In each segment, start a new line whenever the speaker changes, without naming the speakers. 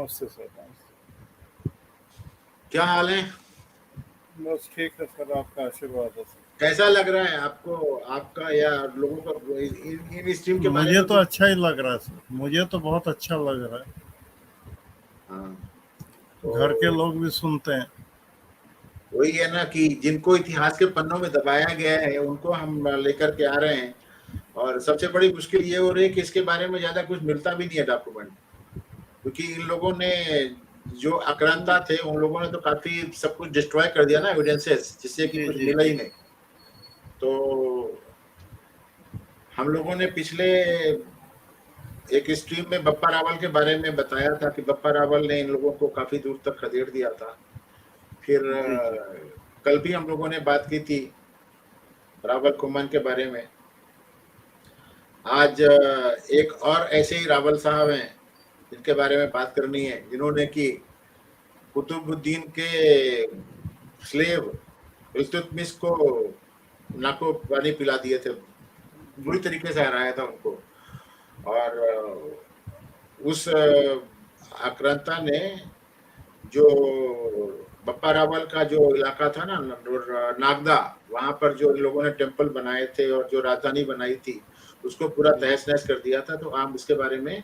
नमस्ते सर।
क्या हाल है?
बस ठीक है सर, आपका आशीर्वाद है सर।
कैसा लग रहा है आपको, आपका या लोगों का इन स्ट्रीम के बारे में?
मुझे तो अच्छा ही लग रहा है सर, मुझे तो बहुत अच्छा लग रहा है।
हाँ,
घर के
तो
लोग भी सुनते हैं।
वही है ना कि जिनको इतिहास के पन्नों में दबाया गया है उनको हम लेकर के आ रहे हैं। और सबसे बड़ी मुश्किल ये हो रही है कि इसके बारे में ज्यादा कुछ मिलता भी नहीं है डॉक्यूमेंट, क्योंकि इन लोगों ने जो आक्रांता थे उन लोगों ने तो काफी सब कुछ डिस्ट्रॉय कर दिया ना, एविडेंसेस, जिससे कि
जी
कुछ
जी
मिला
जी।
ही नहीं। तो हम लोगों ने पिछले एक स्ट्रीम में बप्पा रावल के बारे में बताया था कि बप्पा रावल ने इन लोगों को काफी दूर तक खदेड़ दिया था। फिर
जी जी।
कल भी हम लोगों ने बात की थी रावल कुमन के बारे में। आज एक और ऐसे ही रावल साहब हैं जिनके बारे में बात करनी है, जिन्होंने कि कुतुबुद्दीन के स्लेव इल्तुतमिश को नाको पानी पिला दिए थे,
जी
बुरी तरीके से हराया था उनको। और उस आक्रांता ने जो बप्पा रावल का जो इलाका था ना नागदा, वहां पर जो लोगों ने टेम्पल बनाए थे और जो राजधानी बनाई थी उसको पूरा
जी
तहस नहस कर दिया था। तो हम इसके बारे में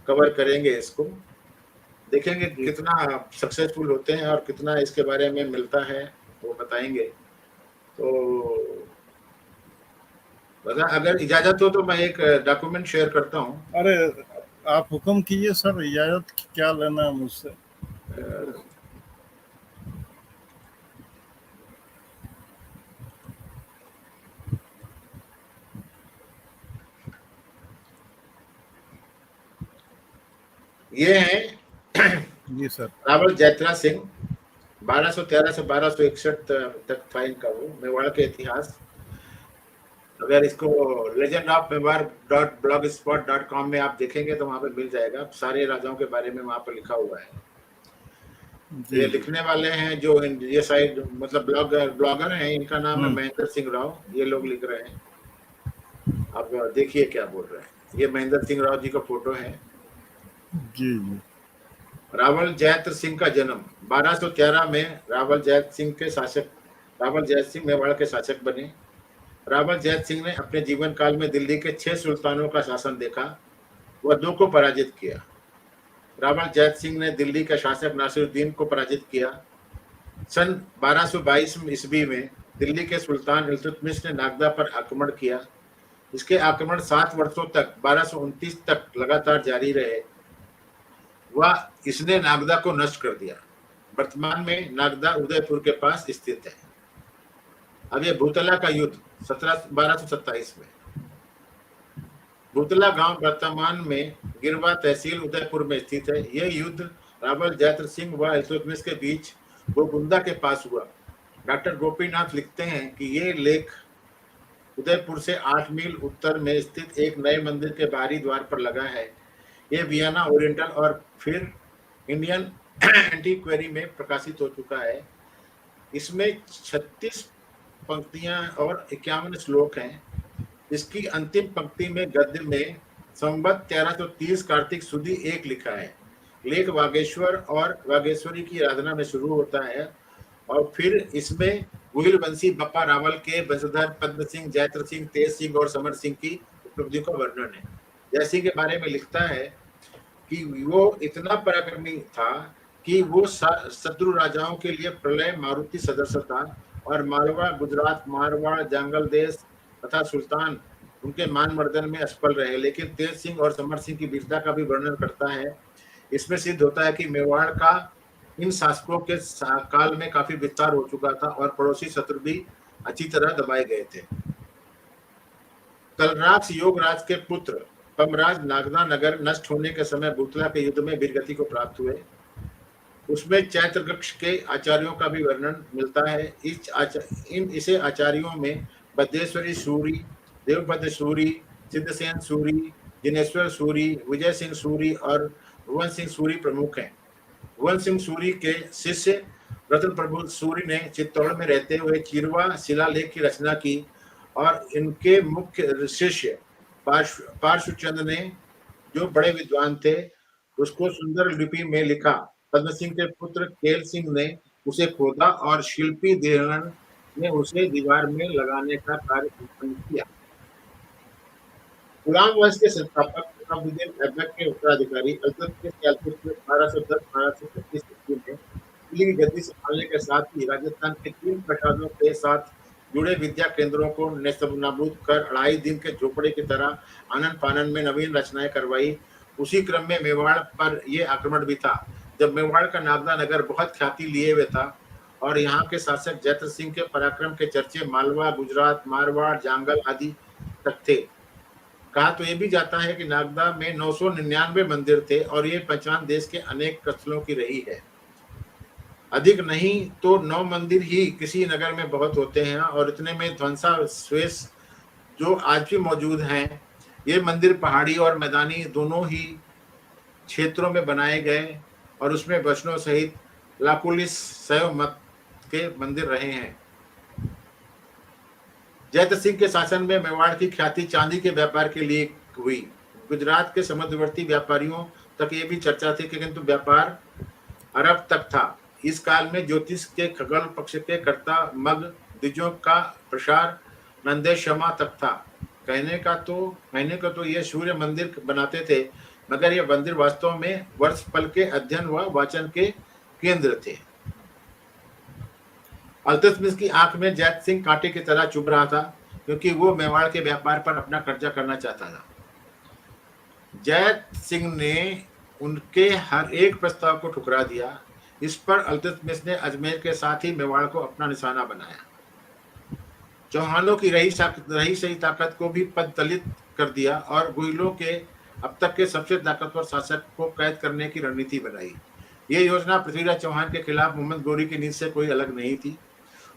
कवर करेंगे, इसको देखेंगे
जी।
कितना सक्सेसफुल होते हैं और कितना इसके बारे में मिलता है, वो बताएंगे। तो अगर इजाजत हो तो मैं एक डॉक्यूमेंट शेयर करता हूँ।
अरे आप हुक्म कीजिए सर, इजाजत क्या लेना है मुझसे।
ये है
जी सर।
रावल जैत्रा सिंह, 1213 से 1261 तक था इनका वो मेवाड़ के इतिहास। अगर इसको लेजेंड ऑफ मेवार .blogspot.com में आप देखेंगे तो वहां पे मिल जाएगा, सारे राजाओं के बारे में वहां पर लिखा हुआ है।
जी
ये
जी।
लिखने वाले हैं जो ये साइड मतलब ब्लॉगर हैं, इनका नाम है महेंद्र सिंह राव। ये लोग लिख रहे हैं, आप देखिए क्या बोल रहे हैं। ये महेंद्र सिंह राव जी का फोटो है।
जी जी।
रावल जैत्र सिंह का जन्म 1213 में रावल जैत सिंह के शासक रावल जैत सिंह मेवाड़ के शासक बने। रावल जैत सिंह ने अपने जीवन काल में दिल्ली के 6 सुल्तानों का शासन देखा, वह 2 को पराजित किया। रावल जैत सिंह ने दिल्ली के शासक नासिरुद्दीन को पराजित किया। सन 1222 ईस्वी में दिल्ली के सुल्तान इल्तुतमिश ने नागदा पर आक्रमण किया। इसके आक्रमण 7 वर्षों तक 1229 तक लगातार जारी रहे। वह इसने नागदा को नष्ट कर दिया। वर्तमान में नागदा उदयपुर के पास स्थित है। अब ये भूतला का युद्ध 1227 में, भूतला गांव वर्तमान में गिरवा तहसील उदयपुर में स्थित है। यह युद्ध रावल जैत्र सिंह व इल्तुतमिश के बीच गोगुंदा के पास हुआ। डॉक्टर गोपीनाथ लिखते हैं कि ये लेख उदयपुर से 8 मील उत्तर में स्थित एक नए मंदिर के बाहरी द्वार पर लगा है। ये वियना ओरिएंटल और फिर इंडियन एंटीक्वेरी में प्रकाशित हो चुका है। इसमें 36 पंक्तियां और 51 श्लोक हैं। इसकी अंतिम पंक्ति में गद्य में संवत 1330 कार्तिक सुदी 1 लिखा है। लेख वागेश्वर और वागेश्वरी की आराधना में शुरू होता है और फिर इसमें गुहिलवंशी बप्पा रावल के वंशधर पद्म सिंह, जैत्र सिंह, तेज सिंह और समर सिंह की उपलब्धियों का वर्णन है। जयसिंह के बारे में लिखता है कि वो इतना पराक्रमी था कि वो शत्रु राजाओं के लिए प्रलय मारुति सदस्य था और मालवा, गुजरात, मारवाड़, जंगल देश तथा सुल्तान उनके मान मर्दन में असफल रहे। लेकिन तेज सिंह और समर सिंह की वीरता का भी वर्णन करता है। इसमें सिद्ध होता है कि मेवाड़ का इन शासकों के काल में काफी विस्तार हो चुका था और पड़ोसी शत्रु भी अच्छी तरह दबाए गए थे। कलराक्ष योगराज के पुत्र पमराज नागदा नगर नष्ट होने के समय भूतला के युद्ध में वीरगति को प्राप्त हुए। उसमें चैत्र वृक्ष के आचार्यों का भी वर्णन मिलता है। इसे आचार्यों में बद्देश्वरी सूरी, देवभद्र सूरी, सिद्धसेन सूरी, जिनेश्वर सूरी, विजय सिंह सूरी और भुवन सिंह सूरी प्रमुख हैं। भुवन सिंह सूरी के शिष्य रतन प्रभु सूरी ने चित्तौड़ में रहते हुए चिरवा शिलालेख की रचना की और इनके मुख्य शिष्य पार्श्वचंद ने, जो बड़े विद्वान थे, उसको सुंदर लिपि में लिखा। पद्म सिंह के पुत्र केल सिंह ने उसे खोदा और शिल्पी देहलन ने उसे दीवार में लगाने का कार्य संपन्न किया। गुलाम वंश के संस्थापक निजामुद्दीन ऐबक के उत्तराधिकारी इल्तुतमिश के 1210-1236 ईस्वी में दिल्ली की गद्दी संभालने के साथ ही राजस्थान के 3 प्रासादों के साथ जुड़े विद्या केंद्रों को नेस्तनाबूद कर 2.5 दिन के झोपड़े की तरह आनन-फानन में नवीन रचनाएं करवाई। उसी क्रम में मेवाड़ पर ये आक्रमण भी था। जब मेवाड़ का नागदा नगर बहुत ख्याति लिए हुए था और यहाँ के शासक जैत्र सिंह के पराक्रम के चर्चे मालवा, गुजरात, मारवाड़, जांगल आदि तक थे। कहा तो ये भी जाता है कि नागदा में 999 मंदिर थे और ये पहचान देश के अनेक कत्लों की रही है। अधिक नहीं तो 9 मंदिर ही किसी नगर में बहुत होते हैं और इतने में ध्वंसावशेष जो आज भी मौजूद हैं। ये मंदिर पहाड़ी और मैदानी दोनों ही क्षेत्रों में बनाए गए और उसमें वैष्णव सहित लाकुलिस शैव मत के मंदिर रहे हैं। जैत्र सिंह के शासन में मेवाड़ की ख्याति चांदी के व्यापार के लिए हुई। गुजरात के समुद्रवर्ती व्यापारियों तक ये भी चर्चा थी कि किंतु व्यापार अरब तक था। इस काल में ज्योतिष के खगोल पक्ष के कर्ता मग द्विजों का प्रसार नंदेशमा तक था। कहने का तो ये सूर्य मंदिर बनाते थे, मगर ये मंदिर वास्तव में वर्ष पल के अध्ययन व वाचन के केंद्र थे। इल्तुतमिश की आंख में जैत सिंह कांटे की तरह चुभ रहा था, क्योंकि वो मेवाड़ के व्यापार पर अपना कब्जा करना चाहता था। जैत सिंह ने उनके हर एक प्रस्ताव को ठुकरा दिया। इस पर इल्तुतमिश ने अजमेर के साथ ही मेवाड़ को अपना निशाना बनाया। चौहानों की रही सही ताकत को भी पदतलित कर दिया और गुइलों के अब तक के सबसे ताकतवर शासक को कैद करने की रणनीति बनाई। ये योजना पृथ्वीराज चौहान के खिलाफ मोहम्मद गोरी की नीति से कोई अलग नहीं थी।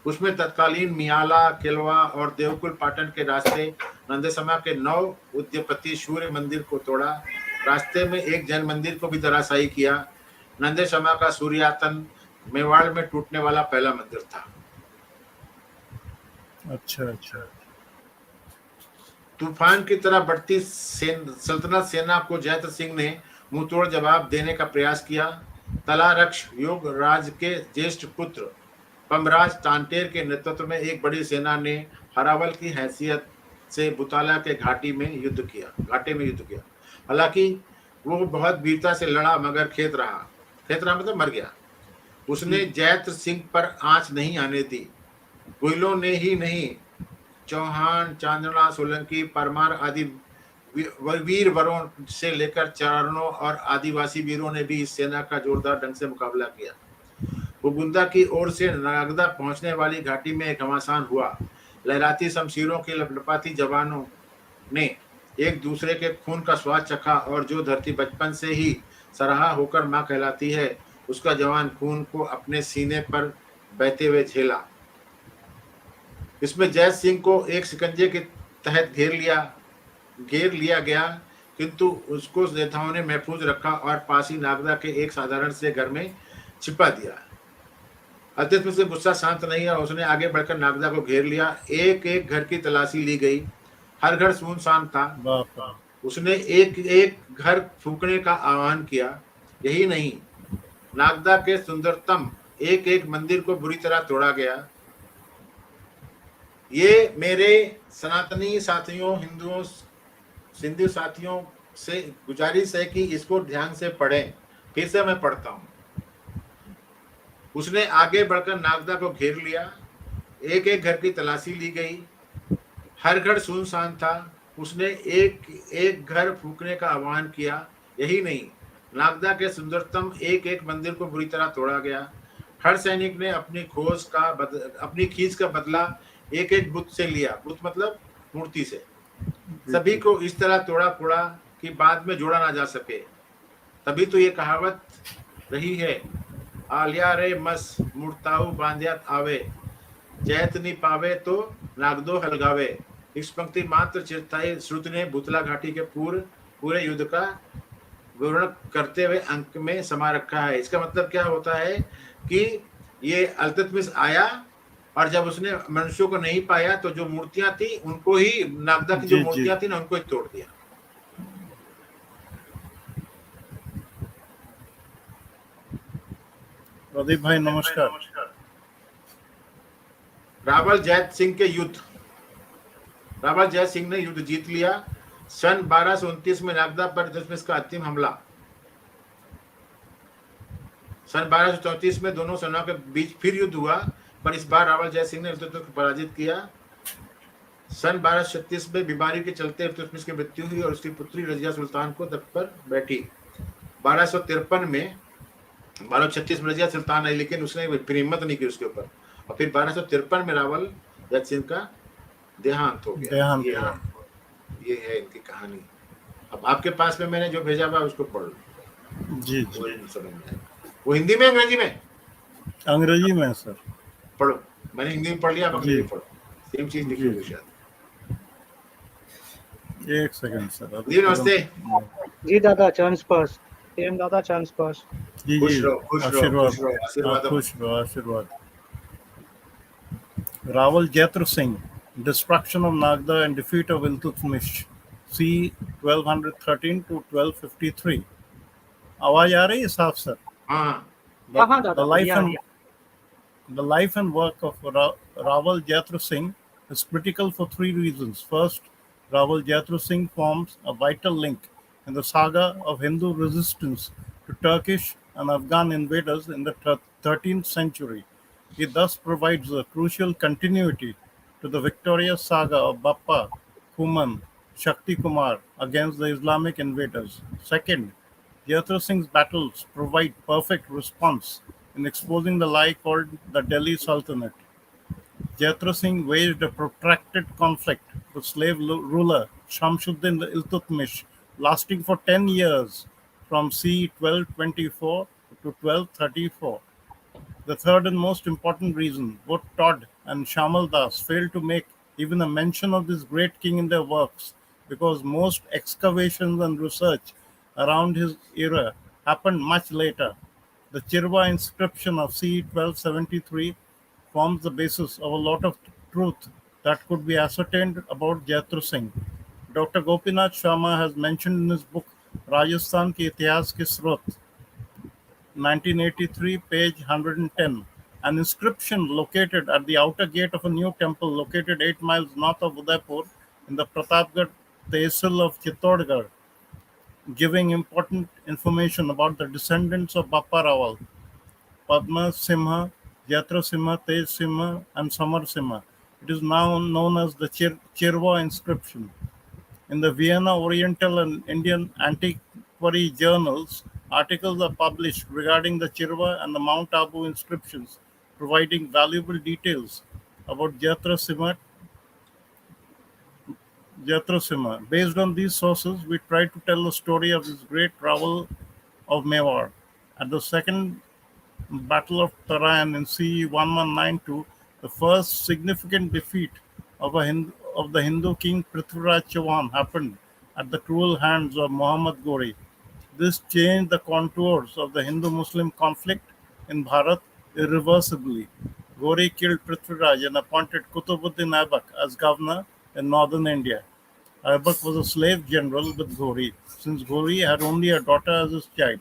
उसमें तत्कालीन मियाला, केलवा और देवकुल पाटन के रास्ते नंदेसमा के 9 उद्यपति सूर्य मंदिर को तोड़ा। रास्ते में एक जैन मंदिर को भी धराशायी किया। नंदेसमा का सूर्यातन मेवाड़ में टूटने वाला पहला मंदिर था।
अच्छा।
तूफान की तरह बढ़ती सल्तनत सेना को जैत्र सिंह ने मुंहतोड़ जवाब देने का प्रयास किया। तलारक्ष योग राज के ज्येष्ठ पुत्र पमराज तांटेर के नेतृत्व में एक बड़ी सेना ने हरावल की हैसियत से बुताला के घाटे में युद्ध किया। हालांकि वो बहुत वीरता से लड़ा, मगर खेत रहा मतलब मर गया। उसने जैत्र सिंह पर आंच नहीं आने दी। गुइलों ने ही नहीं, चौहान, चांदना, सोलंकी, परमार आदि वीर वरों से लेकर चारणों और आदिवासी वीरों ने भी इस सेना का जोरदार ढंग से मुकाबला किया। बुगुंदा की ओर से नागदा पहुंचने वाली घाटी में एक घमासान हुआ। लहराती शमशीरों की लपलपाती जवानों ने एक दूसरे के खून का स्वाद चखा और जो धरती बचपन से ही सराहा होकर मां कहलाती है, उसका जवान खून को अपने सीने पर बहते हुए झेला। इसमें जैत सिंह को एक शिकंजे के तहत घेर लिया गया, किंतु उसको नेताओं ने महफूज रखा और पास ही नागदा के एक साधारण से घर में छिपा दिया। इल्तुतमिश से गुस्सा शांत नहीं और उसने आगे बढ़कर नागदा को घेर लिया। एक एक घर की तलाशी ली गई। हर घर सुनसान था। उसने एक एक घर फूकने का आह्वान किया। यही नहीं, नागदा के सुंदरतम एक एक मंदिर को बुरी तरह तोड़ा गया। ये मेरे सनातनी साथियों, हिंदुओं, सिंधी साथियों से गुजारिश है कि इसको ध्यान से पढ़ें। फिर से मैं पढ़ता हूं। उसने आगे बढ़कर नागदा को घेर लिया। एक एक घर की तलाशी ली गई। हर घर सुनसान था। उसने एक एक घर फूकने का आह्वान किया। यही नहीं, नागदा के सुंदरतम एक एक मंदिर को बुरी तरह तोड़ा गया। हर सैनिक ने अपनी खींच का बदला एक एक बुत से लिया। बुत मतलब मूर्ति से। सभी को इस तरह तोड़ा फोड़ा कि बाद में जोड़ा ना जा सके। तभी तो ये कहावत रही है, आलिया रे मस मुर्ताऊ बांध्यात आवे, जैत नी पावे तो नागदो हलगावे। इस पंक्ति मात्र चिरस्थायी श्रुति ने भूतला घाटी के पूरे युद्ध का विवरण करते हुए अंक में समा रखा है। इसका मतलब क्या होता है कि ये इल्तुतमिश आया और जब उसने मनुष्यों को नहीं पाया तो जो मूर्तियां थी उनको ही, नागदा की जो मूर्तियां थी ना, उनको ही तोड़ दिया।
प्रदीप भाई नमस्कार।
रावल जैत सिंह के युद्ध। रावल जैत सिंह ने युद्ध जीत लिया। सन 1229 में नागदा पर इल्तुतमिश का अंतिम हमला। सन 1234 में दोनों सेनाओं के बीच फिर युद्ध हुआ, पर इस बार रावल जैत सिंह ने इल्तुतमिश को पराजित किया। सन 1236 में बीमारी के चलते इल्तुतमिश की मृत्यु हुई और उसकी पुत्री रजिया सुल्तान को तख्त पर बैठी। 1253 में 1236 में रजिया सुल्तान आई, लेकिन उसने फिर हिम्मत नहीं की उसके ऊपर, और फिर 1253 में रावल जैत सिंह का देहांत हो गया। ये है इनकी कहानी। अब आपके पास में मैंने जो भेजा हुआ उसको पढ़ लो।
जी
समझ में। वो हिंदी में अंग्रेजी में?
अंग्रेजी में सर।
पढ़ो। मैंने हिंदी में पढ़ लिया, आप अंग्रेजी पढ़ो। सेम चीज लिखी हुई शायद।
एक सेकंड सर।
जी नमस्ते।
जी दादा, चांस पास। सेम दादा, चांस पास।
जी जी आशीर्वाद। Rawal Jaitra Singh, destruction of Nagda and defeat of Iltutmish, c 1213 to 1253। आवाज आ रही है साफ सर?
हाँ।
The life and work of Rawal Jaitra Singh is critical for three reasons. First, Rawal Jaitra Singh forms a vital link in the saga of Hindu resistance to Turkish and Afghan invaders in the 13th century. He thus provides a crucial continuity to the victorious saga of Bappa, Kuman, Shakti Kumar against the Islamic invaders. Second, Jaitra Singh's battles provide perfect response in exposing the lie called the Delhi Sultanate. Jaitra Singh waged a protracted conflict with slave ruler Shamsuddin Iltutmish, lasting for 10 years from c. 1224 to 1234. The third and most important reason, both Todd and Shamal Das failed to make even a mention of this great king in their works, because most excavations and research around his era happened much later. The Chirwa inscription of c. 1273 forms the basis of a lot of truth that could be ascertained about Jaitra Singh. Dr. Gopinath Sharma has mentioned in his book Rajasthan Ki Itihas Ki Srot, 1983, page 110, an inscription located at the outer gate of a new temple located 8 miles north of Udaipur in the Pratapgarh Tehsil of Chittorgarh, giving important information about the descendants of Bappa Rawal, Padma Simha, Jatra Simha, Tej Simha, and Samar Simha. It is now known as the Chirwa inscription. In the Vienna Oriental and Indian antiquary journals, articles are published regarding the Chirwa and the Mount Abu inscriptions, providing valuable details about Jatra Simha. Based on these sources, we try to tell the story of this great Rawal of Mewar. At the Second Battle of Tarayan in c. 1192, the first significant defeat of the Hindu king Prithviraj Chauhan happened at the cruel hands of Muhammad Ghori. This changed the contours of the Hindu-Muslim conflict in Bharat irreversibly. Ghori killed Prithviraj and appointed Kutubuddin Aibak as governor in northern India. Aibak was a slave general with Ghori, since Ghori had only a daughter as his child.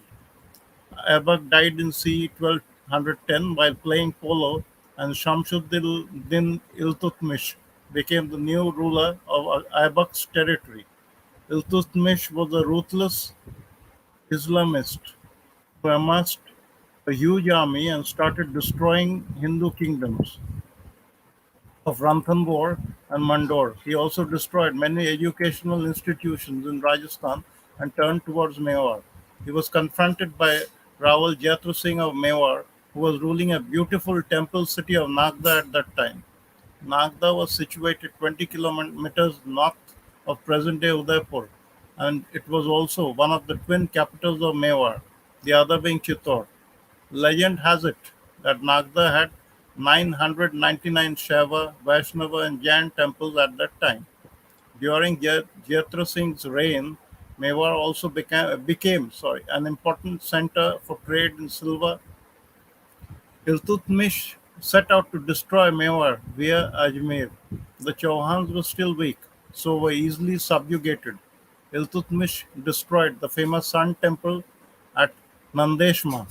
Aibak died in c. 1210 while playing polo, and Shamsuddin Iltutmish became the new ruler of Aibak's territory. Iltutmish was a ruthless Islamist who amassed a huge army and started destroying Hindu kingdoms of Ranthambore and Mandor. He also destroyed many educational institutions in Rajasthan and turned towards Mewar. He was confronted by Rawal Jaitra Singh of Mewar, who was ruling a beautiful temple city of Nagda at that time. Nagda was situated 20 kilometers north of present-day Udaipur, and it was also one of the twin capitals of Mewar, the other being Chittor. Legend has it that Nagda had 999 Shaiva, Vaishnava, and Jain temples at that time. During Jaitra Singh's reign, Mewar also became an important center for trade in silver. Iltutmish set out to destroy Mewar via Ajmer. The Chauhans were still weak, so were easily subjugated. Iltutmish destroyed the famous Sun temple at Nandeshma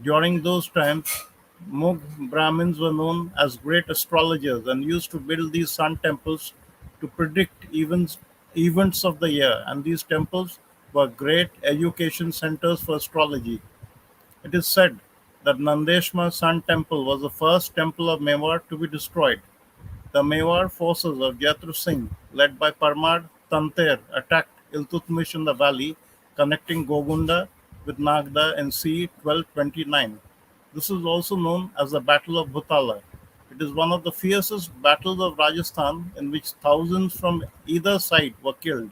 During those times, Mugh Brahmins were known as great astrologers and used to build these sun temples to predict events of the year, and these temples were great education centers for astrology. It is said that Nandeshma Sun Temple was the first temple of Mewar to be destroyed. The Mewar forces of Jaitra Singh, led by Parmar Tanter, attacked Iltutmish in the valley, connecting Gogunda with Nagda in c. 1229. This is also known as the Battle of Bhutala. It is one of the fiercest battles of Rajasthan in which thousands from either side were killed.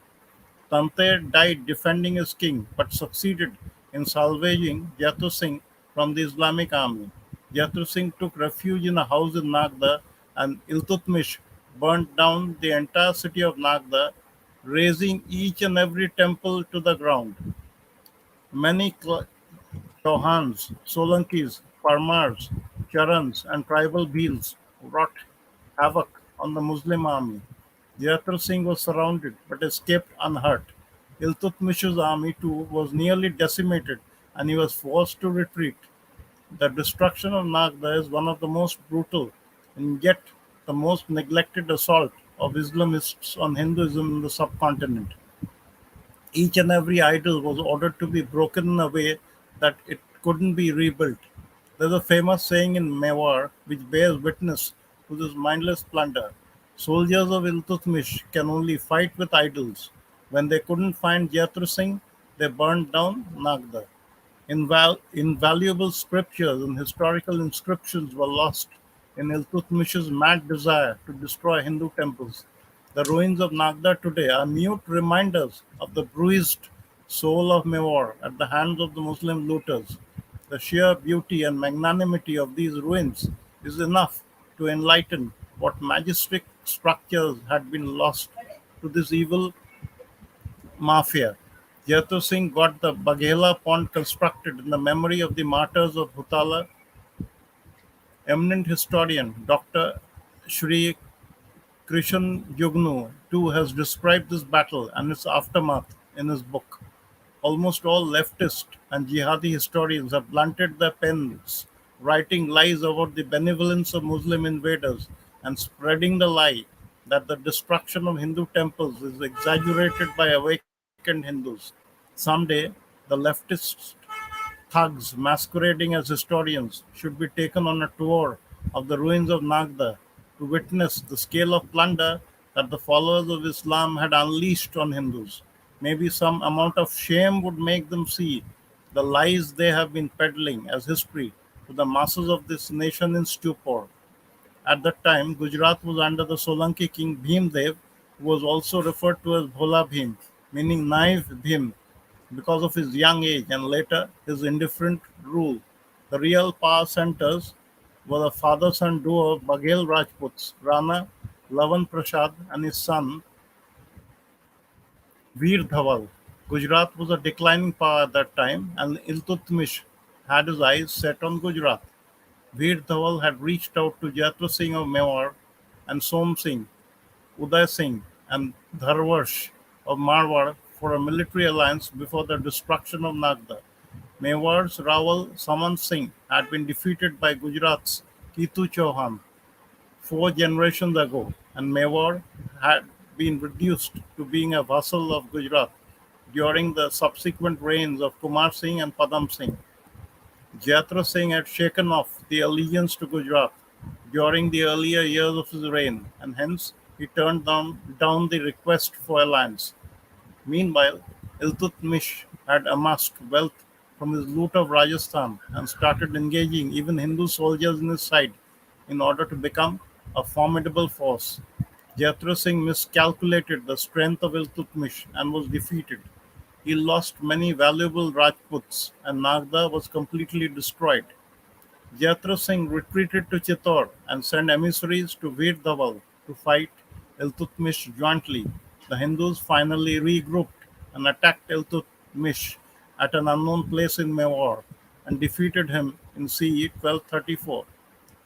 Tanter died defending his king, but succeeded in salvaging Jatu Singh from the Islamic army. Jatu Singh took refuge in a house in Nagda, and Iltutmish burnt down the entire city of Nagda, razing each and every temple to the ground. Many Chauhans, Solankis, Parmars, Charans, and tribal Bhils wrought havoc on the Muslim army. Jayatra Singh was surrounded but escaped unhurt. Iltutmish's army too was nearly decimated and he was forced to retreat. The destruction of Nagda is one of the most brutal and yet the most neglected assault of Islamists on Hinduism in the subcontinent. Each and every idol was ordered to be broken in a way that it couldn't be rebuilt. There's a famous saying in Mewar which bears witness to this mindless plunder. Soldiers of Iltutmish can only fight with idols. When they couldn't find Jayatra Singh, they burned down Nagda. Invaluable scriptures and historical inscriptions were lost in Iltutmish's mad desire to destroy Hindu temples. The ruins of Nagda today are mute reminders of the bruised soul of Mewar at the hands of the Muslim looters. The sheer beauty and magnanimity of these ruins is enough to enlighten what majestic structures had been lost to this evil mafia. Jaitu Singh got the Baghela pond constructed in the memory of the martyrs of Hutala. Eminent historian Dr. Shri Krishan Jugnu too has described this battle and its aftermath in his book. Almost all leftist and jihadi historians have blunted their pens, writing lies about the benevolence of Muslim invaders and spreading the lie that the destruction of Hindu temples is exaggerated by awakened Hindus. Someday, the leftists thugs masquerading as historians should be taken on a tour of the ruins of Nagda to witness the scale of plunder that the followers of Islam had unleashed on Hindus. Maybe some amount of shame would make them see the lies they have been peddling as history to the masses of this nation in stupor. At that time, Gujarat was under the Solanki king Bhimdev, who was also referred to as Bhola Bhim, meaning naive Bhim, because of his young age and later his indifferent rule. The real power centers were the father son duo of Baghel Rajputs, Rana Lavan Prasad and his son Veer Dhawal. Gujarat was a declining power at that time, and Iltutmish had his eyes set on Gujarat. Veer Dhawal had reached out to Jatra Singh of Mewar and Som Singh, Uday Singh, and Dharwarsh of Marwar for a military alliance before the destruction of Nagda. Mewar's Rawal Saman Singh had been defeated by Gujarat's Kitu Chauhan 4 generations ago, and Mewar had been reduced to being a vassal of Gujarat during the subsequent reigns of Kumar Singh and Padam Singh. Jayatra Singh had shaken off the allegiance to Gujarat during the earlier years of his reign, and hence he turned down the request for alliance. Meanwhile, Iltutmish had amassed wealth from his loot of Rajasthan and started engaging even Hindu soldiers in his side in order to become a formidable force. Jayatra Singh miscalculated the strength of Iltutmish and was defeated. He lost many valuable Rajputs, and Nagda was completely destroyed. Jayatra Singh retreated to Chittor and sent emissaries to Veer Dhawal to fight Iltutmish jointly. The Hindus finally regrouped and attacked Iltutmish at an unknown place in Mewar and defeated him in CE 1234.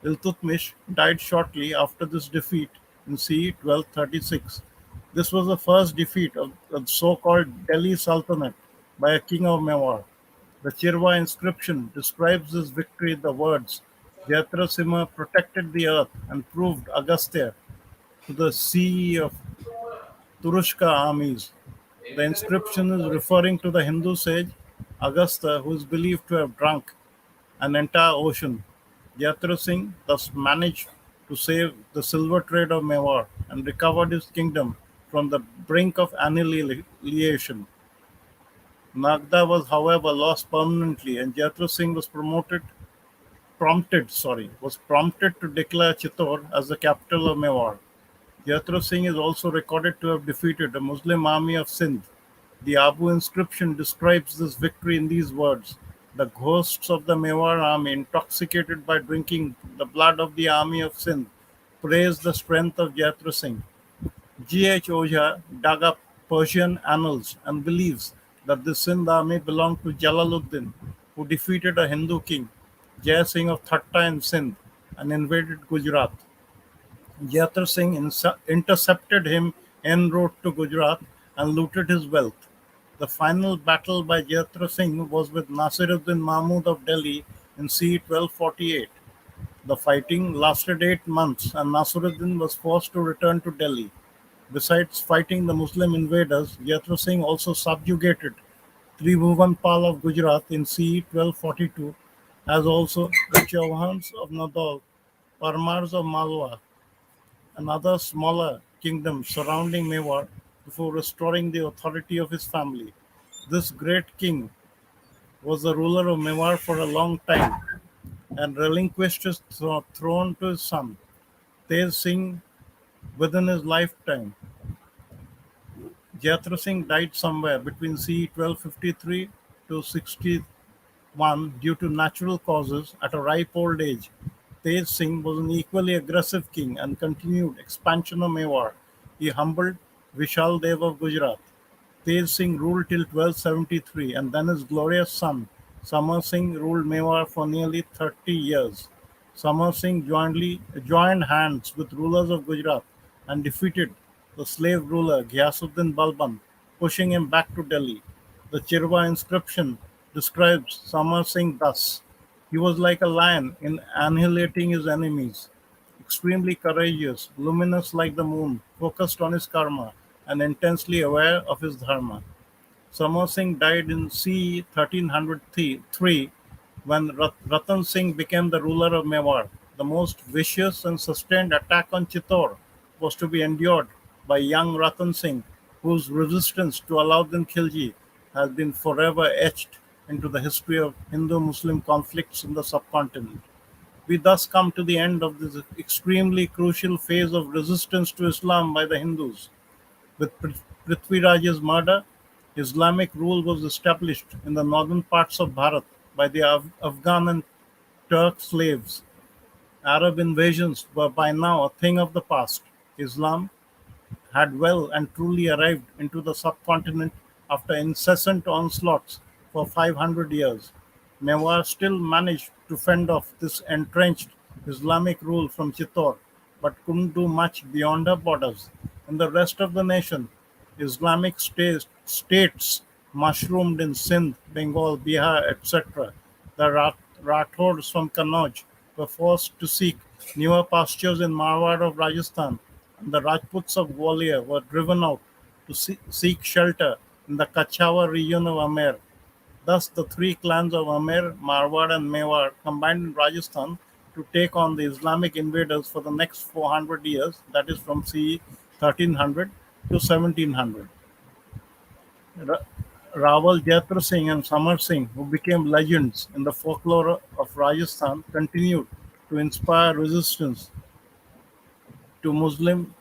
Iltutmish died shortly after this defeat in CE 1236. This was the first defeat of the so-called Delhi Sultanate by a king of Mewar. The Chirwa inscription describes this victory in the words, Jaitra protected the earth and proved Agastya to the sea of Turushka armies. The inscription is referring to the Hindu sage Agastya, who is believed to have drunk an entire ocean. Jatra Singh thus managed to save the silver trade of Mewar and recovered his kingdom from the brink of annihilation. Nagda was, however, lost permanently, and Jatra Singh was prompted to declare Chittor as the capital of Mewar. Jatra Singh is also recorded to have defeated a Muslim army of Sindh. The Abu inscription describes this victory in these words: "The ghosts of the Mewar army, intoxicated by drinking the blood of the army of Sindh, praise the strength of Jatra Singh." G. H. Ojha dug up Persian annals and believes that the Sindh army belonged to Jalaluddin, who defeated a Hindu king, Jai Singh of Thatta in Sindh, and invaded Gujarat. Jatra Singh intercepted him en route to Gujarat and looted his wealth. The final battle by Jatra Singh was with Nasiruddin Mahmud of Delhi in c. 1248. The fighting lasted 8 months, and Nasiruddin was forced to return to Delhi. Besides fighting the Muslim invaders, Jatra Singh also subjugated Tribhuvanpal of Gujarat in c. 1242, as also the Chauhans of Nadal, Parmars of Malwa, and other smaller kingdoms surrounding Mewar before restoring the authority of his family. This great king was the ruler of Mewar for a long time and relinquished his throne to his son, Tej Singh, within his lifetime. Jatra Singh died somewhere between c. 1253 to 61 due to natural causes at a ripe old age. Tej Singh was an equally aggressive king and continued expansion of Mewar. He humbled Vishal Dev of Gujarat. Tej Singh ruled till 1273, and then his glorious son, Samar Singh, ruled Mewar for nearly 30 years. Samar Singh joined hands with rulers of Gujarat and defeated the slave ruler Ghyasuddin Balban, pushing him back to Delhi. The Chirwa inscription describes Samar Singh thus: "He was like a lion in annihilating his enemies, extremely courageous, luminous like the moon, focused on his karma, and intensely aware of his dharma." Samar Singh died in c. 1303 when Ratan Singh became the ruler of Mewar. The most vicious and sustained attack on Chittor was to be endured by young Ratan Singh, whose resistance to Alauddin Khilji has been forever etched into the history of Hindu-Muslim conflicts in the subcontinent. We thus come to the end of this extremely crucial phase of resistance to Islam by the Hindus. With Prithviraj's murder, Islamic rule was established in the northern parts of Bharat by the Afghan and Turk slaves. Arab invasions were by now a thing of the past. Islam had well and truly arrived into the subcontinent after incessant onslaughts for 500 years. Mewar still managed to fend off this entrenched Islamic rule from Chittor, but couldn't do much beyond her borders. In the rest of the nation, Islamic states mushroomed in Sindh, Bengal, Bihar, etc. The Rathors from Kannauj were forced to seek newer pastures in Marwar of Rajasthan, and the Rajputs of Gwalior were driven out to seek shelter in the Kachhawa region of Amer. Thus, the three clans of Amer, Marwar, and Mewar combined in Rajasthan to take on the Islamic invaders for the next 400 years, that is from c. 1300 to 1700. Rawal, Jaitra Singh, and Samar Singh, who became legends in the folklore of Rajasthan, continued to inspire resistance to Muslim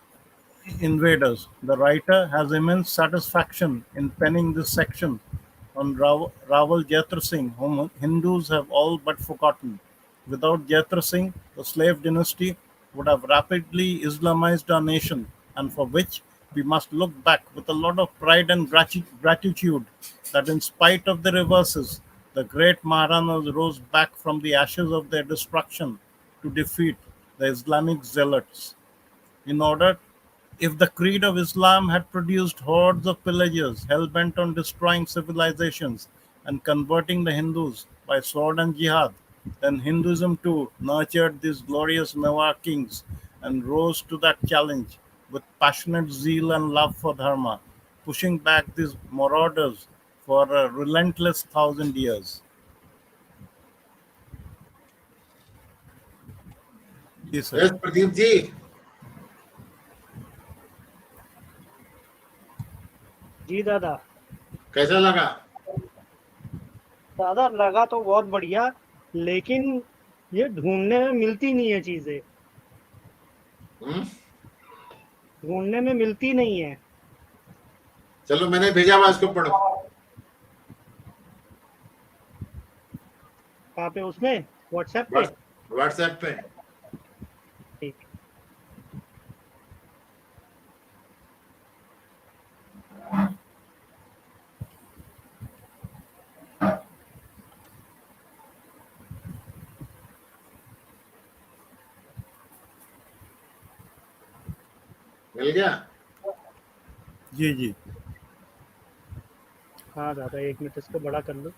invaders. The writer has immense satisfaction in penning this section on Rawal Jaitra Singh, whom Hindus have all but forgotten. Without Jaitra Singh, the slave dynasty would have rapidly Islamized our nation, and for which we must look back with a lot of pride and gratitude that, in spite of the reverses, the great Maharanas rose back from the ashes of their destruction to defeat the Islamic zealots. In order If the creed of Islam had produced hordes of pillagers hell bent on destroying civilizations, and converting the Hindus by sword and jihad. Then Hinduism too nurtured these glorious Mewar kings and rose to that challenge with passionate zeal and love for dharma, pushing back these marauders for a relentless 1,000 years. Yes, sir.
Yes Pradeep ji,
जी दादा।
कैसा लगा?
दादा लगा तो बहुत बढ़िया, लेकिन ये ढूंढने में मिलती नहीं है चीजें, ढूंढने में मिलती नहीं है।
चलो मैंने भेजा हुआ, इसको पढ़ो।
कहाँ पे? उसमें व्हाट्सएप पे?
व्हाट्सएप पे।
ठीक।
मिल गया?
जी जी।
हाँ दादा, 1 मिनट इसको बड़ा कर लो।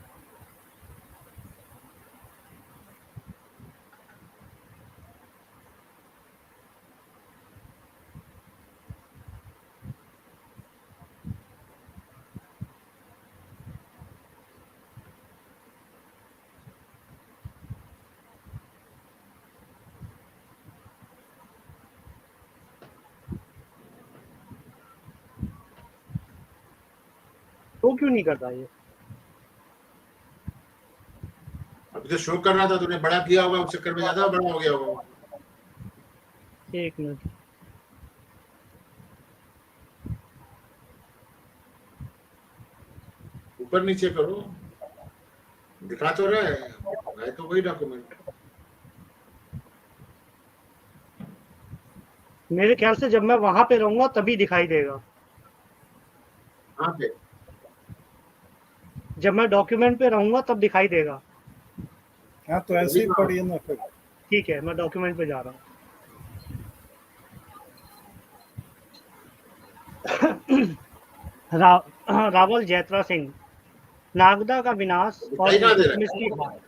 तो क्यों नहीं करता ये?
अभी तो शो कर रहा था, तूने बड़ा किया होगा, उस चक्कर में ज्यादा बड़ा हो गया होगा।
1 मिनट।
ऊपर नीचे करो, दिखा तो रहा है तो वही डॉक्यूमेंट।
मेरे ख्याल से जब मैं वहां पे रहूंगा तभी दिखाई देगा।
कहाँ पे?
जब मैं डॉक्यूमेंट पे रहूंगा तब दिखाई देगा।
हाँ तो ऐसे ही पढ़िए ना फिर।
ठीक है, मैं डॉक्यूमेंट पे जा रहा हूँ। रावल जैत्रा सिंह, नागदा का विनाश और
दिखाई ना दे रहा
इल्तुतमिश की हार।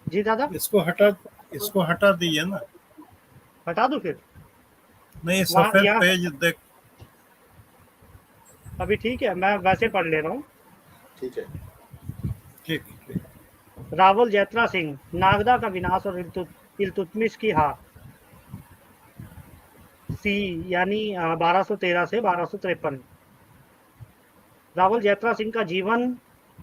जी दादा,
इसको हटा दिए ना।
हटा दूं फिर?
नहीं,
वहाँ
सफेद
यहाँ
पेज देख।
अभी ठीक है, मैं वैसे पढ़ ले रहा हूँ।
ठीक है।
ठीक ठीक।
रावल जैत्रा सिंह, नागदा का विनाश और इल्तुतमिश की हार। सी यानी 1213 से 1253। रावल जैत्रा सिंह का जीवन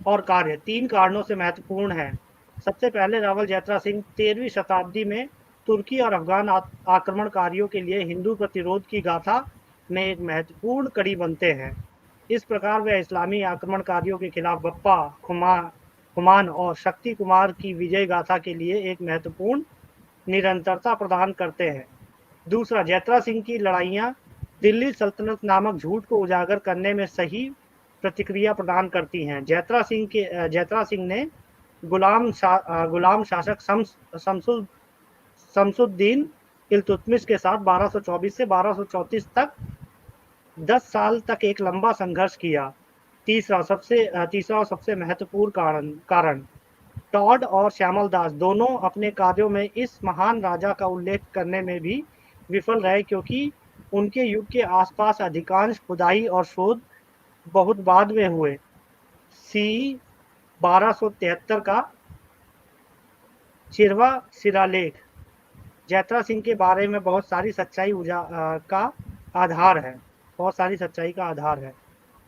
और कार्य 3 कारणों से महत्वपूर्ण है। सबसे पहले रावल जैत्रा सिंह 13वीं शताब्दी में तुर्की और अफगान आक्रमणकारियों के लिए हिंदू प्रतिरोध की गाथा में एक महत्वपूर्ण कड़ी बनते हैं। इस प्रकार वे इस्लामी आक्रमणकारियों के खिलाफ बप्पा, खुमान और शक्ति कुमार की विजय गाथा के लिए एक महत्वपूर्ण निरंतरता प्रदान करते हैं। दूसरा, जैत्रा सिंह की लड़ाइयाँ दिल्ली सल्तनत नामक झूठ को उजागर करने में सही प्रतिक्रिया प्रदान करती हैं। जैत्रा सिंह ने गुलाम शासक शमसुद्दीन इल्तुतमिश के साथ 1224 से 1234 तक 10 साल तक एक लंबा संघर्ष किया। तीसरा और सबसे महत्वपूर्ण कारण टॉड और श्यामल दास दोनों अपने कार्यों में इस महान राजा का उल्लेख करने में भी विफल रहे, क्योंकि उनके युग के आसपास अधिकांश खुदाई और शोध बहुत बाद में हुए। सी 1273 का चिरवा शिलालेख जैत्रा सिंह के बारे में बहुत सारी सच्चाई का आधार है।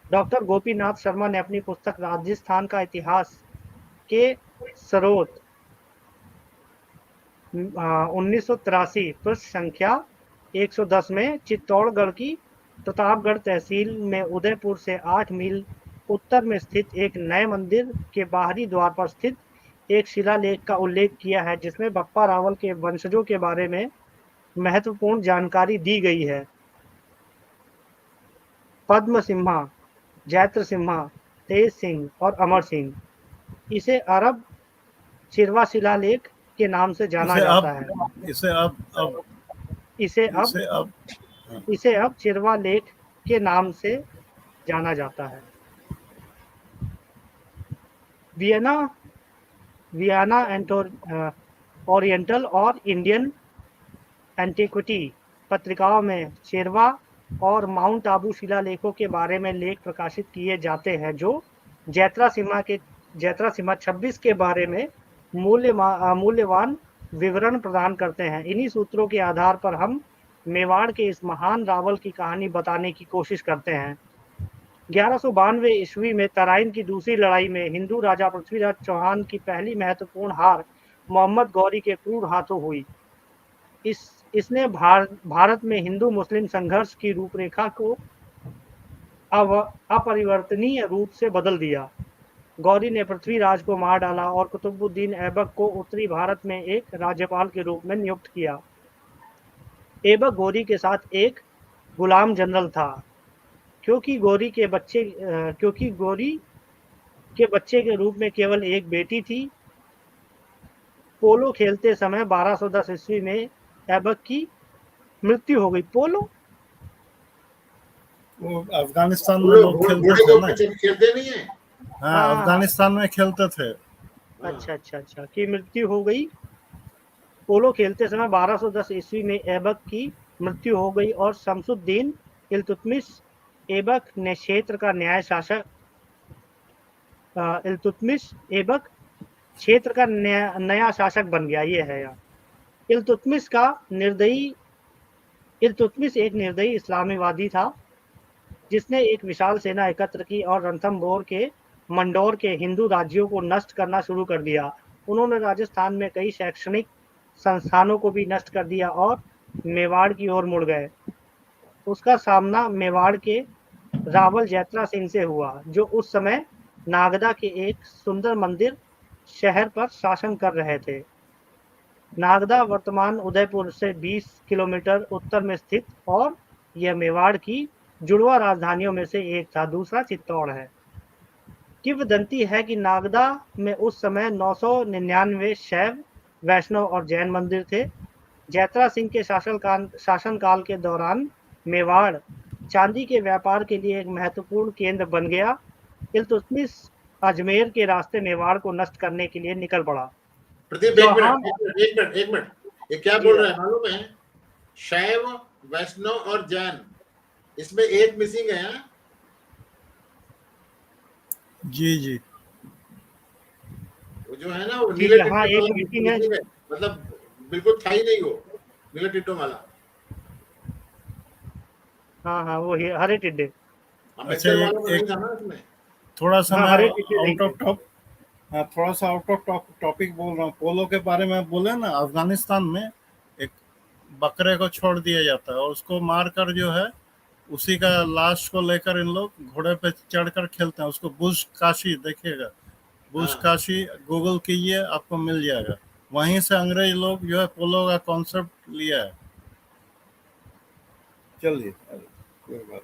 डॉक्टर गोपीनाथ शर्मा ने अपनी पुस्तक राजस्थान का इतिहास के स्रोत 1983 पृष्ठ संख्या 110 में चित्तौड़गढ़ की प्रतापगढ़ तहसील में उदयपुर से 8 मील उत्तर में स्थित एक नए मंदिर के बाहरी द्वार पर स्थित एक शिलालेख का उल्लेख किया है, जिसमें बप्पा रावल के वंशजों के बारे में महत्वपूर्ण जानकारी दी गई है। पद्म सिम्हा, जैत्र सिम्हा, तेज सिंह और अमर सिंह। इसे अरब चिरवा शिलालेख के नाम से जाना जाता है। इसे अब चिरवा लेख के नाम से जाना जाता है। वियना वियना ओरिएंटल और इंडियन एंटिक्विटी पत्रिकाओं में शेरवा और माउंट आबू शिलालेखों के बारे में लेख प्रकाशित किए जाते हैं, जो जैत्रा सिम्हा 26 के बारे में मूल्यवान विवरण प्रदान करते हैं। इन्हीं सूत्रों के आधार पर हम मेवाड़ के इस महान रावल की कहानी बताने की कोशिश करते हैं। 1192 ईस्वी में तराइन की दूसरी लड़ाई में हिंदू राजा पृथ्वीराज चौहान की पहली महत्वपूर्ण हार मोहम्मद गौरी के क्रूर हाथों हुई। इसने भारत में हिंदू मुस्लिम संघर्ष की रूपरेखा को अपरिवर्तनीय रूप से बदल दिया। गौरी ने पृथ्वीराज को मार डाला और कुतुबुद्दीन ऐबक को उत्तरी भारत में एक राज्यपाल के रूप में नियुक्त किया। ऐबक गौरी के साथ एक गुलाम जनरल था, क्योंकि गौरी के बच्चे के रूप में केवल एक बेटी थी। पोलो खेलते समय 1210 ईस्वी में ऐबक की मृत्यु हो गई। पोलो
वो अफगानिस्तान में
वो लोग
लोग खेलते
घोड़े
थे
को
ना।
खेलते नहीं है।
हाँ, अफगानिस्तान में खेलते थे।
अच्छा की मृत्यु हो गई। पोलो खेलते समय 1210 ईस्वी में ऐबक की मृत्यु हो गई और शमसुद्दीन इल्तुतमिश ऐबक ने क्षेत्र का नया शासक बन गया। ये है यार। इल्तुतमिश एक निर्दयी इस्लामीवादी था, जिसने एक विशाल सेना एकत्र की और रणथंभोर के मंडौर के हिंदू राज्यों को नष्ट करना शुरू कर दिया। उन्होंने राजस्थान में कई शैक्षणिक संस्थानों को भी नष्ट कर दिया और मेवाड़ की ओर मुड़ गए। उसका सामना मेवाड़ के रावल जैत्रा सिंह से हुआ, जो उस समय नागदा के एक सुंदर मंदिर शहर पर शासन कर रहे थे। नागदा वर्तमान उदयपुर से 20 किलोमीटर उत्तर में स्थित और यह मेवाड़ की जुड़वा राजधानियों में से एक था। दूसरा चित्तौड़ है। किंवदंती है कि नागदा में उस समय 999 शैव, वैष्णव और जैन मंदिर थे। जैत्रा सिंह के शासनकाल के दौरान मेवाड़ चांदी के व्यापार के लिए एक महत्वपूर्ण केंद्र बन गया। इल्तुतमिश अजमेर के रास्ते मेवाड़ को नष्ट करने के लिए निकल पड़ा।
प्रदीप एक मिनट, ये क्या बोल रहे हैं मालूम है? शैव, वैष्णव और जैन, इसमें एक मिसिंग है।
जी
वो जो है ना, वो नीले
हाँ, एक मिसिंग है।
मतलब बिल्कुल था ही नहीं वो नीले टिट्टो वाला।
हाँ वो हरे टिड्डे।
अच्छा, एक थोड़ा सा मैं आउट ऑफ टॉपिक बोल रहा हूँ। पोलो के बारे में बोले ना, अफगानिस्तान में एक बकरे को छोड़ दिया जाता है और उसको मारकर जो है उसी का लाश को लेकर इन लोग घोड़े पे चढ़कर खेलते हैं। उसको बुश काशी देखिएगा, बुश काशी गूगल कीजिए, आपको मिल जाएगा। वहीं से अंग्रेज लोग जो है पोलो का कॉन्सेप्ट लिया है। चलिए, कोई बात।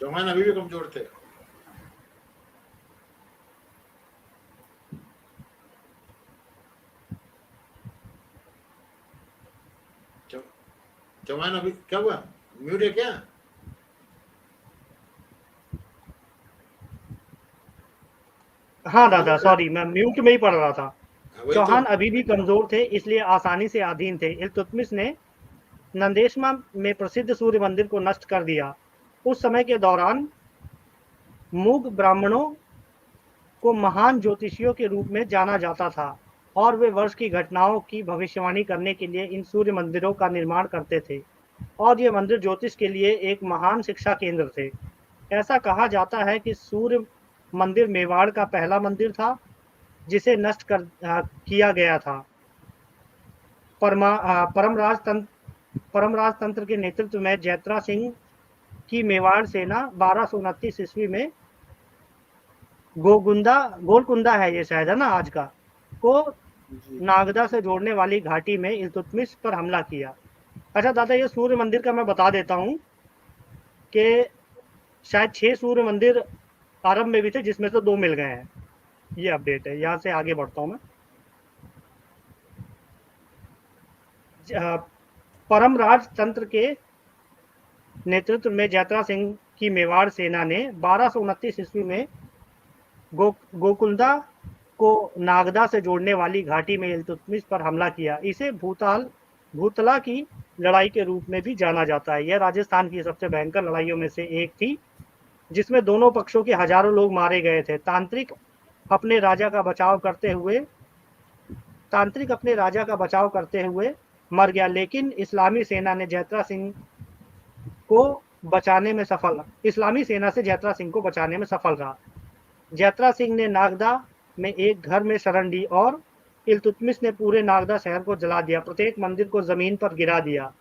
चौहान अभी भी कमजोर थे। चौहान अभी क्या हुआ? म्यूट है क्या?
हाँ दादा, सॉरी, मैं म्यूट में ही पढ़ रहा था। चौहान
तो
अभी भी कमजोर थे, इसलिए आसानी से अधीन थे। इल्तुतमिश ने नंदेशमा में प्रसिद्ध सूर्य मंदिर को नष्ट कर दिया। उस समय के दौरान मूग ब्राह्मणों को महान ज्योतिषियों के रूप में जाना जाता था और वे वर्ष की घटनाओं की भविष्यवाणी करने के लिए इन सूर्य मंदिरों का निर्माण करते थे और ये मंदिर ज्योतिष के लिए एक महान शिक्षा केंद्र थे। ऐसा कहा जाता है कि सूर्य मंदिर मेवाड़ का पहला मंदिर था जिसे नष्ट किया गया था। परमराज तंत्र के नेतृत्व में जैत्रा सिंह की मेवाड़ सेना 1229 ईस्वी में गोलकुंदा है ये शायद, है ना आज का, को नागदा से जोड़ने वाली घाटी में इल्तुतमिश पर हमला किया। अच्छा दादा, ये सूर्य मंदिर का मैं बता देता हूँ कि शायद 6 सूर्य मंदिर आरंभ में भी थे, जिसमें से 2 मिल गए हैं। ये अपडेट है। यहाँ से आगे बढ़ता हूँ मैं। परमराज तंत्र के नेतृत्व में जैत्रा सिंह की मेवाड़ सेना ने 1229 ईस्वी में गोकुलदा को नागदा से जोड़ने वाली घाटी में इल्तुतमिश पर हमला किया। इसे भूतला की लड़ाई के रूप में भी जाना जाता है। यह राजस्थान की सबसे भयंकर लड़ाइयों में से एक थी, जिसमें दोनों पक्षों के हजारों लोग मारे गए थे। तांत्रिक अपने राजा का बचाव करते हुए मर गया, लेकिन इस्लामी सेना से जैत्रा सिंह को बचाने में सफल रहा। जैत्रा सिंह ने नागदा में एक घर में शरण ली और इल्तुतमिश ने पूरे नागदा शहर को जला दिया, प्रत्येक मंदिर को जमीन पर गिरा दिया।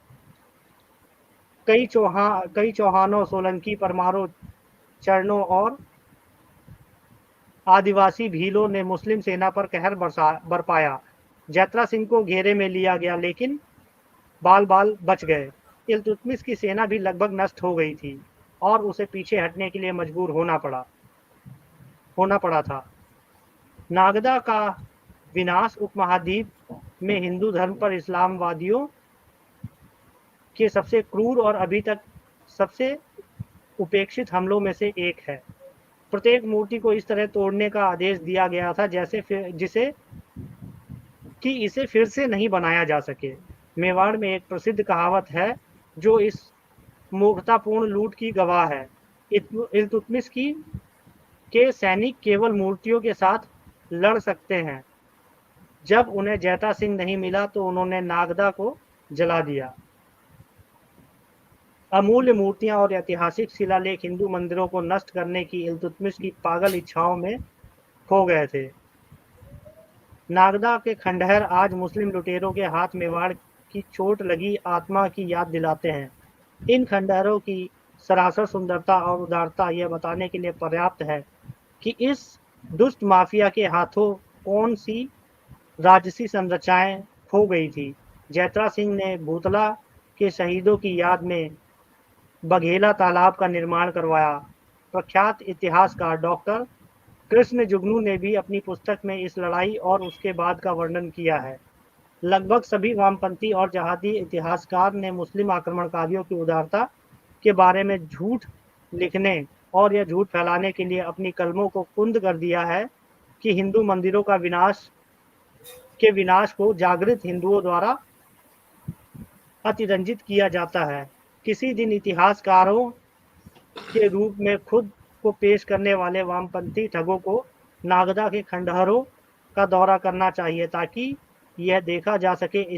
कई चौहानों, सोलंकी, परमारों, चरणों और आदिवासी भीलों ने मुस्लिम सेना पर कहर बरपाया। जैत्रा सिंह को घेरे में लिया गया, लेकिन बाल बच गए। इल्तुतमिश की सेना भी लगभग नष्ट हो गई थी और उसे पीछे हटने के लिए मजबूर होना पड़ा था। नागदा का विनाश उपमहाद्वीप में हिंदू धर्म पर इस्लामवादियों के सबसे क्रूर और अभी तक सबसे उपेक्षित हमलों में से एक है। प्रत्येक मूर्ति को इस तरह तोड़ने का आदेश दिया गया था कि इसे फिर से नहीं बनाया जा सके। मेवाड़ में एक प्रसिद्ध कहावत है जो इस मूर्खतापूर्ण लूट की गवाह है। इल्तुतमिश के सैनिक केवल मूर्तियों के साथ लड़ सकते हैं। जब उन्हें जैत्रा सिंह नहीं मिला तो उन्होंने नागदा को जला दिया। अमूल्य मूर्तियां और ऐतिहासिक शिलालेख हिंदू मंदिरों को नष्ट करने की इल्तुतमिश की पागल इच्छाओं में खो गए थे। नागदा के खंडहर आज मुस्लिम लुटेरों के हाथ मेवाड़ की चोट लगी आत्मा की याद दिलाते हैं। इन खंडहरों की सरासर सुंदरता और उदारता यह बताने के लिए पर्याप्त है कि इस दुष्ट माफिया के हाथों कौन सी राजसी संरचनाएं खो गई थी। जैत्रा सिंह ने भूतला के शहीदों की याद में बघेला तालाब का निर्माण करवाया। प्रख्यात इतिहासकार डॉक्टर कृष्ण जुगनू ने भी अपनी पुस्तक में इस लड़ाई और उसके बाद का वर्णन किया है। लगभग सभी वामपंथी और जहादी इतिहासकार ने मुस्लिम आक्रमणकारियों की उदारता के बारे में झूठ लिखने और यह झूठ फैलाने के लिए अपनी कलमों को कुंद कर दिया है कि हिंदू मंदिरों का विनाश को जागृत हिंदुओं द्वारा अतिरंजित किया जाता है। किसी दिन इतिहासकारों के रूप में खुद को पेश करने वाले वामपंथी ठगों को नागदा के खंडहरों का दौरा करना चाहिए, ताकि यह देखा जा सके कि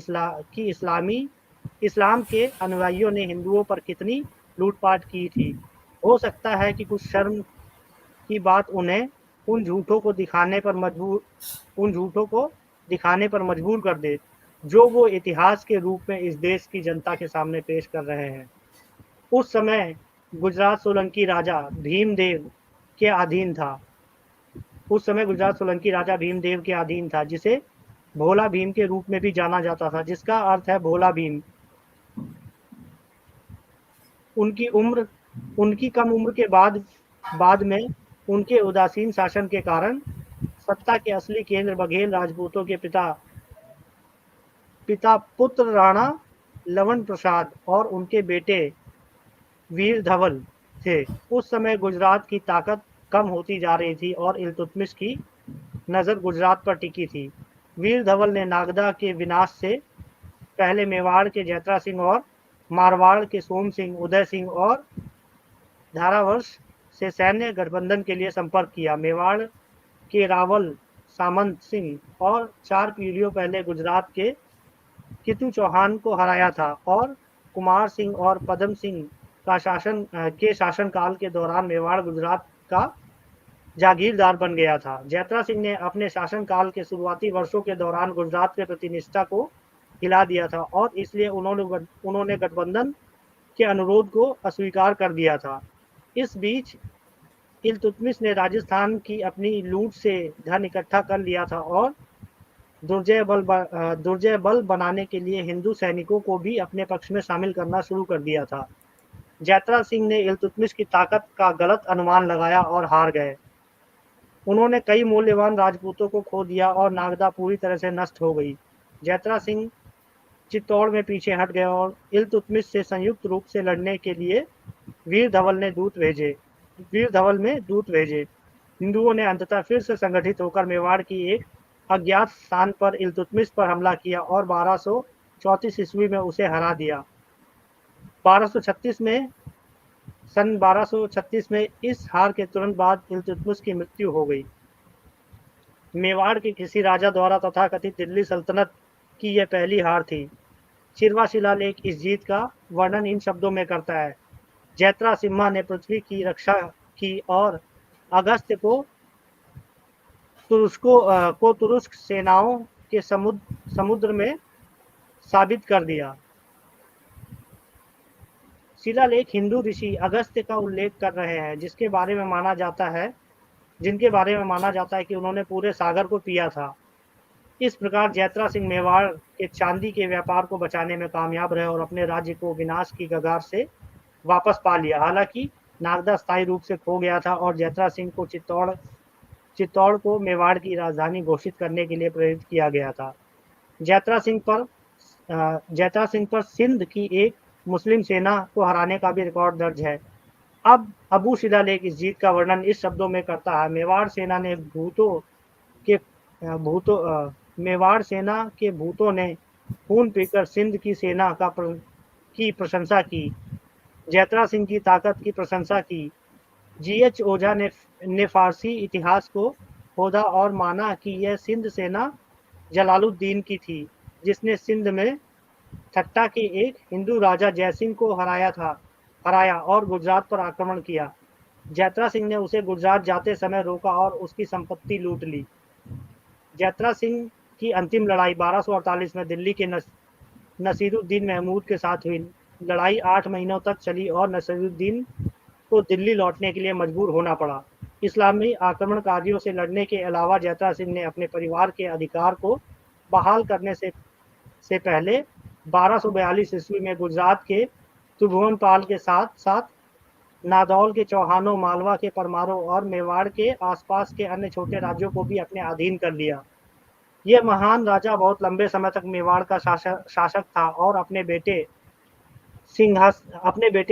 इस्लाम के अनुयायियों ने हिंदुओं पर कितनी लूटपाट की थी। हो सकता है कि कुछ शर्म की बात उन्हें उन झूठों को दिखाने पर मजबूर कर दे जो वो इतिहास के रूप में इस देश की जनता के सामने पेश कर रहे हैं। उस समय गुजरात सोलंकी राजा भीमदेव के अधीन था, जिसे भोला भीम के रूप में भी जाना जाता था, जिसका अर्थ है भोला भीम। उनकी कम उम्र के बाद में उनके उदासीन शासन के कारण सत्ता के असली केंद्र बघेल राजपूतों के पिता पुत्र राणा लवण प्रसाद और उनके बेटे वीर धवल थे। उस समय गुजरात की ताकत कम होती जा रही थी और इल्तुतमिश की नज़र गुजरात पर टिकी थी। वीर धवल ने नागदा के विनाश से पहले मेवाड़ के जैत्रा सिंह और मारवाड़ के सोम सिंह, उदय सिंह और धारावर्ष से सैन्य गठबंधन के लिए संपर्क किया। मेवाड़ के रावल, सामंत सिंह और 4 पीढ़ियों पहले गुजरात के कितु चौहान को हराया था और कुमार सिंह और पदम सिंह के शासनकाल के दौरान मेवाड़ गुजरात का जागीरदार बन गया था। जैत्रा सिंह ने अपने शासनकाल के शुरुआती वर्षों के दौरान गुजरात के प्रति निष्ठा को हिला दिया था और इसलिए उन्होंने गठबंधन के अनुरोध को अस्वीकार कर दिया था। इस बीच इल्तुतमिश ने राजस्थान की अपनी लूट से धन इकट्ठा कर लिया था और दुर्जय बल बनाने के लिए हिंदू सैनिकों को भी अपने पक्ष में शामिल करना शुरू कर दिया था। जैत्रा सिंह ने इल्तुतमिश की ताकत का गलत अनुमान लगाया और हार गए। उन्होंने कई मूल्यवान राजपूतों को खो दिया और नागदा पूरी तरह से नष्ट हो गई। जैत्रा सिंह चित्तौड़ में पीछे हट गए और इल्तुतमिश से संयुक्त रूप से लड़ने के लिए वीर धवल में दूत भेजे। हिंदुओं ने अंततः फिर से संगठित होकर मेवाड़ की एक अज्ञात स्थान पर इल्तुतमिश पर हमला किया और 1234 ईस्वी में उसे हरा दिया। 1236 में सन 1236 में इस हार के तुरंत बाद इल्तुतमिश की मृत्यु हो गई। मेवाड़ के किसी राजा द्वारा तथाकथित दिल्ली सल्तनत की यह पहली हार थी। चिरवा शिलालेख इस जीत का वर्णन इन शब्दों में करता है: जैत्रा सिम्हा ने पृथ्वी की रक्षा की और अगस्त्य को तुरुस्क सेनाओं के समुद्र में साबित कर दिया। शिलालेख हिंदू ऋषि अगस्त्य का उल्लेख कर रहे हैं, जिनके बारे में माना जाता है कि उन्होंने पूरे सागर को पिया था। इस प्रकार जैत्रा सिंह मेवाड़ के चांदी के व्यापार को बचाने में कामयाब रहे और अपने राज्य को विनाश की कगार से वापस पा लिया। हालांकि नागदा स्थायी रूप से खो गया था और जैत्रा सिंह को चित्तौड़ को मेवाड़ की राजधानी घोषित करने के लिए प्रेरित किया गया था। जैत्रा सिंह पर सिंध की एक मुस्लिम सेना को हराने का भी रिकॉर्ड दर्ज है। अब अबू शिलालेख इस जीत का वर्णन इस शब्दों में करता है: मेवाड़ सेना के भूतों ने खून पीकर सिंध की सेना की प्रशंसा की, जैत्रा सिंह की ताकत की प्रशंसा की। जीएच ओझा ने फारसी इतिहास को खोदा और माना कि यह सिंध सेना जलालुद्दीन की थी, जिसने सिंध में ठट्टा के एक हिंदू राजा जयसिंह को हराया और गुजरात पर आक्रमण किया। जैत्रा सिंह ने उसे गुजरात जाते समय रोका और उसकी संपत्ति लूट ली। जैत्रा सिंह की अंतिम लड़ाई 1248 में दिल्ली के नसीरुद्दीन महमूद के साथ हुई। लड़ाई 8 महीनों तक चली और नसीरुद्दीन को दिल्ली लौटने के लिए मजबूर होना पड़ा। इस्लामी आक्रमणकारियों से लड़ने के अलावा जैत्रा सिंह ने अपने परिवार के अधिकार को बहाल करने से पहले 1242 ईस्वी में गुजरात के त्रिभुवनपाल के साथ साथ नादौल के चौहानों, मालवा के परमारों और मेवाड़ के आसपास के अन्य छोटे राज्यों को भी अपने अधीन कर लिया। यह महान राजा बहुत लंबे समय तक मेवाड़ का शासक था और अपने बेटे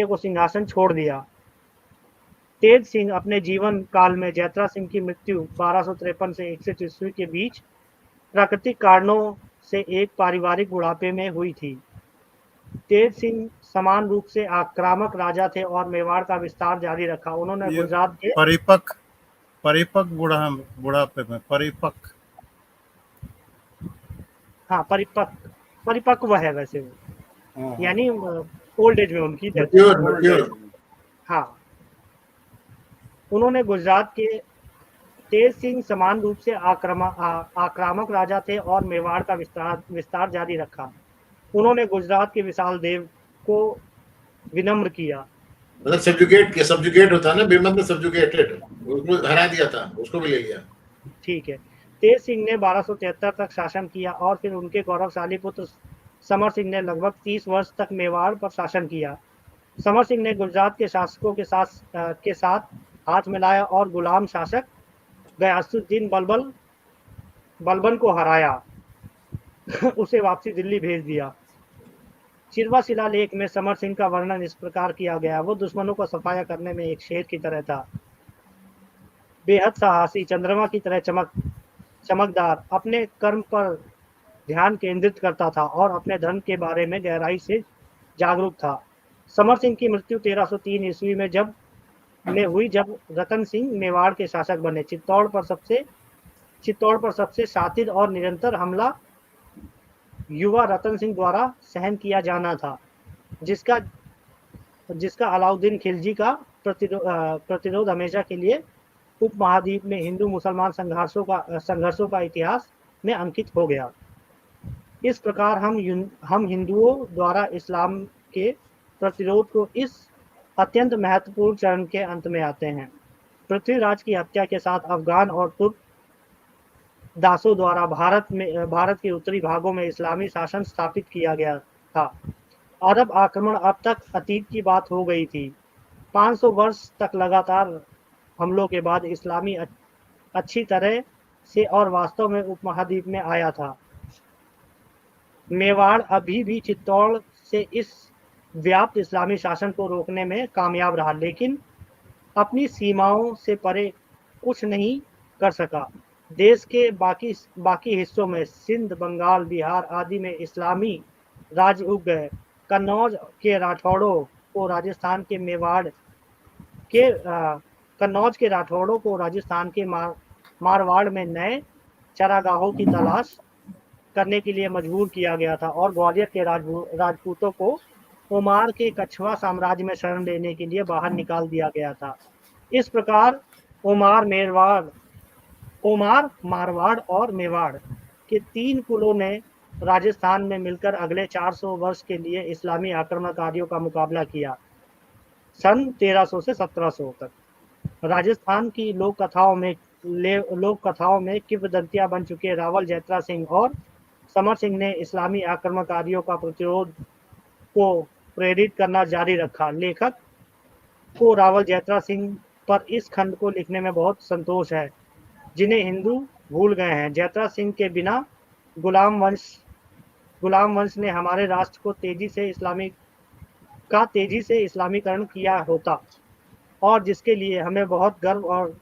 को सिंहासन छोड़ दिया। तेज सिंह अपने जीवन काल में जैत्रा सिंह की मृत्यु 1253 से 61 ईस्वी के बीच प्राकृतिक कारणों से एक पारिवारिक बुढ़ापे में हुई थी। तेज सिंह समान रूप से आक्रामक राजा थे और मेवाड़ का विस्तार जारी रखा। उन्होंने
ये
गुजरात के
परिपक्व बुढ़ापे में
परिपक्व है वैसे वो,
हाँ,
यानी ओल्ड एज में उनकी डेथ।
मैच्योर।
हाँ, उन्होंने गुजरात के तेज सिंह समान रूप से आक्रामक राजा थे और मेवाड़ का विस्तार जारी रखा। उन्होंने गुजरात के विशाल देव को विनम्र किया।
मतलब सब्जुगेट होता है ना, बेमत में सब्जुगेटेड, उसको हरा दिया था, उसको भी ले लिया।
ठीक है। तेज सिंह ने 1273 तक शासन किया और फिर उनके गौरवशाली पुत्र समर सिंह ने लगभग 30 वर्ष तक मेवाड़ पर शासन किया। समर सिंह ने गुजरात के शासकों के साथ हाथ मिलाया और गुलाम शासक गयासुद्दीन बलबन को हराया उसे वापसी दिल्ली भेज दिया। चिरवा शिलालेख में समर सिंह का वर्णन इस प्रकार किया गया: वो दुश्मनों को सफाया करने में एक शेर की तरह था, बेहद साहसी, चंद्रमा की तरह चमकदार, अपने कर्म पर ध्यान केंद्रित करता था और अपने धर्म के बारे में गहराई से जागरूक था। समर सिंह की मृत्यु 1303 ईस्वी में हुई जब रतन सिंह मेवाड़ के शासक बने। चित्तौड़ पर सबसे शातिर और निरंतर हमला युवा रतन सिंह द्वारा सहन किया जाना था, जिसका अलाउद्दीन खिलजी का प्रतिरोध हमेशा के लिए उपमहाद्वीप में हिंदू मुसलमान संघर्षों का इतिहास में अंकित हो गया। इस प्रकार हम हिंदुओं द्वारा इस्लाम के प्रतिरोध को इस अत्यंत महत्वपूर्ण चरण के अंत में आते हैं। पृथ्वीराज की हत्या के साथ अफगान और तुर्क दासों द्वारा भारत के उत्तरी भागों में इस्लामी शासन स्थापित किया गया था। अरब आक्रमण अब तक अतीत की बात हो गई थी। 500 वर्ष तक लगातार हमलों के बाद इस्लामी अच्छी तरह से और वास्तव में उपमहाद्वीप में आया था। मेवाड़ अभी भी चित्तौड़ से इस व्याप्त इस्लामी शासन को रोकने में कामयाब रहा, लेकिन अपनी सीमाओं से परे कुछ नहीं कर सका। देश के बाकी हिस्सों में सिंध, बंगाल, बिहार आदि में इस्लामी राज्य उग गए। कन्नौज के राठौड़ों को राजस्थान के मेवाड़ के कन्नौज के राठौड़ों को राजस्थान के मारवाड़ में नए चरागाहों की तलाश करने के लिए मजबूर किया गया था और ग्वालियर के राजपूतों को ओमार के कछवा साम्राज्य में शरण लेने के लिए बाहर निकाल दिया गया था। इस प्रकार ओमार, मारवाड़ और मेवाड़ के 3 कुलों ने राजस्थान में मिलकर अगले 400 वर्ष के लिए इस्लामी आक्रमणकारियों का मुकाबला किया। सन 1300 से 1700 तक राजस्थान की लोक कथाओं में किंवदंतियां बन चुके रावल जैत्रा सिंह और समर सिंह ने इस्लामी आक्रमणकारियों का प्रतिरोध को प्रेरित करना जारी रखा। लेखक को रावल जैत्रा सिंह पर इस खंड को लिखने में बहुत संतोष है, जिन्हें हिंदू भूल गए हैं। जैत्रा सिंह के बिना गुलाम वंश ने हमारे राष्ट्र को तेजी से इस्लामीकरण किया होता, और जिसके लिए हमें बहुत गर्व और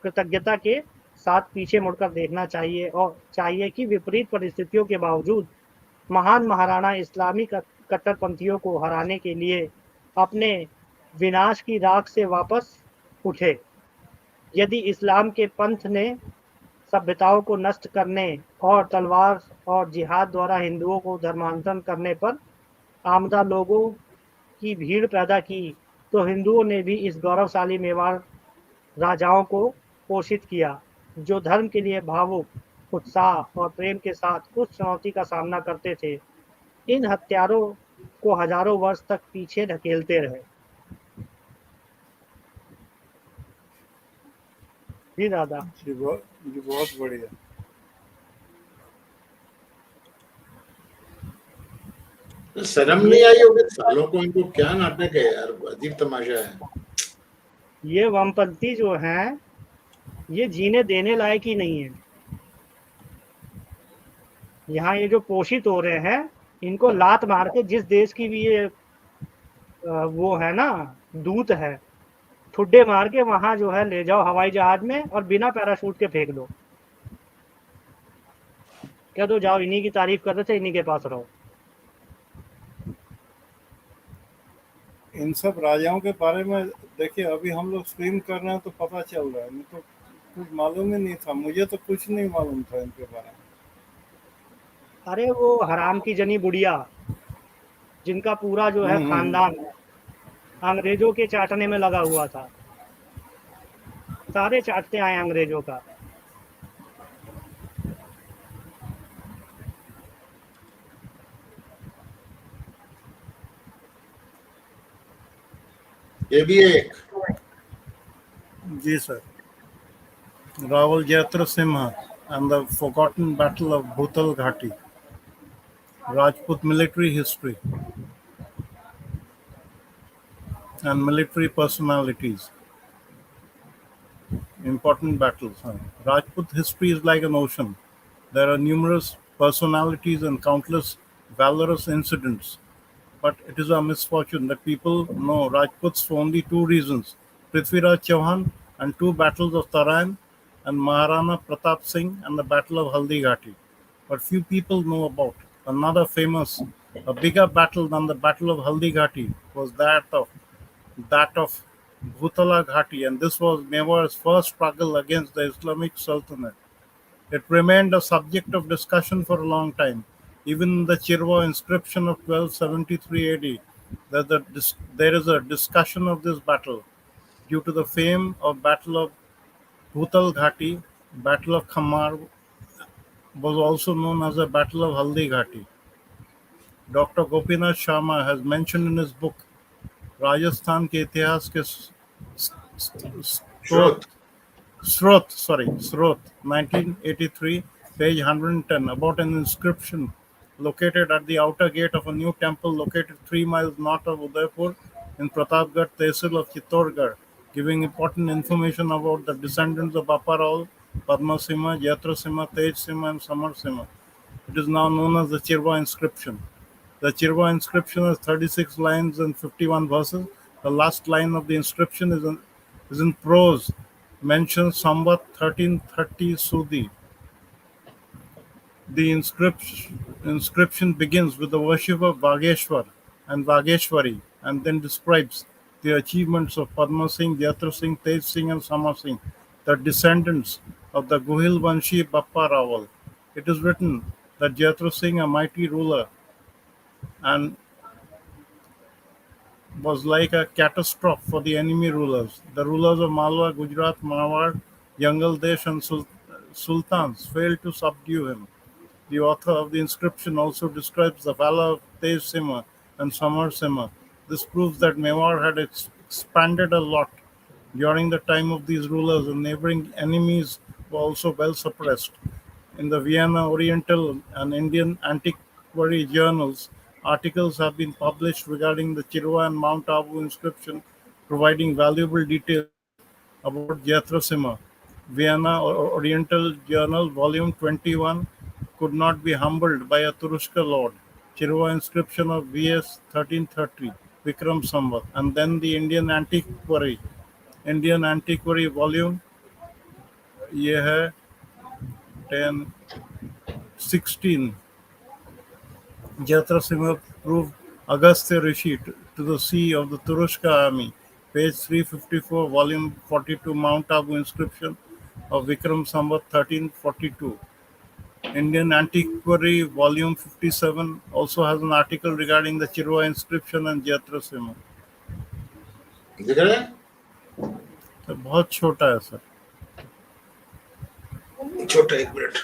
कृतज्ञता के साथ पीछे मुड़कर देखना चाहिए कि विपरीत परिस्थितियों के बावजूद महान महाराणा इस्लामी कट्टरपंथियों को हराने के लिए अपने विनाश की राख से वापस उठे। यदि इस्लाम के पंथ ने सभ्यताओं को नष्ट करने और तलवार और जिहाद द्वारा हिंदुओं को धर्मांतरण करने पर आमदा लोगों की भीड़ पैदा की, तो हिंदुओं ने भी इस गौरवशाली मेवाड़ राजाओं को पोषित किया, जो धर्म के लिए भावुक, उत्साह और प्रेम के साथ उस चुनौती का सामना करते थे। इन हत्यारों को हजारों वर्ष तक पीछे ढकेलते रहे। जी दादा
जी बहुत बढ़िया।
शर्म नहीं आई होगी सालों को, इनको क्या नाटक है यार, अजीब तमाशा है।
ये वामपंथी जो हैं, ये जीने देने लायक ही नहीं है। यहाँ ये जो पोषित हो रहे हैं, इनको लात मार के जिस देश की भी ये वो है ना दूत है, ठुड्डे मार के वहां जो है ले जाओ हवाई जहाज में और बिना पैराशूट के फेंक दो। क्या तो जाओ, इन्हीं की तारीफ कर रहे थे, इन्हीं के पास रहो।
इन सब राजाओं के बारे में देखिए, अभी हम लोग स्ट्रीम कर रहे हैं तो पता चल रहा है, नहीं तो कुछ मालूम ही नहीं था। मुझे तो कुछ नहीं मालूम था इनके बारे में।
अरे वो हराम की जनी बुढ़िया, जिनका पूरा जो है खानदान अंग्रेजों के चाटने में लगा हुआ था, सारे चाटते आए अंग्रेजों का।
ये भी एक
जी sir, Rawal Jaitra Singh and the forgotten battle of Bhutal Ghati, Rajput military history and military personalities. Important battles. Rajput history is like an ocean. There are numerous personalities and countless valorous incidents. But it is a misfortune that people know Rajputs for only 2 reasons: Prithviraj Chauhan and 2 battles of Tarain, and Maharana Pratap Singh and the Battle of Haldi Ghati. But few people know about another famous, a bigger battle than the Battle of Haldi Ghati was that of Bhutala Ghati, and this was Mewar's first struggle against the Islamic Sultanate. It remained a subject of discussion for a long time. Even in the Chirwa inscription of 1273 AD, there is a discussion of this battle. Due to the fame of Battle of Bhutal Ghati, Battle of Khammar was also known as the Battle of Haldi Ghati. Dr. Gopinath Sharma has mentioned in his book Rajasthan के इतिहास के स्रोत 1983, page 110, about an inscription located at the outer gate of a new temple located 3 miles north of Udaipur in Pratapgarh Tehsil of Chittorgarh, giving important information about the descendants of Bappa Rawal, Padma Singha, Jaitra Singha, Tej Singha, and Samar Singha. It is now known as the Chirwa inscription. The Chirwa inscription has 36 lines and 51 verses. The last line of the inscription is in prose, mentions Samvat 1330 Sudi. The inscription begins with the worship of Vageshwar and Vageshwari and then describes the achievements of Padma Singh, Jatra Singh, Tej Singh, and Sama Singh, the descendants of the Guhil Vanshi Bappa Rawal. It is written that Jatra Singh, a mighty ruler, and was like a catastrophe for the enemy rulers. The rulers of Malwa, Gujarat, Mewar, Yangal Desh, and sultans failed to subdue him. The author of the inscription also describes the valor of Tej Singh and Samar Singh. This proves that Mewar had expanded a lot during the time of these rulers, and neighboring enemies were also well suppressed. In the Vienna Oriental and Indian antiquary journals, articles have been published regarding the Chirwa and Mount Abu inscription, providing valuable details about Jatra Singh. Vienna Oriental Journal, Volume 21, could not be humbled by a Turushka lord. Chirwa inscription of VS 1330, Vikram Samvat. And then the Indian Antiquary Volume, ये है 10, 16. Jatra Singh proved Agastya Rishi to the sea of the Turushka army. Page 354, volume 42, Mount Abu inscription of Vikram Samvat 1342. Indian Antiquary, volume 57, also has an article regarding the Chirwa inscription and Jatra Singh.
दिख रहा है?
तो बहुत छोटा है sir.
छोटा, एक minute.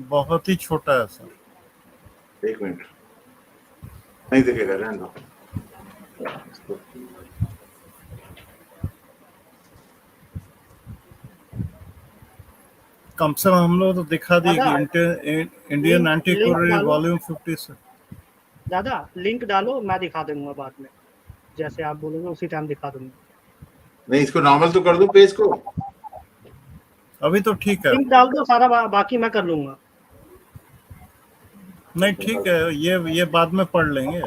बहुत ही छोटा है सर.
एक मिनट, नहीं दिखेगा, रहने दो.
कम से कम हम लोग तो दिखा दिए कि इंडियन एंटीक्वारी वॉल्यूम 50
दादा लिंक डालो, मैं दिखा दूंगा बाद में, जैसे आप बोलोगे उसी टाइम दिखा दूंगा.
नहीं, इसको नॉर्मल तो कर दो पेज को.
अभी तो ठीक है.
लिंक डाल दो सारा, बाकी मैं कर लूंगा.
नहीं ठीक है, ये बाद में पढ़ लेंगे,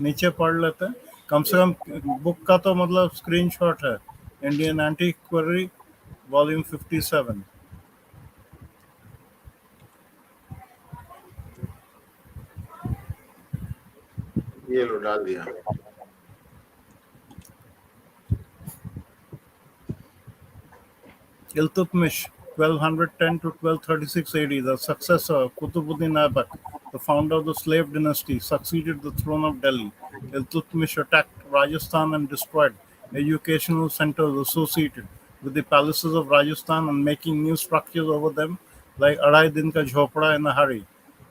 नीचे पढ़ लेते हैं. कम से कम बुक का तो मतलब स्क्रीनशॉट है. Indian antiquary volume 57.
ये लो, डाल दिया.
Iltutmish, 1210 to 1236 AD, the successor of Qutbuddin Aibak, the founder of the slave dynasty, succeeded the throne of Delhi. Iltutmish attacked Rajasthan and destroyed educational centers associated with the palaces of Rajasthan and making new structures over them, like Adai Din Ka Jhopda in a hurry.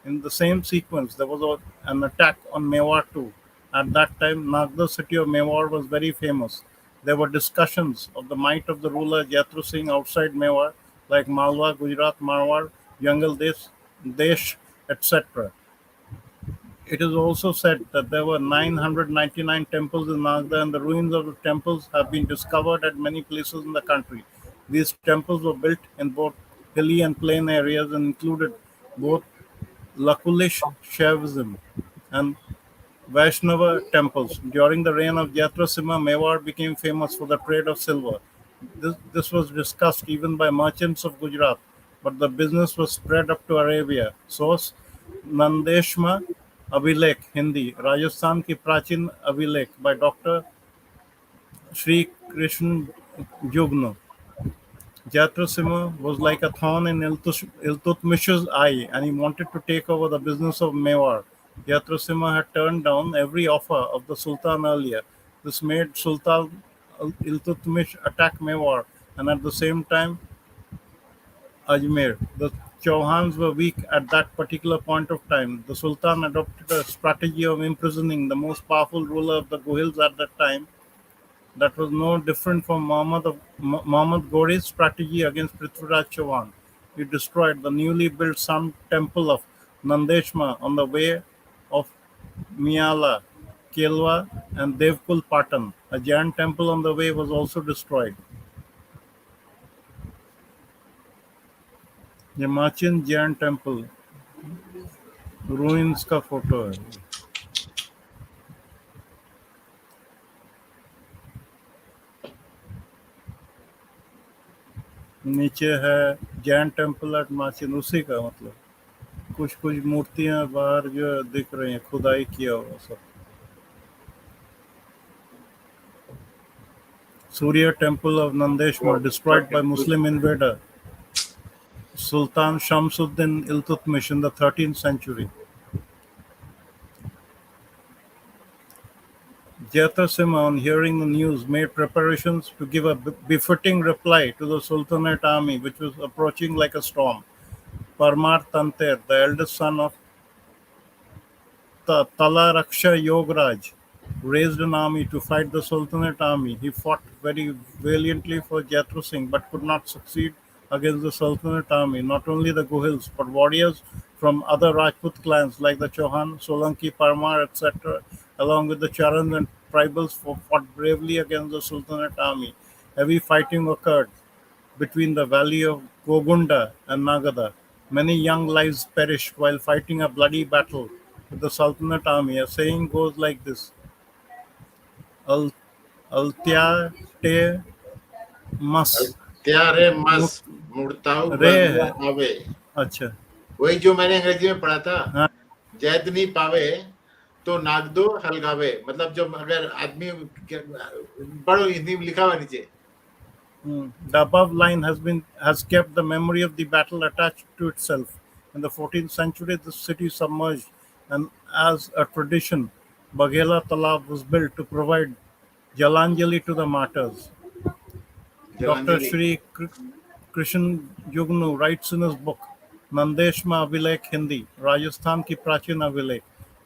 In the same sequence, there was an attack on Mewar too. At that time, Nagda city of Mewar was very famous. There were discussions of the might of the ruler Jatra Singh outside Mewar, like Malwa, Gujarat, Marwar, Yangal Desh, etc. It is also said that there were 999 temples in Nagda, and the ruins of the temples have been discovered at many places in the country. These temples were built in both hilly and plain areas and included both Lakulish Shaivism and Vaishnava temples. During the reign of Jatra Singh, Mewar became famous for the trade of silver. This was discussed even by merchants of Gujarat, but the business was spread up to Arabia. Source: Nandeshma Abhilekh, Hindi, Rajasthan ki Prachin Abhilekh by Dr. Sri Krishna Jugno. Jatra Singh was like a thorn in Iltutmish's eye, and he wanted to take over the business of Mewar. Jatra Singh had turned down every offer of the Sultan earlier. This made Sultan Iltutmish attack Mewar, and at the same time Ajmer. The Chauhans were weak at that particular point of time. The Sultan adopted a strategy of imprisoning the most powerful ruler of the Guhils at that time. That was no different from Muhammad Ghori's strategy against Prithviraj Chauhan. He destroyed the newly built Sun temple of Nandeshma on the way of Miala, Kelwa, and Devkul Patan. A Jain temple on the way was also destroyed. ये माचिन Jain temple ruins का photo है. नीचे है Jain temple at माचिन, उसी का मतलब कुछ कुछ मूर्तियां बाहर जो दिख रही हैं, खुदाई किया हुआ सब. Surya temple of Nandeshwar destroyed by Muslim invader Sultan Shamsuddin Iltutmish in the 13th century. Jaitra Singh, on hearing the news, made preparations to give a befitting reply to the Sultanate army, which was approaching like a storm. Parmar Tanter, the eldest son of Talaraksha Yograj, raised an army to fight the Sultanate army. He fought very valiantly for Jaitra Singh but could not succeed against the Sultanate army. Not only the Gohils but warriors from other Rajput clans like the Chauhan, Solanki, Parmar, etc., along with the Charans and tribals, fought bravely against the Sultanate army. Heavy fighting occurred between the valley of Gogunda and Nagada. Many young lives perished while fighting a bloody battle with the Sultanate army. A saying goes like this: Al Altia te mas
त्यारे मस
muk
मुड़ताऊ
re
बगुआ
hai.
आवे.
अच्छा.
वही जो मैंने अंग्रेजी में पढ़ा था,
हाँ.
जैद नहीं पावे तो नागदो हलगावे. मतलब जब अगर आदमी पढ़ो, हिंदी में लिखा हुआ नीचे.
The above line has kept the memory of the battle attached to itself. In the 14th century, the city submerged, and as a tradition, Baghela Talab was built to provide Jalanjali to the martyrs. Dr.
जलांजलि.
Shri Krishan Jugnu writes in his book Nandeshma Avilek Hindi, Rajasthan Ki Prachin Avilek.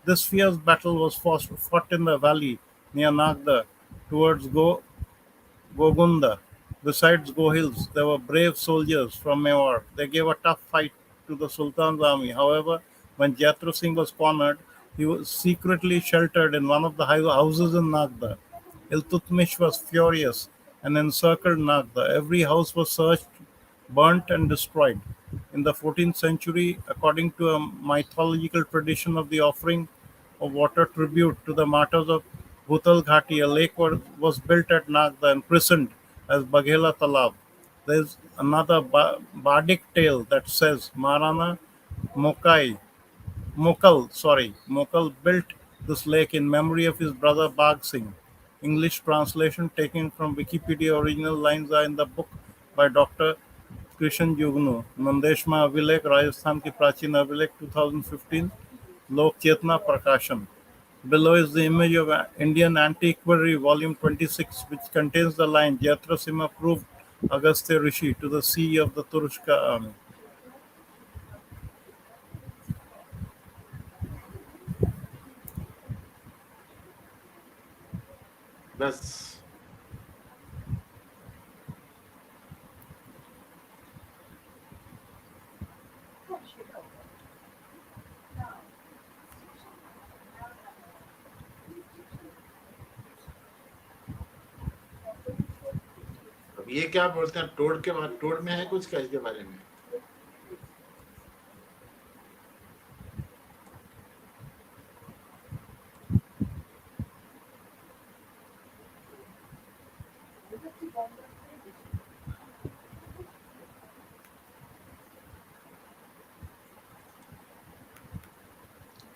This fierce battle was fought in the valley near Nagda towards Gogunda. Besides Gohils, there were brave soldiers from Mewar. They gave a tough fight to the Sultan's army. However, when Jaitra Singh was cornered, he was secretly sheltered in one of the houses in Nagda. Iltutmish was furious and encircled Nagda. Every house was searched, burnt, and destroyed. In the 14th century, according to a mythological tradition of the offering of water tribute to the martyrs of Bhutal Ghati, a lake was built at Nagda and christened as Baghela Talab. There is another bardic tale that says Marana Mokai Mokal built this lake in memory of his brother Bagh Singh. English translation taken from Wikipedia. Original lines are in the book by Dr. Krishan Jugnu, Nandeshma Avilek, Rajasthan Ki Prachin Avilek, 2015, Lok Chetna Prakashan. Below is the image of Indian Antiquary, Volume 26, which contains the line Jatra Sima proved Agastya Rishi to the sea of the Turushka army.
बस. अब ये क्या बोलते हैं, toad के बाद, toad में है कुछ क्या इसके बारे में?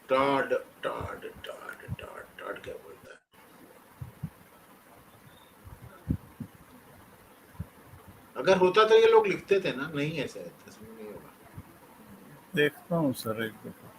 टॉड टॉड टॉड टॉड टॉड क्या बोलता है? अगर होता तो ये लोग लिखते थे ना, नहीं है शायद, इसमें नहीं होगा.
देखता हूँ सर एक दफा.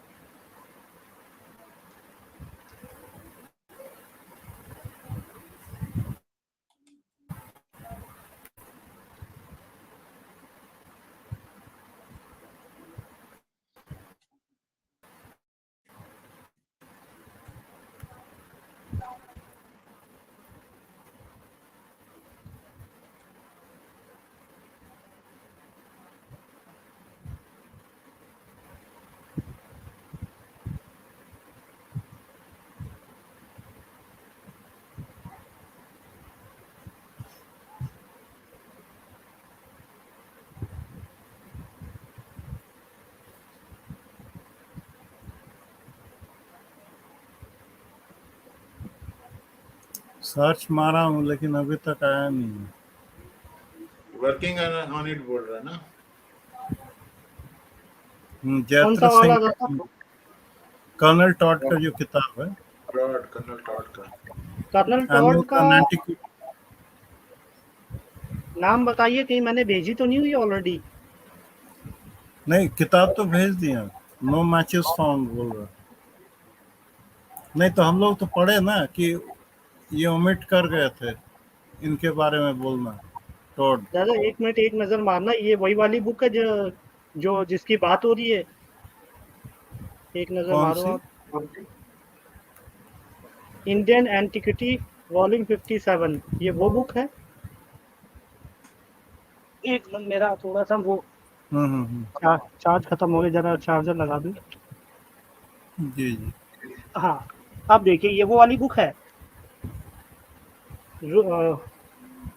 सर्च मारा हूँ लेकिन अभी तक आया नहीं है।
वर्किंग ऑन इट बोल रहा है ना।
कौन
जैत्र
सा वाला
सिंह
दादा?
कर्नल टॉड का जो किताब है,
टॉड, कर्नल टॉड का।
कर्नल टॉड का
अमेरिकन एंटीक्विटी।
नाम बताइए, कहीं मैंने भेजी तो नहीं हुई ऑलरेडी?
नहीं, किताब तो भेज दिया। नो मैचेस फाउंड बोल रहा। नहीं तो हम लोग तो पढ़े ना कि ये ओमिट कर गए थे इनके बारे में बोलना। टॉड
दादा एक मिनट, एक नजर मारना, ये वही वाली बुक है जो जो जिसकी बात हो रही है? एक नजर
कौन
मारो
सी?
आप। इंडियन एंटिक्विटी वॉल्यूम 57, ये वो बुक है? एक मिनट, मेरा थोड़ा सा वो
हम्म।
चार्ज खत्म हो गया, जरा चार्जर लगा दूं।
जी जी।
हाँ, अब देखिए ये वो वाली बुक है।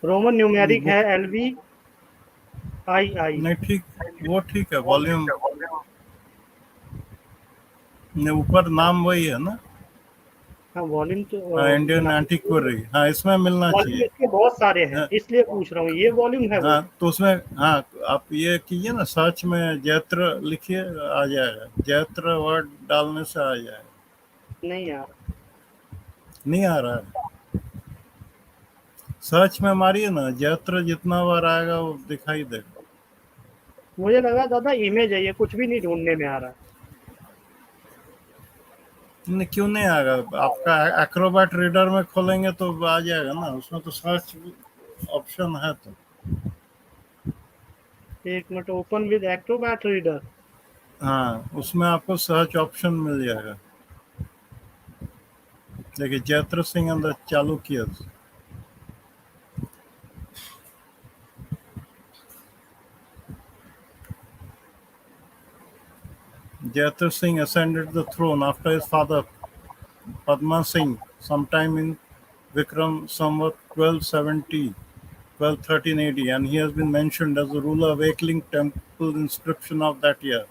रोमन न्यूमेरिक
बुक
है, LV II।
नहीं, ठीक, वो ठीक है। वॉल्यूम ऊपर नाम वही है ना।
हाँ वॉल्यूम तो
हाँ, इंडियन एंटीक्वरी, हाँ इसमें मिलना
वॉल्यूम
चाहिए।
इसके बहुत सारे हैं,
हाँ,
इसलिए पूछ रहा हूँ, ये वॉल्यूम है वो?
हाँ, तो उसमें, हाँ, आप ये कीजिए ना, सर्च में जैत्र लिखिए, आ जाएगा। जैत्र वर्ड डालने से आ जाएगा।
नहीं यार,
नहीं आ रहा है? सर्च में मारिए ना, जैत्र, जितना बार आएगा वो दिखाई देगा।
मुझे लगा दादा इमेज है, ये कुछ भी नहीं ढूंढने में आ रहा।
नहीं, क्यों नहीं आएगा? आपका एक्रोबैट रीडर में खोलेंगे तो आ जाएगा ना, उसमें तो सर्च ऑप्शन है तो।
एक minute, open with Acrobat reader.
हाँ, उसमें आपको सर्च ऑप्शन मिल जाएगा। देखिए, जैत्र सिंह अंदर चालू किया। Jaitra Singh ascended the throne after his father Padma Singh sometime in Vikram Samvat 1213 AD, and he has been mentioned as the ruler of Ekling temple inscription of that year.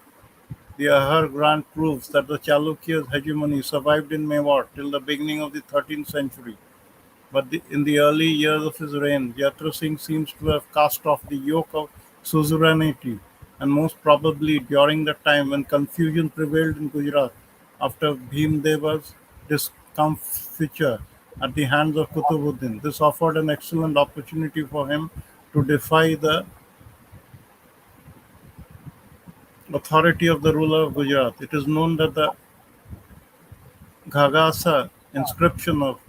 The Ahar grant proves that the Chalukyas' hegemony survived in Mewar till the beginning of the 13th century. But in the early years of his reign, Yatra Singh seems to have cast off the yoke of suzerainty, and most probably during the time when confusion prevailed in Gujarat after Bhimdeva's discomfiture at the hands of Kutubuddin. This offered an excellent opportunity for him to defy the authority of the ruler of Gujarat. It is known that the Ghagasa inscription of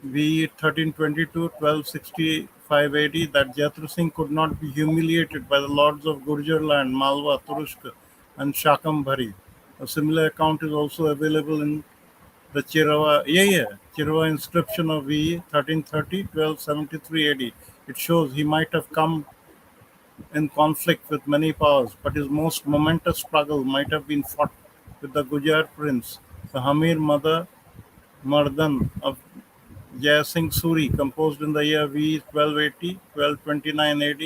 V 1322-1265 AD that Jatra Singh could not be humiliated by the lords of Gurjar land, Malwa, Turushka, and Shakambhari. A similar account is also available in the Chirava inscription of V 1330-1273 AD. It shows he might have come in conflict with many powers, but his most momentous struggle might have been fought with the Gujar prince, the Hamir Mother Mardan of Jai Singh Suri, composed in the year V 1280-1229 AD,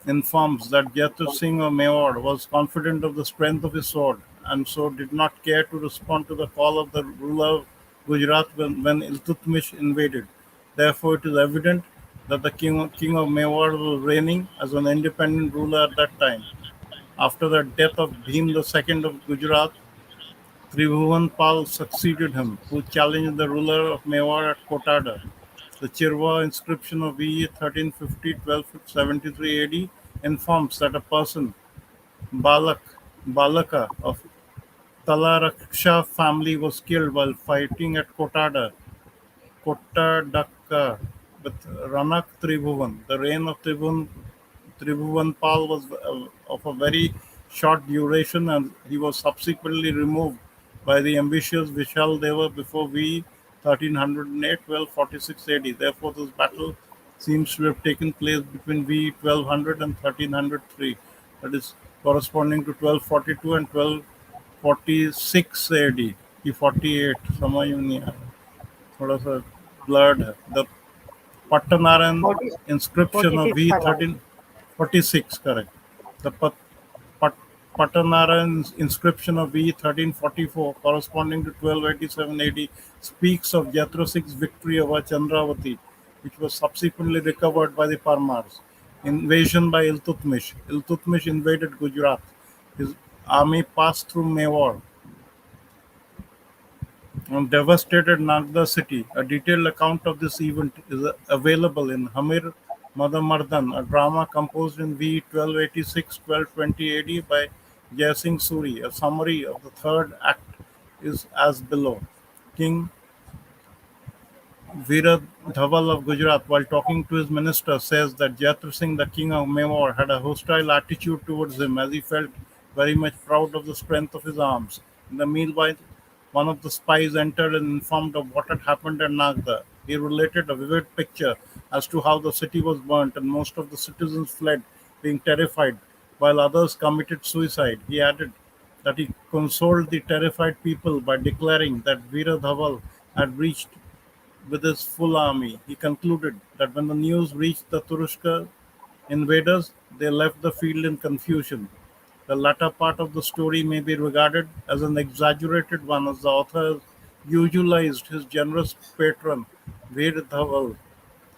informs that Jaitur Singh of Mewar was confident of the strength of his sword and so did not care to respond to the call of the ruler of Gujarat when Iltutmish invaded. Therefore, it is evident that the king of Mewar was reigning as an independent ruler at that time. After the death of Bhim II of Gujarat, Tribhuvan succeeded him, who challenged the ruler of Mewar at Kotada. The Chirwa inscription of VE 1350-1273 AD informs that a person, Balaka of Talaraksha family, was killed while fighting at Kottadaka with Ranak Tribhuvan. The reign of Tribhuvanpal was of a very short duration, and he was subsequently removed by the ambitious Vishala before V 1308-1246 AD. Therefore, this battle seems to have taken place between V 1200 and 1303, that is corresponding to 1242 and 1246 AD. ये 48 समझ में नहीं आ रहा, थोड़ा सा blurred है. The Pattanaran
40
inscription of
46
V
था यार।
1346, correct. The Patanara inscription of B 1344, corresponding to 1287 AD, speaks of Jethro Singh's victory over Chandravati, which was subsequently recovered by the Parmars. Invasion by Iltutmish. Iltutmish invaded Gujarat. His army passed through Mewar and devastated Nagda city. A detailed account of this event is available in Hamir Madamardan, a drama composed in V 1286-1220 AD by Jai Singh Suri. A summary of the third act is as below. King Veera Dhaval of Gujarat, while talking to his minister, says that Jaitra Singh, the king of Mewar, had a hostile attitude towards him as he felt very much proud of the strength of his arms. In the meanwhile, one of the spies entered and informed of what had happened at Nagda. He related a vivid picture as to how the city was burnt and most of the citizens fled, being terrified, while others committed suicide. He added that he consoled the terrified people by declaring that Veera Dhaval had reached with his full army. He concluded that when the news reached the Turushka invaders, they left the field in confusion. The latter part of the story may be regarded as an exaggerated one, as the author utilized his generous patron Ved Dhaval.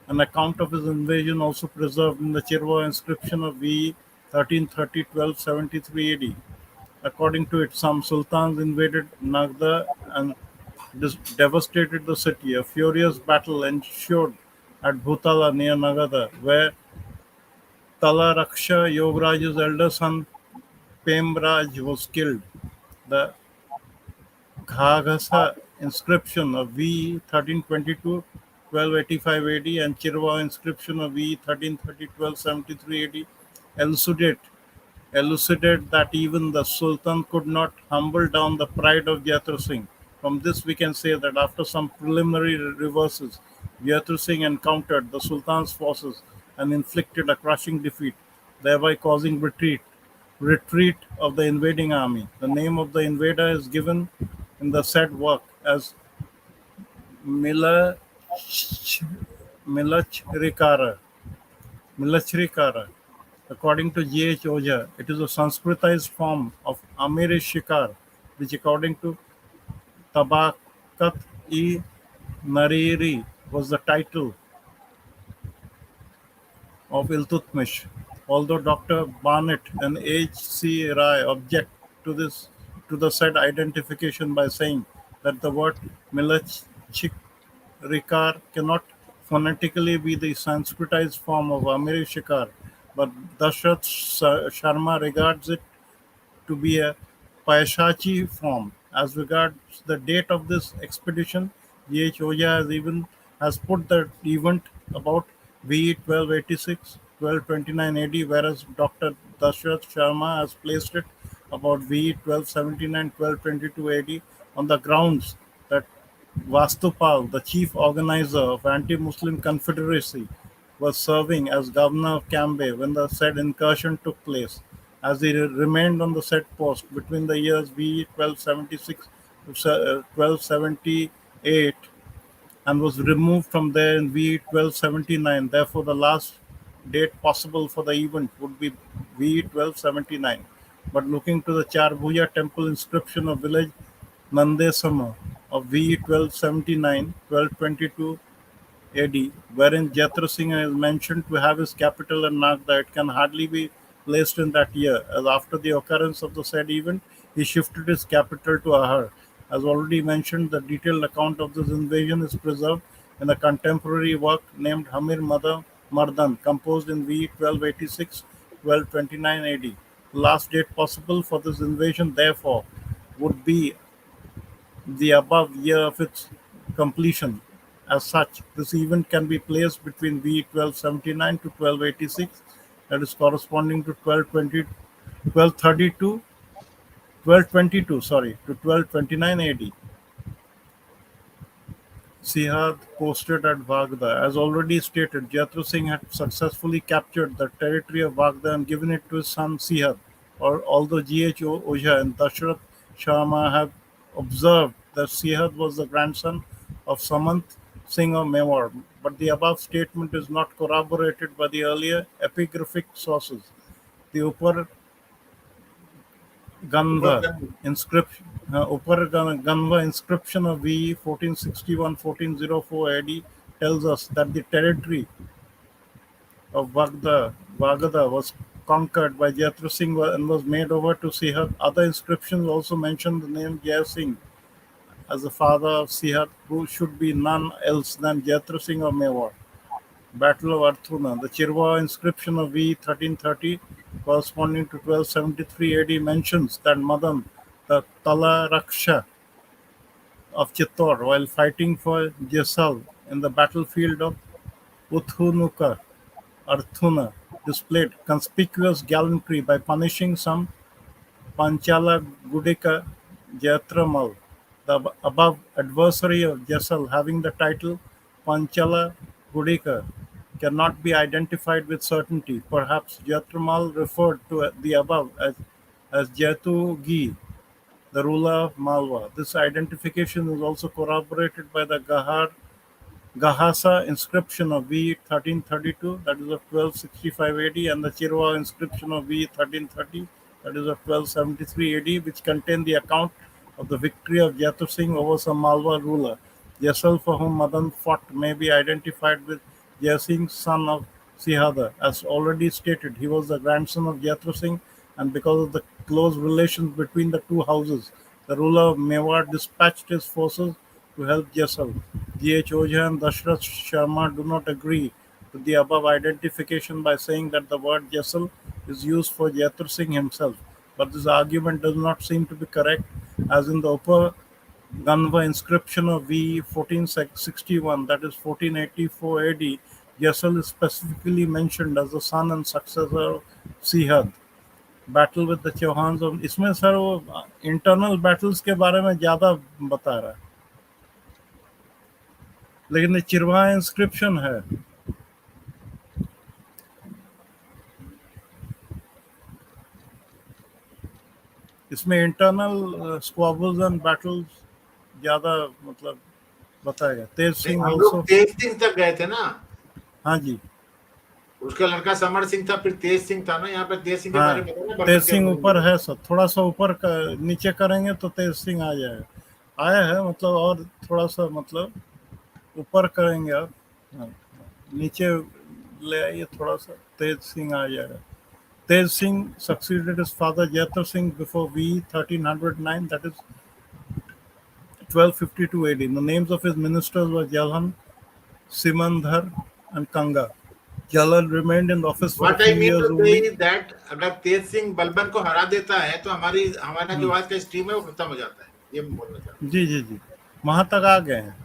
An account of his invasion also preserved in the Chirwa inscription of V 1330-1273 AD. According to it, some sultans invaded Nagda and devastated the city. A furious battle ensued at Bhutala near Nagada, where Talaraksha Yogaraj's elder son Pemraj was killed. The Ghagasa inscription of V 1322-1285 AD and Chirwa inscription of V 1330-1273 AD elucidate elucidated that even the Sultan could not humble down the pride of Jethro Singh. From this, we can say that after some preliminary reverses, Jethro Singh encountered the Sultan's forces and inflicted a crushing defeat, thereby causing retreat of the invading army. The name of the invader is given in the said work as Milach Milachrikara. Milachrikara. According to G. H. Oja, it is a Sanskritized form of Amir Shikar, which, according to Tabakat-e-Nariri, was the title of Iltutmish. Although Dr. Barnett and H. C. Rai object to this to the said identification by saying that the word Milachikar cannot phonetically be the Sanskritized form of Amir Shikar, but Dashrath Sharma regards it to be a Paishachi form. As regards the date of this expedition, G. H. Oja has put the event about V 1286 1229 AD, whereas Dr. Dashrath Sharma has placed it about V 1279 1222 AD on the grounds that Vastupal, the chief organizer of anti-Muslim confederacy, was serving as governor of Cambay when the said incursion took place, as he remained on the said post between the years B 1276 to 1278 and was removed from there in V 1279. Therefore, the last date possible for the event would be V 1279. But looking to the Charbhuja temple inscription of village Nandesama of V 1279 1222 AD, wherein Jethro Singh is mentioned to have his capital in Nagda, it can hardly be placed in that year, as after the occurrence of the said event, he shifted his capital to Ahar. As already mentioned, the detailed account of this invasion is preserved in a contemporary work named Hamir Mardan, composed in V 1286 1229 AD. The last date possible for this invasion, therefore, would be the above year of its completion. As such, this event can be placed between V 1279 to 1286, that is corresponding to 1222, to 1229 AD. Sihad posted at Vagda. As already stated, Jethro Singh had successfully captured the territory of Vagda and given it to his son Sihad. Although G. H. Oja and Dashrath Sharma have observed that Sihad was the grandson of Samant Singh of Mewar, but the above statement is not corroborated by the earlier epigraphic sources. The Upper Ganva inscription. Upar Ganva inscription of V 1461-1404 AD tells us that the territory of Vagada was conquered by Jaitra Singh and was made over to Sihat. Other inscriptions also mention the name Jai Singh as the father of Sihat, who should be none else than Jaitra Singh of Mewar. Battle of Arthuna. The Chirwa inscription of V 1330, corresponding to 1273 AD, mentions that Madan, the Tala Raksha of Chittor, while fighting for Jaisal in the battlefield of Uthunuka, Arthuna, displayed conspicuous gallantry by punishing some Panchala Gudika Jayatramal, the above adversary of Jaisal, having the title Panchala Gudika, cannot be identified with certainty. Perhaps Jayatramal referred to the above as Jayatugi, the ruler of Malwa. This identification is also corroborated by the Gahasa inscription of V 1332, that is of 1265 AD, and the Chirwa inscription of V 1330, that is of 1273 AD, which contain the account of the victory of Jaitur Singh over some Malwa ruler. Jaisal, for whom Madan fought, may be identified with Jai Singh, son of Sihada. As already stated, he was the grandson of Jaitur Singh, and because of the close relations between the two houses, the ruler of Mewar dispatched his forces to help Jaisal. G.H. Ojha and Dashrath Sharma do not agree with the above identification by saying that the word Jaisal is used for Jaitur Singh himself. But this argument does not seem to be correct, as in the Upper Ganva inscription of V 1461, that is 1484 AD, Jaisal is specifically mentioned as the son and successor of Sihad. Battle with the Chauhan इसमें sir वो internal battles के बारे में ज्यादा बता रहा है, लेकिन चिरवा इंस्क्रिप्शन है, इसमें इंटरनल स्क्वाबल्स एंड बैटल्स ज्यादा मतलब बताएगा. तेज सिंह
ऑल्सो तेज सिंह तक गए थे ना.
हाँ जी,
उसका लड़का समर सिंह था, फिर तेज सिंह था ना. यहाँ पे तेज सिंह के बारे में बताना.
तेज सिंह ऊपर है सर, थोड़ा सा ऊपर नीचे करेंगे तो तेज सिंह आ जाएगा. आया है मतलब, और थोड़ा सा मतलब ऊपर करेंगे आप, नीचे ले आइए थोड़ा सा, तेज सिंह आ जाएगा. तेज Singh succeeded his father Jaitra Singh before V 1309, that is 1252 AD. The names of his ministers were Jalhan, Simandhar and Kanga. Jalal remained in office for a few years only.
That अगर तेज सिंह बलबन को हरा देता है तो हमारा जो आज का स्ट्रीम है वो खत्म हो जाता है, ये बोलना चाहता हूं.
जी जी जी, वहां तक आ गए हैं.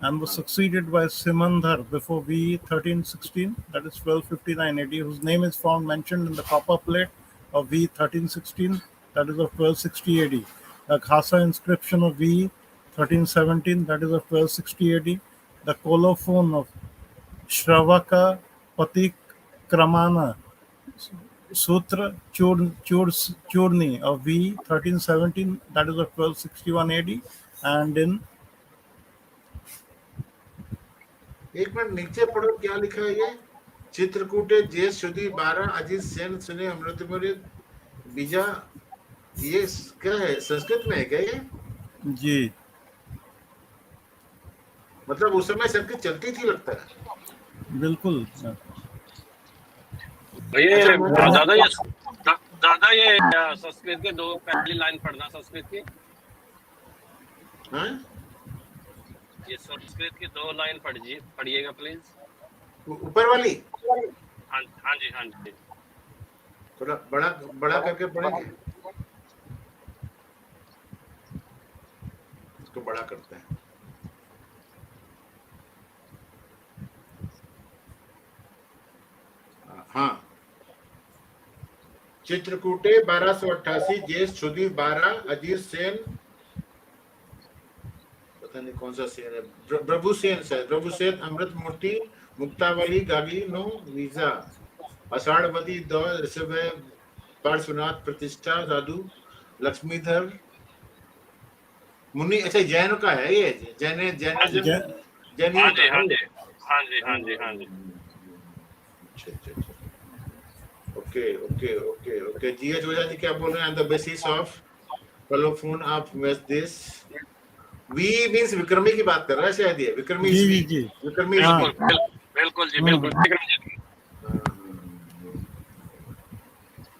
And was succeeded by Simandhar before V 1316, that is 1259 AD, whose name is found mentioned in the copper plate of V 1316, that is of 1260 AD. The Khasa inscription of V 1317, that is of 1260 AD. The colophon of Shravaka Patik Kramana Sutra Churni of V 1317, that is of 1261 AD. And in
एक minute नीचे पढ़ो क्या लिखा है. ये चित्रकूटे जेस शुद्धि 12 अजीत सेन सुने अमृतमोरी बीजा, ये क्या है, संस्कृत में है क्या ये?
जी,
मतलब उस समय संस्कृत चलती थी लगता है.
बिल्कुल.
ये दादा ये संस्कृत के दो पहली लाइन पढ़ना, संस्कृत की.
हाँ,
ये संस्कृत की दो लाइन पढ़िएगा प्लीज.
ऊपर वाली.
हाँ जी, हाँ जी.
थोड़ा बड़ा करके पढ़ेंगे. इसको बड़ा करते हैं. हाँ, चित्रकूटे 1288 ज्येष्ठ शुद्धि 12 अजीत सेन, पता नहीं कौन सा सेन है, प्रभु सेन से प्रभु सेन अमृत मूर्ति मुक्तावली गागी नो वीजा आषाढ़वती दो ऋषभ पार्श्वनाथ प्रतिष्ठा साधु लक्ष्मीधर मुनि. अच्छा, जैन का है ये. जैनिज्म.
हाँ जी, हाँ जी, हाँ जी, हाँ जी, हाँ जी.
अच्छा. Okay. GH ओझा जी क्या बोल रहे हैं? On the basis of colophon of this, V means विक्रमी की बात कर रहा है शायद ये. विक्रमी is V.
जी
विक्रमी is V.
बिल्कुल बिल्कुल जी बिल्कुल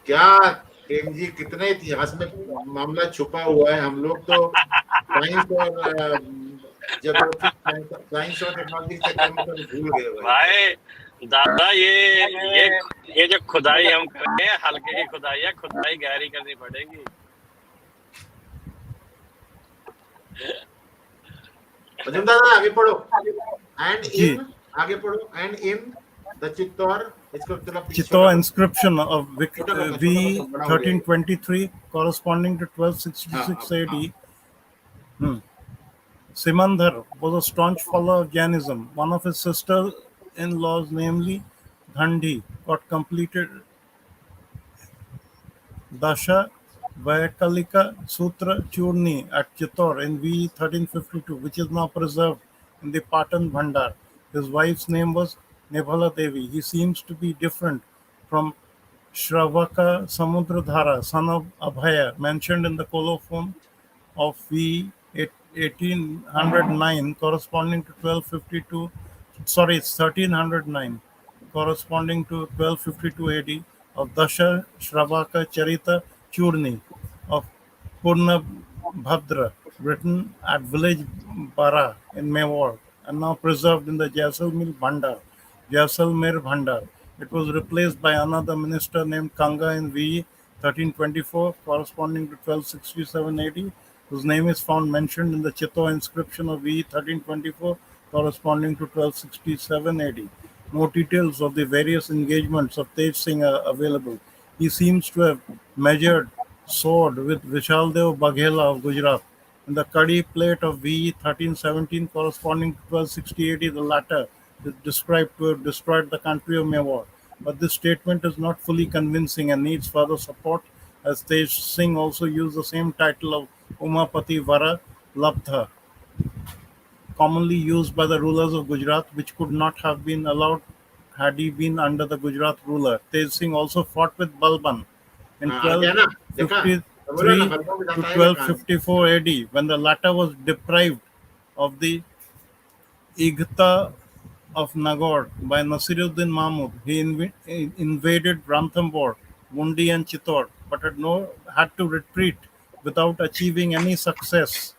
क्या प्रेम जी, कितने इतिहास में मामला छुपा हुआ है. हम लोग तो साइंस और ज्योग्राफी, साइंस और टेक्नोलॉजी के चक्कर में तो भूल गए
भाई. दादा ये जो खुदाई हम करेंगे हल्के की खुदाई है, खुदाई गहरी करनी पड़ेगी.
दादा आगे पढ़ो. एंड इन, आगे पढ़ो. And in the Chittor,
Chittor inscription of V 1323 corresponding to 1266 AD. Simandhar was a staunch follower of Jainism. One of his sister-in-laws, namely Dhandi, got completed Dasha Vaikalika Sutra Churni at Chittor in V 1352, which is now preserved in the Patan Bhandar. His wife's name was Nebhala Devi. He seems to be different from Shravaka Samudradhara, son of Abhaya, mentioned in the colophon of V 1809, corresponding to 1252. Sorry, it's 1309, corresponding to 1252 AD, of Dasha Shravaka Charita Churni of Purna Bhadra, written at village Bara in Mewar, and now preserved in the Jaisalmer Bhandar. It was replaced by another minister named Kanga in V 1324, corresponding to 1267 AD, whose name is found mentioned in the Chittor inscription of V 1324, corresponding to 1267 AD. More details of the various engagements of Tej Singh are available. He seems to have measured sword with Vishaldev Baghela of Gujarat. In the Kadi plate of V 1317, corresponding to 1260 AD, the latter is described to have destroyed the country of Mewar. But this statement is not fully convincing and needs further support, as Tej Singh also used the same title of Umapati Vara Labdha, commonly used by the rulers of Gujarat, which could not have been allowed had he been under the Gujarat ruler. Tej Singh also fought with Balban in 1253 to 1254 AD, when the latter was deprived of the Igta of Nagaur by Nasiruddin Mahmud. He invaded Ranthambore, Mundi and Chittor, but had to retreat without achieving any success.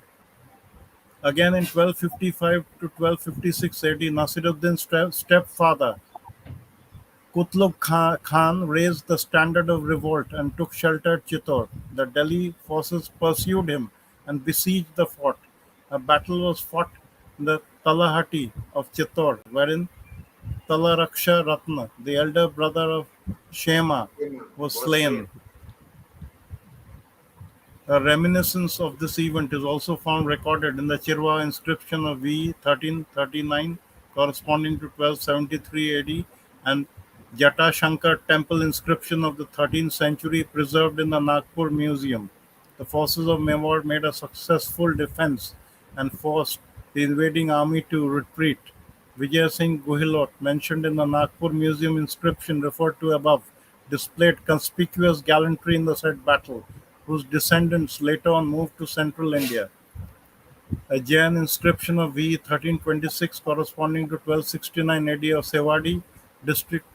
Again in 1255 to 1256 AD, Nasiruddin's stepfather, Kutlug Khan, raised the standard of revolt and took shelter at Chittor. The Delhi forces pursued him and besieged the fort. A battle was fought in the Talahati of Chittor, wherein Talaraksha Ratna, the elder brother of Shema, was slain. A reminiscence of this event is also found recorded in the Chirwa inscription of V 1339, corresponding to 1273 AD, and Jata Shankar temple inscription of the 13th century, preserved in the Nagpur Museum. The forces of Mewar made a successful defense and forced the invading army to retreat. Vijay Singh Guhilot, mentioned in the Nagpur Museum inscription referred to above, displayed conspicuous gallantry in the said battle, whose descendants later on moved to central India. A Jain inscription of V 1326, corresponding to 1269 AD, of Sewadi district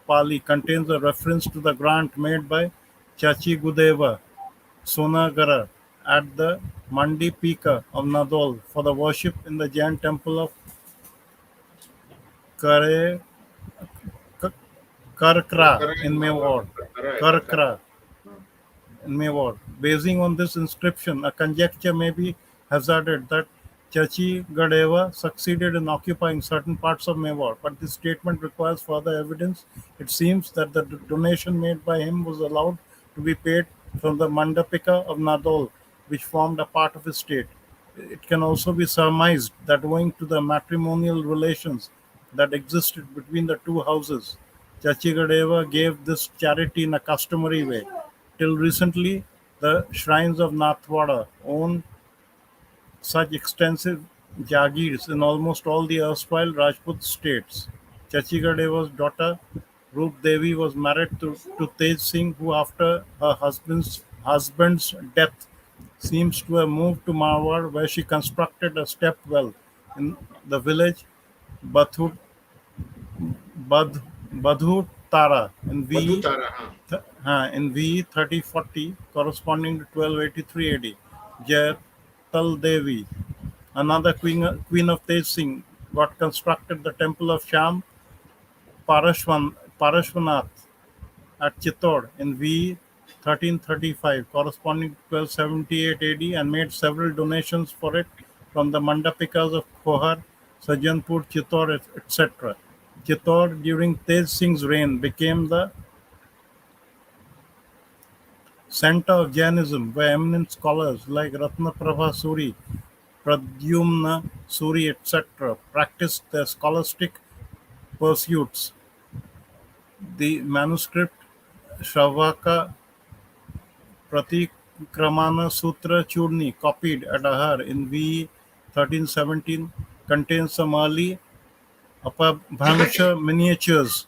Pali, contains a reference to the grant made by Chachi Gudeva Sonagara at the Mandi Pika of Nadol for the worship in the Jain temple of Karkra in Mewar. Basing on this inscription, a conjecture may be hazarded that Chachi Gadeva succeeded in occupying certain parts of Mewar, but this statement requires further evidence. It seems that the donation made by him was allowed to be paid from the Mandapika of Nadol, which formed a part of his state. It can also be surmised that owing to the matrimonial relations that existed between the two houses, Chachigadeva gave this charity in a customary way. Till recently, the shrines of Nathwada owned such extensive jagirs in almost all the erstwhile Rajput states. Chachigadeva's daughter Rup Devi was married to Tej Singh, who after her husband's death seems to have moved to Marwar, where she constructed a step well in the village Bathu, Badh, Badhu Tara in
Vadhu
V
तारा, हाँ।
in V 3040, corresponding to 1283 AD. Jaital Devi, another queen of Tej Singh, got constructed the temple of Sham Parashvanath at Chittor in V 1335, corresponding to 1278 AD, and made several donations for it from the Mandapikas of Kohar, Sajanpur, Chittor, etc. Chittor during Tej Singh's reign became the center of Jainism, where eminent scholars like Ratnaprabha Suri, Pradyumna Suri, etc., practiced their scholastic pursuits. The manuscript Shravaka Pratikramana Sutra Churni, copied at Ahar in V 1317, contains some early Apabhramsha miniatures.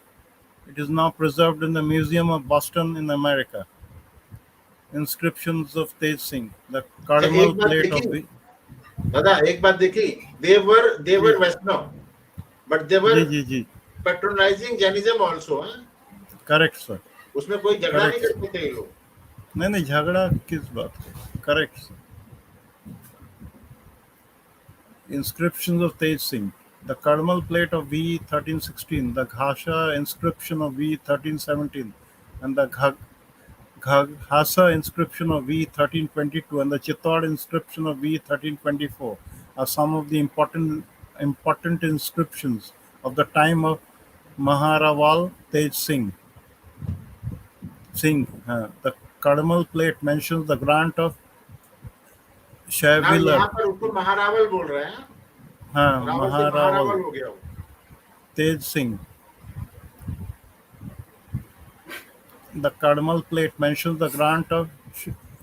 It is now preserved in the Museum of Boston in America. Inscriptions of Tej Singh, the
अच्छा,
cardinal
एक बात
plate
देखी
of the
दादा, एक बात देखी, they were Vaishnav, but they were
जी
patronizing Jainism also, हाँ?
करेक्ट सर
उसमें कोई झगड़ा नहीं
करेक्ट
करते थे ये लोग।
नहीं झगड़ा किस बात का correct sir Inscriptions of Tej Singh, the cardinal plate of V 1316, the Ghasha inscription of V 1317, and the Ghasa inscription of V 1322, and the Chittor inscription of V 1324 are some of the important inscriptions of the time of Maharaja Tej Singh. The cardinal plate mentions the grant of
ना, यहाँ
Shavilar,
पर उसको महारावल बोल रहे हैं, रावल से
Maharaja
Maharawal हो गया वो।
Tej Singh. The cardinal plate mentions the grant of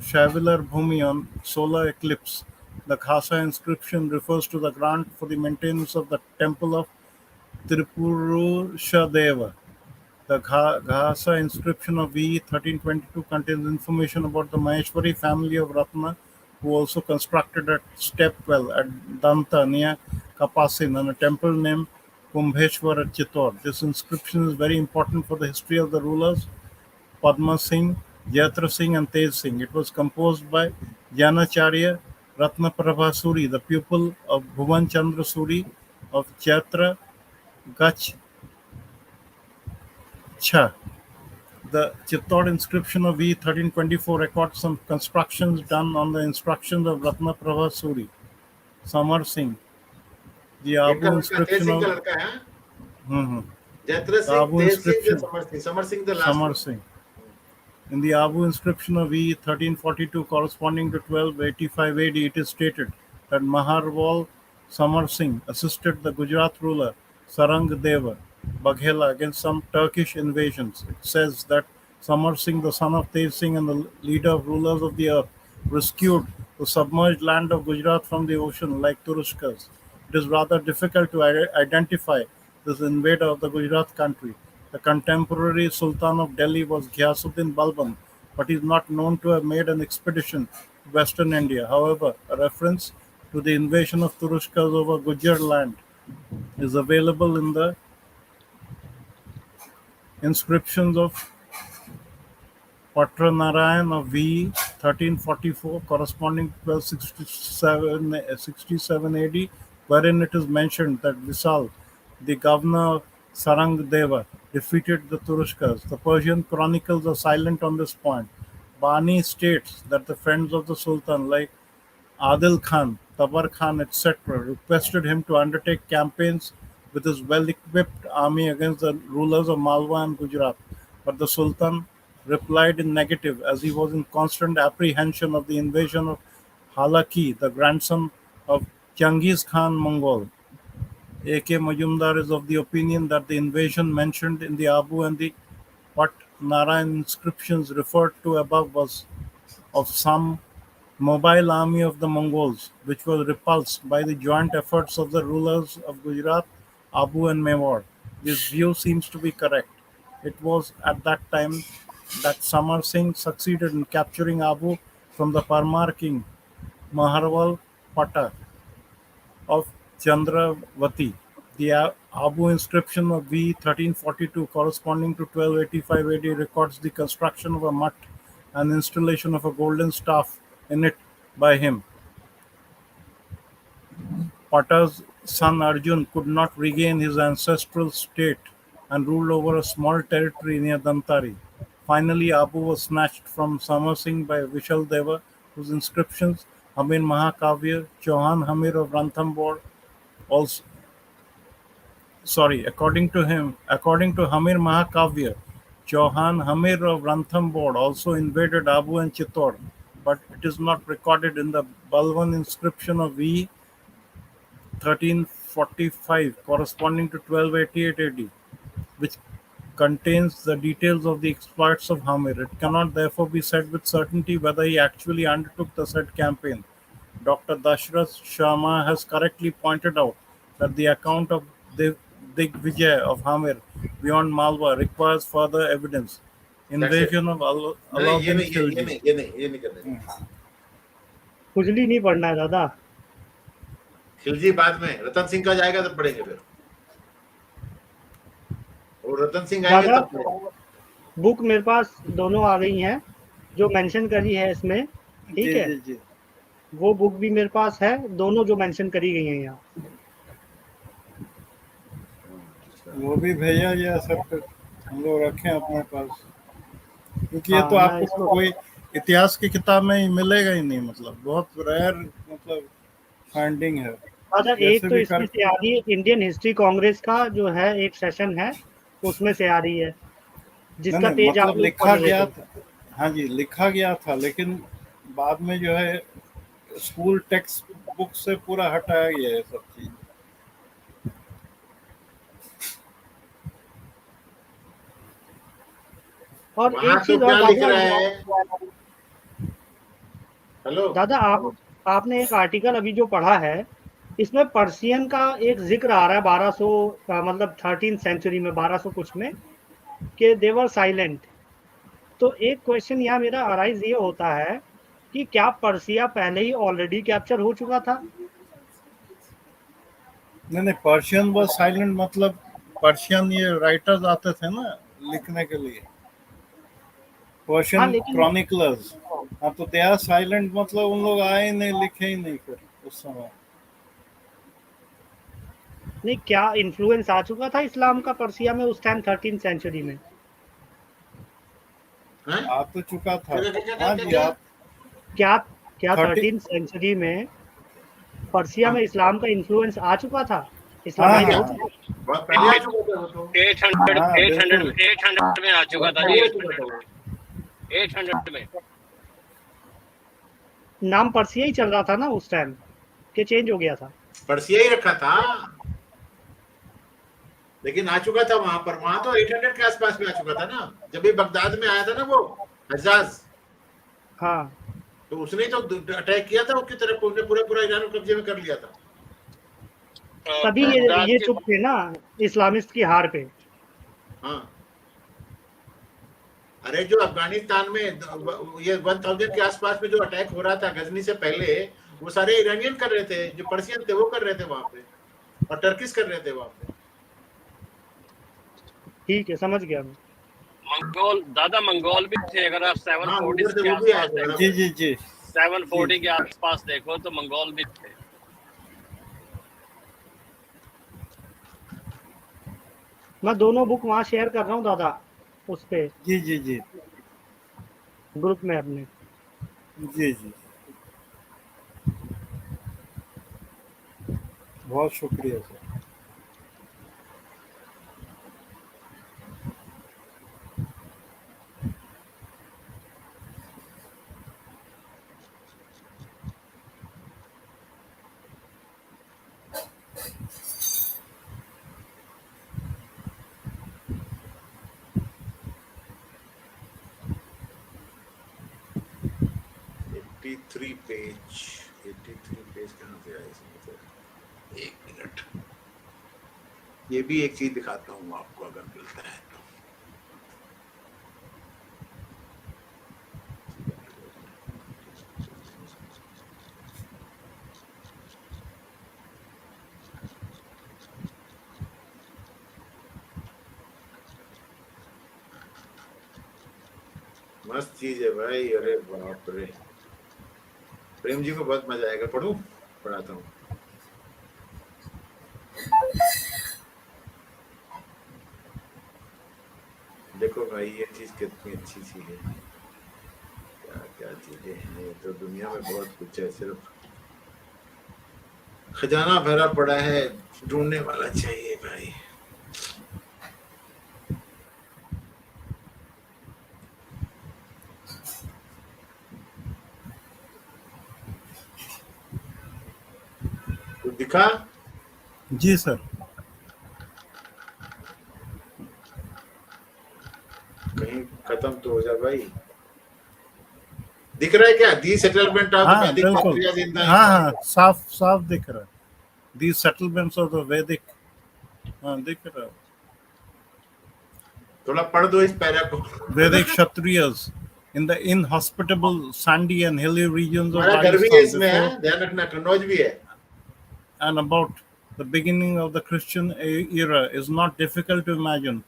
Shavilar Bhumi on solar eclipse. The Khasa inscription refers to the grant for the maintenance of the temple of Tripurusha. The Khasa inscription of V 1322 contains information about the Maheshwari family of Ratna, who also constructed a step well at Danta near Kapasin and a temple named Kumbheshwar at Chittor. This inscription is very important for the history of the rulers Padma Singh, Jaitra Singh, and Tej Singh. It was composed by Janacharya Ratnaprabha Suri, the pupil of Bhuvan Chandra Suri of Chaitra Gach Cha. The Chittor inscription of V 1324 records some constructions done on the instructions of Ratnaprabha Suri. Samar Singh. The
इनका
Abu
लड़का तेज
inscription
Singh का
of
लड़का है,
hmm,
Jaitra
the
Singh,
Abu
Tej Singh,
inscription
Samar Singh the last
Samar
one।
Singh. In the Abu inscription of E 1342 corresponding to 1285 AD, it is stated that Maharwal Samar Singh assisted the Gujarat ruler Sarang Deva Baghela against some Turkish invasions. It says that Samar Singh, the son of Tej Singh and the leader of rulers of the earth, rescued the submerged land of Gujarat from the ocean like Turushkas. It is rather difficult to identify this invader of the Gujarat country. The contemporary Sultan of Delhi was Ghiyasuddin Balban, but he is not known to have made an expedition to western India. However, a reference to the invasion of Turushkas over Gujar land is available in the inscriptions of Patranarayan of V 1344 corresponding to 1267 AD, wherein it is mentioned that Visal, the governor of Sarangdeva, defeated the Turushkas. The Persian chronicles are silent on this point. Bani states that the friends of the Sultan, like Adil Khan, Tabar Khan, etc., requested him to undertake campaigns with his well-equipped army against the rulers of Malwa and Gujarat. But the Sultan replied in negative, as he was in constant apprehension of the invasion of Halaki, the grandson of Genghis Khan Mongol. A.K. Majumdar is of the opinion that the invasion mentioned in the Abu and the Pat Narayan inscriptions referred to above was of some mobile army of the Mongols, which was repulsed by the joint efforts of the rulers of Gujarat, Abu, and Mewar. This view seems to be correct. It was at that time that Samar Singh succeeded in capturing Abu from the Parmar king Maharwal Pata of Chandravati. The Abu inscription of V 1342 corresponding to 1285 AD records the construction of a mutt and installation of a golden staff in it by him. Pata's son Arjun could not regain his ancestral state and ruled over a small territory near Dantari. Finally, Abu was snatched from Samar Singh by Vishal Deva, whose inscriptions, Hamir Mahakavya, Chauhan Hamir of Ranthambore, also according to Hamir Mahakavya, Chauhan Hamir of Ranthambore also invaded Abu and Chittor, but it is not recorded in the Balwan inscription of V 1345 corresponding to 1288 AD, which contains the details of the exploits of Hamir. It cannot therefore be said with certainty whether he actually undertook the said campaign. Dr. Dashrath Sharma has correctly pointed out that the account of the Digvijay of Hamir beyond Malwa requires further evidence.
That's it.
Invasion of
नहीं ये
Alauddin
नहीं ये
Khilji.
नहीं ये नहीं ये नहीं करने
खुजली नहीं पढ़ना है दादा।
खिलजी बाद में रतन सिंह का जाएगा तब पढ़ेंगे फिर, और रतन सिंह आएंगे
दादा
तब पढ़ेंगे।
बुक मेरे पास दोनों आ गई हैं जो मेंशन करी है इसमें, ठीक
जी
है।
जी जी
वो बुक भी मेरे पास है, दोनों जो मेंशन करी गई हैं यहाँ।
वो भी भेजा गया सब कुछ हम लोग रखें अपने पास, क्योंकि ये
हाँ
तो
मैं
आपको
इसको
कोई इतिहास की किताब में ही मिलेगा ही नहीं, मतलब बहुत रेयर मतलब फाइंडिंग है।
दादा एक
जैसे
तो
भी
इसमें
कर
से आ रही है, इंडियन हिस्ट्री कांग्रेस का जो है एक सेशन है उसमें से आ रही है,
नहीं
जिसका
नहीं
पेज आप
मतलब
लोग
लिखा
पढ़ रहे
गया
थे।
था, हाँ जी लिखा गया था, लेकिन बाद में जो है स्कूल टेक्स्ट बुक से पूरा हटाया गया है सब चीज।
और
वहां
एक
तो
चीज और
क्या लिख
दादा,
रहा है, हेलो
दादा आपने एक आर्टिकल अभी जो पढ़ा है इसमें पर्शियन का एक जिक्र आ रहा है 1200 मतलब 13th सेंचुरी में 1200 कुछ में कि देवर साइलेंट। तो एक क्वेश्चन यहाँ मेरा अराइज ये होता है कि क्या पर्सिया पहले ही ऑलरेडी कैप्चर हो चुका था?
नहीं नहीं पर्शियन वॉज साइलेंट, मतलब पर्शियन ये राइटर्स आते थे ना लिखने के लिए,
हाँ
पर्शियन
लेकिन
क्रॉनिकलर्स। हाँ तो दे आर साइलेंट मतलब उन लोग आए ही नहीं, लिखे ही नहीं फिर उस समय।
नहीं, क्या इन्फ्लुएंस आ चुका था इस्लाम का पर्सिया में उस टाइम 13th सेंचुरी में?
हैं?
आ तो चुका था।
क्या क्या क्या
हाँ
क्या
जी
क्या
आप
क्या क्या
30
13th सेंचुरी में पर्सिया
हाँ
में इस्लाम का इन्फ्लुएंस आ चुका था,
हाँ
इस्लामाइज
क्या
हो
हाँ
चुका?
बहुत पहले आ चुका था वो तो,
800
हाँ
800
बिल्कुल
800 में आ चुका
बहुत
था जी,
पहले आ चुका था वो।
800 में।
नाम पर्सिया ही चल रहा था ना उस टाइम, के चेंज हो गया था?
पर्सिया ही रखा था, लेकिन आ चुका था वहां पर, वहां तो 800 के आसपास में आ चुका था ना, जब भी बगदाद में आया था ना वो हज्जाज,
हाँ
तो उसने तो अटैक किया था उसकी तरफ, उसने पूरा पूरा ईरान को कब्जे में कर लिया था।
तभी
बगदाद
ये
के
चुप थे ना इस्लामिस्ट की हार पे।
हाँ अरे जो अफगानिस्तान में ये 1000 के आसपास में जो अटैक हो रहा था गजनी से पहले, वो सारे ईरानियन कर रहे थे, जो पर्सियन थे वो कर रहे थे वहां पे, और टर्किश कर रहे थे वहां पे।
ठीक है, समझ गया मैं।
मंगोल, दादा मंगोल भी थे, अगर आप
हाँ
740
उधर से
के
वो भी आए
आसपास
थे,
देखो,
जी
बराबर।
जी जी
740
जी
के आसपास देखो तो मंगोल भी थे।
मैं दोनों बुक वहाँ शेयर कर रहा हूँ दादा, उस पे
जी जी जी
ग्रुप में अपने।
जी जी बहुत शुक्रिया सर।
एट्टी थ्री पेज कहाँ से आया इसमें से? एक मिनट, ये भी एक चीज दिखाता हूँ आपको अगर मिलता है तो। मस्त चीज है भाई, अरे बाप रे। प्रेम जी को बहुत मजा आएगा। पढ़ूं? पढ़ाता हूँ। देखो भाई ये चीज कितनी अच्छी सी है। क्या क्या चीजें हैं, ये तो दुनिया में बहुत कुछ है, सिर्फ खजाना भरा पड़ा है, ढूंढने वाला चाहिए भाई। कुछ दिखा?
जी सर।
कहीं खत्म तो हो जा भाई। दिख रहा है क्या? दी सेटलमेंट ऑफ द
हाँ
वैदिक
बिल्कुल,
पात्रियाज इन द
हाँ हाँ, साफ साफ दिख रहा है। These settlements of the Vedic, हाँ दिख रहा है।
थोड़ा पढ़ दो इस पैरा को।
Vedic Kshatriyas in the inhospitable, sandy and hilly regions of
हमारा घर भी है
Rajasthan
इसमें,
before
है ध्यान रखना, कन्नौज भी है।
and about the beginning of the Christian era is not difficult to imagine,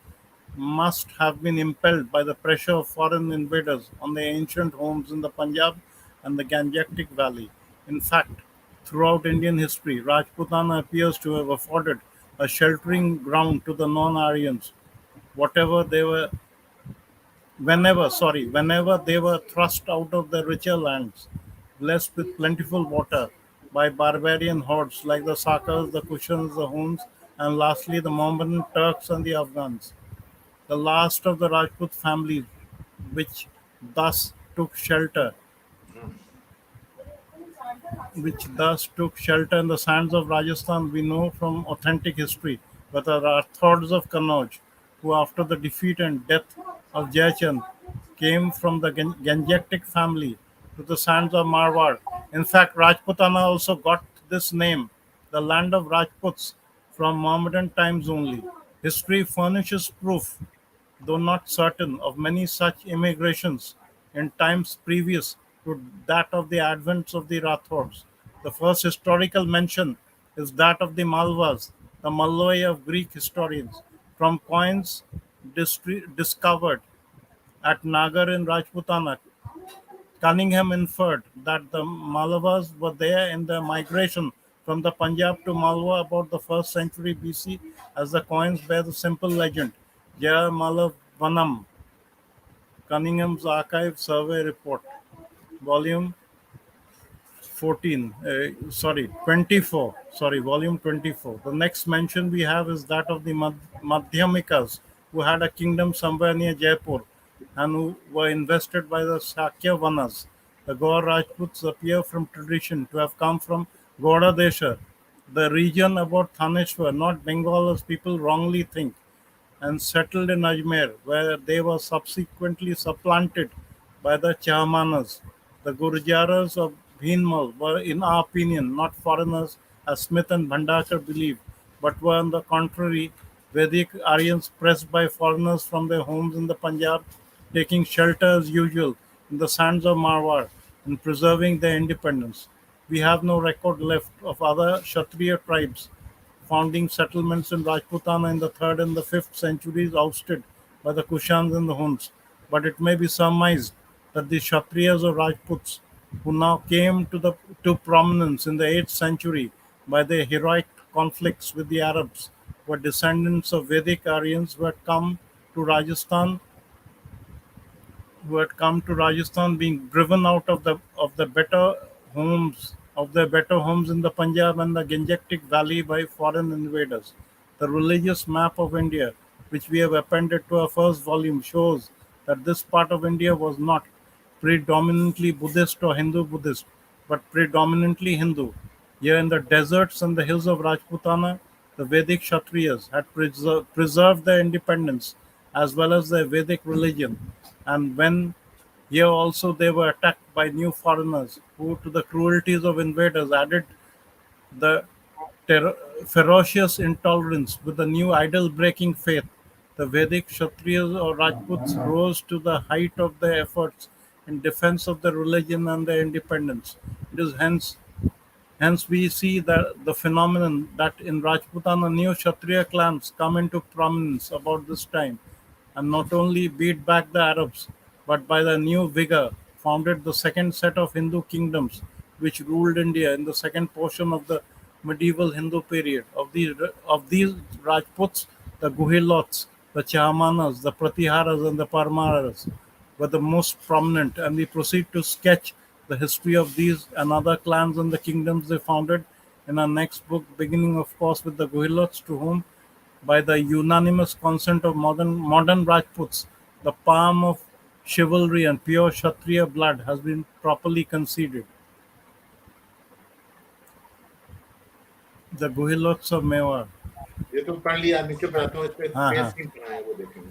must have been impelled by the pressure of foreign invaders on the ancient homes in the Punjab and the Gangetic Valley. In fact, throughout Indian history, Rajputana appears to have afforded a sheltering ground to the non-Aryans, whatever they were whenever they were thrust out of their richer lands, blessed with plentiful water, by barbarian hordes like the Sakas, the Kushans, the Huns, and lastly the Mohammedan Turks and the Afghans. The last of the Rajput families which thus took shelter in the sands of Rajasthan, we know from authentic history, but the Rathors of Kannauj, who after the defeat and death of Jayachand came from the Gangetic family to the sands of Marwar. In fact, Rajputana also got this name, the land of Rajputs, from Mohammedan times only. History furnishes proof, though not certain, of many such immigrations in times previous to that of the advent of the Rathors. The first historical mention is that of the Malwas, the Malloy of Greek historians, from coins discovered at Nagar in Rajputana. Cunningham inferred that the Malwas were there in their migration from the Punjab to Malwa about the 1st century BC, as the coins bear the simple legend, Jaya Malavanam. Cunningham's Archive Survey Report, Volume 24, Volume 24. The next mention we have is that of the Madhyamikas, who had a kingdom somewhere near Jaipur and who were invested by the Sakya Vanas. The Gaur Rajputs appear from tradition to have come from Gauda Desha, the region about Thaneshwar, not Bengal as people wrongly think, and settled in Ajmer, where they were subsequently supplanted by the Chahmanas. The Gurjaras of Bhinmal were, in our opinion, not foreigners, as Smith and Bhandakar believe, but were, on the contrary, Vedic Aryans pressed by foreigners from their homes in the Punjab, taking shelter as usual in the sands of Marwar and preserving their independence. We have no record left of other Kshatriya tribes founding settlements in Rajputana in the 3rd and the 5th centuries, ousted by the Kushans and the Huns. But it may be surmised that the Kshatriyas or Rajputs, who now came to prominence in the 8th century by their heroic conflicts with the Arabs, were descendants of Vedic Aryans who had come to Rajasthan, being driven out of the better homes in the Punjab and the Gangetic Valley by foreign invaders. The religious map of India, which we have appended to our first volume, shows that this part of India was not predominantly Buddhist or Hindu Buddhist, but predominantly Hindu. Here in the deserts and the hills of Rajputana, the Vedic Kshatriyas had preserved their independence as well as their Vedic religion, and when here also they were attacked by new foreigners who, to the cruelties of invaders, added the ferocious intolerance with the new idol breaking faith. The Vedic Kshatriyas or Rajputs rose to the height of their efforts in defense of their religion and their independence. It is hence we see the phenomenon that in Rajputana new Kshatriya clans come into prominence about this time and not only beat back the Arabs but by the new vigor founded the second set of Hindu kingdoms which ruled India in the second portion of the medieval Hindu period. Of these Rajputs, the Guhilots, the Chahmanas, the Pratiharas, and the Parmaras were the most prominent, and we proceed to sketch the history of these and other clans and the kingdoms they founded in our next book, beginning, of course, with the Guhilots, to whom, by the unanimous consent of modern Rajputs, the palm of chivalry and pure Kshatriya blood has been properly conceded. The Guhilots of Mewar.
ये तो पढ़ लिया, नीचे पढ़ाता हूँ, इस पे
हाँ
पेज
हाँ
3 पढ़ा है, वो देखेंगे।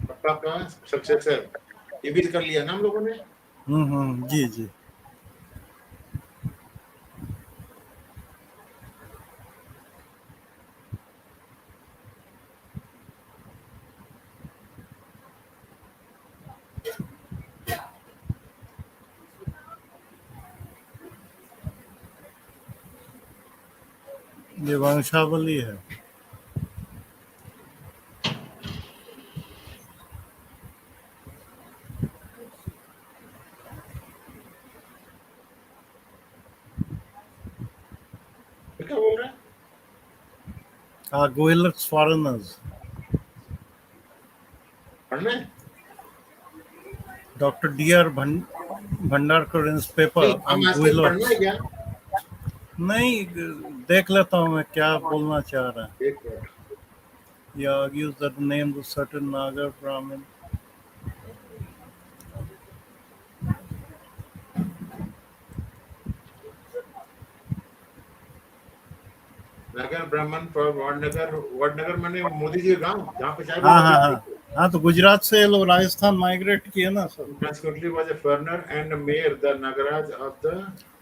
पप्पा का सक्सेसर ये भी कर लिया ना हम लोगों ने।
जी जी। ये वंशावली है।
क्या बोल रहा है?
Guhilots foreigners.
पढ़ना है?
Dr. D.R. Bhandarkar in his paper
नहीं,
on
हम आज तक पढ़ना है
Guhilots.
क्या?
नहीं, देख लेता हूँ मैं क्या बोलना चाह रहा है।
एक minute.
He argues that the names of certain Nagar Brahmin.
नगर ब्राह्मण फॉर वडनगर माने मोदी जी का गांव जहाँ पे चाय
हाँ
बनती
हाँ
थी।
हाँ हाँ, तो गुजरात से ये लोग राजस्थान माइग्रेट किए ना सब।
Consequently was a foreigner and mayor the Nagaraj of the।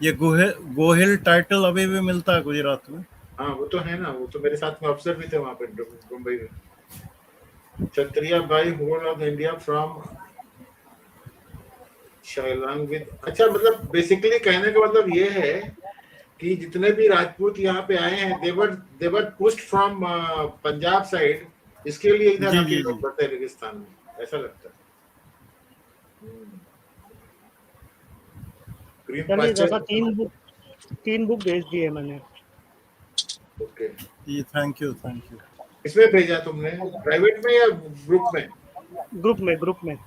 ये गोहिल टाइटल अभी भी मिलता है गुजरात में।
हाँ वो तो है ना, वो तो मेरे साथ में अफसर भी थे वहाँ पे मुंबई में। क्षत्रिय by whole of India from Shillong with. अच्छा, मतलब बेसिकली कहने का मतलब ये है कि जितने भी राजपूत यहाँ पे आए हैं देवर पुश्ड फ्रॉम पंजाब साइड, इसके लिए इधर
जी
आके
जी
लोग
जी।
बढ़ते रेगिस्तान में, ऐसा लगता है। ग्रीन
चलिए
पास्चर।
दादा, 3 बुक भेज दिए मैंने।
ओके,
जी थैंक यू थैंक यू।
इसमें भेजा तुमने प्राइवेट में या ग्रुप में?
ग्रुप में।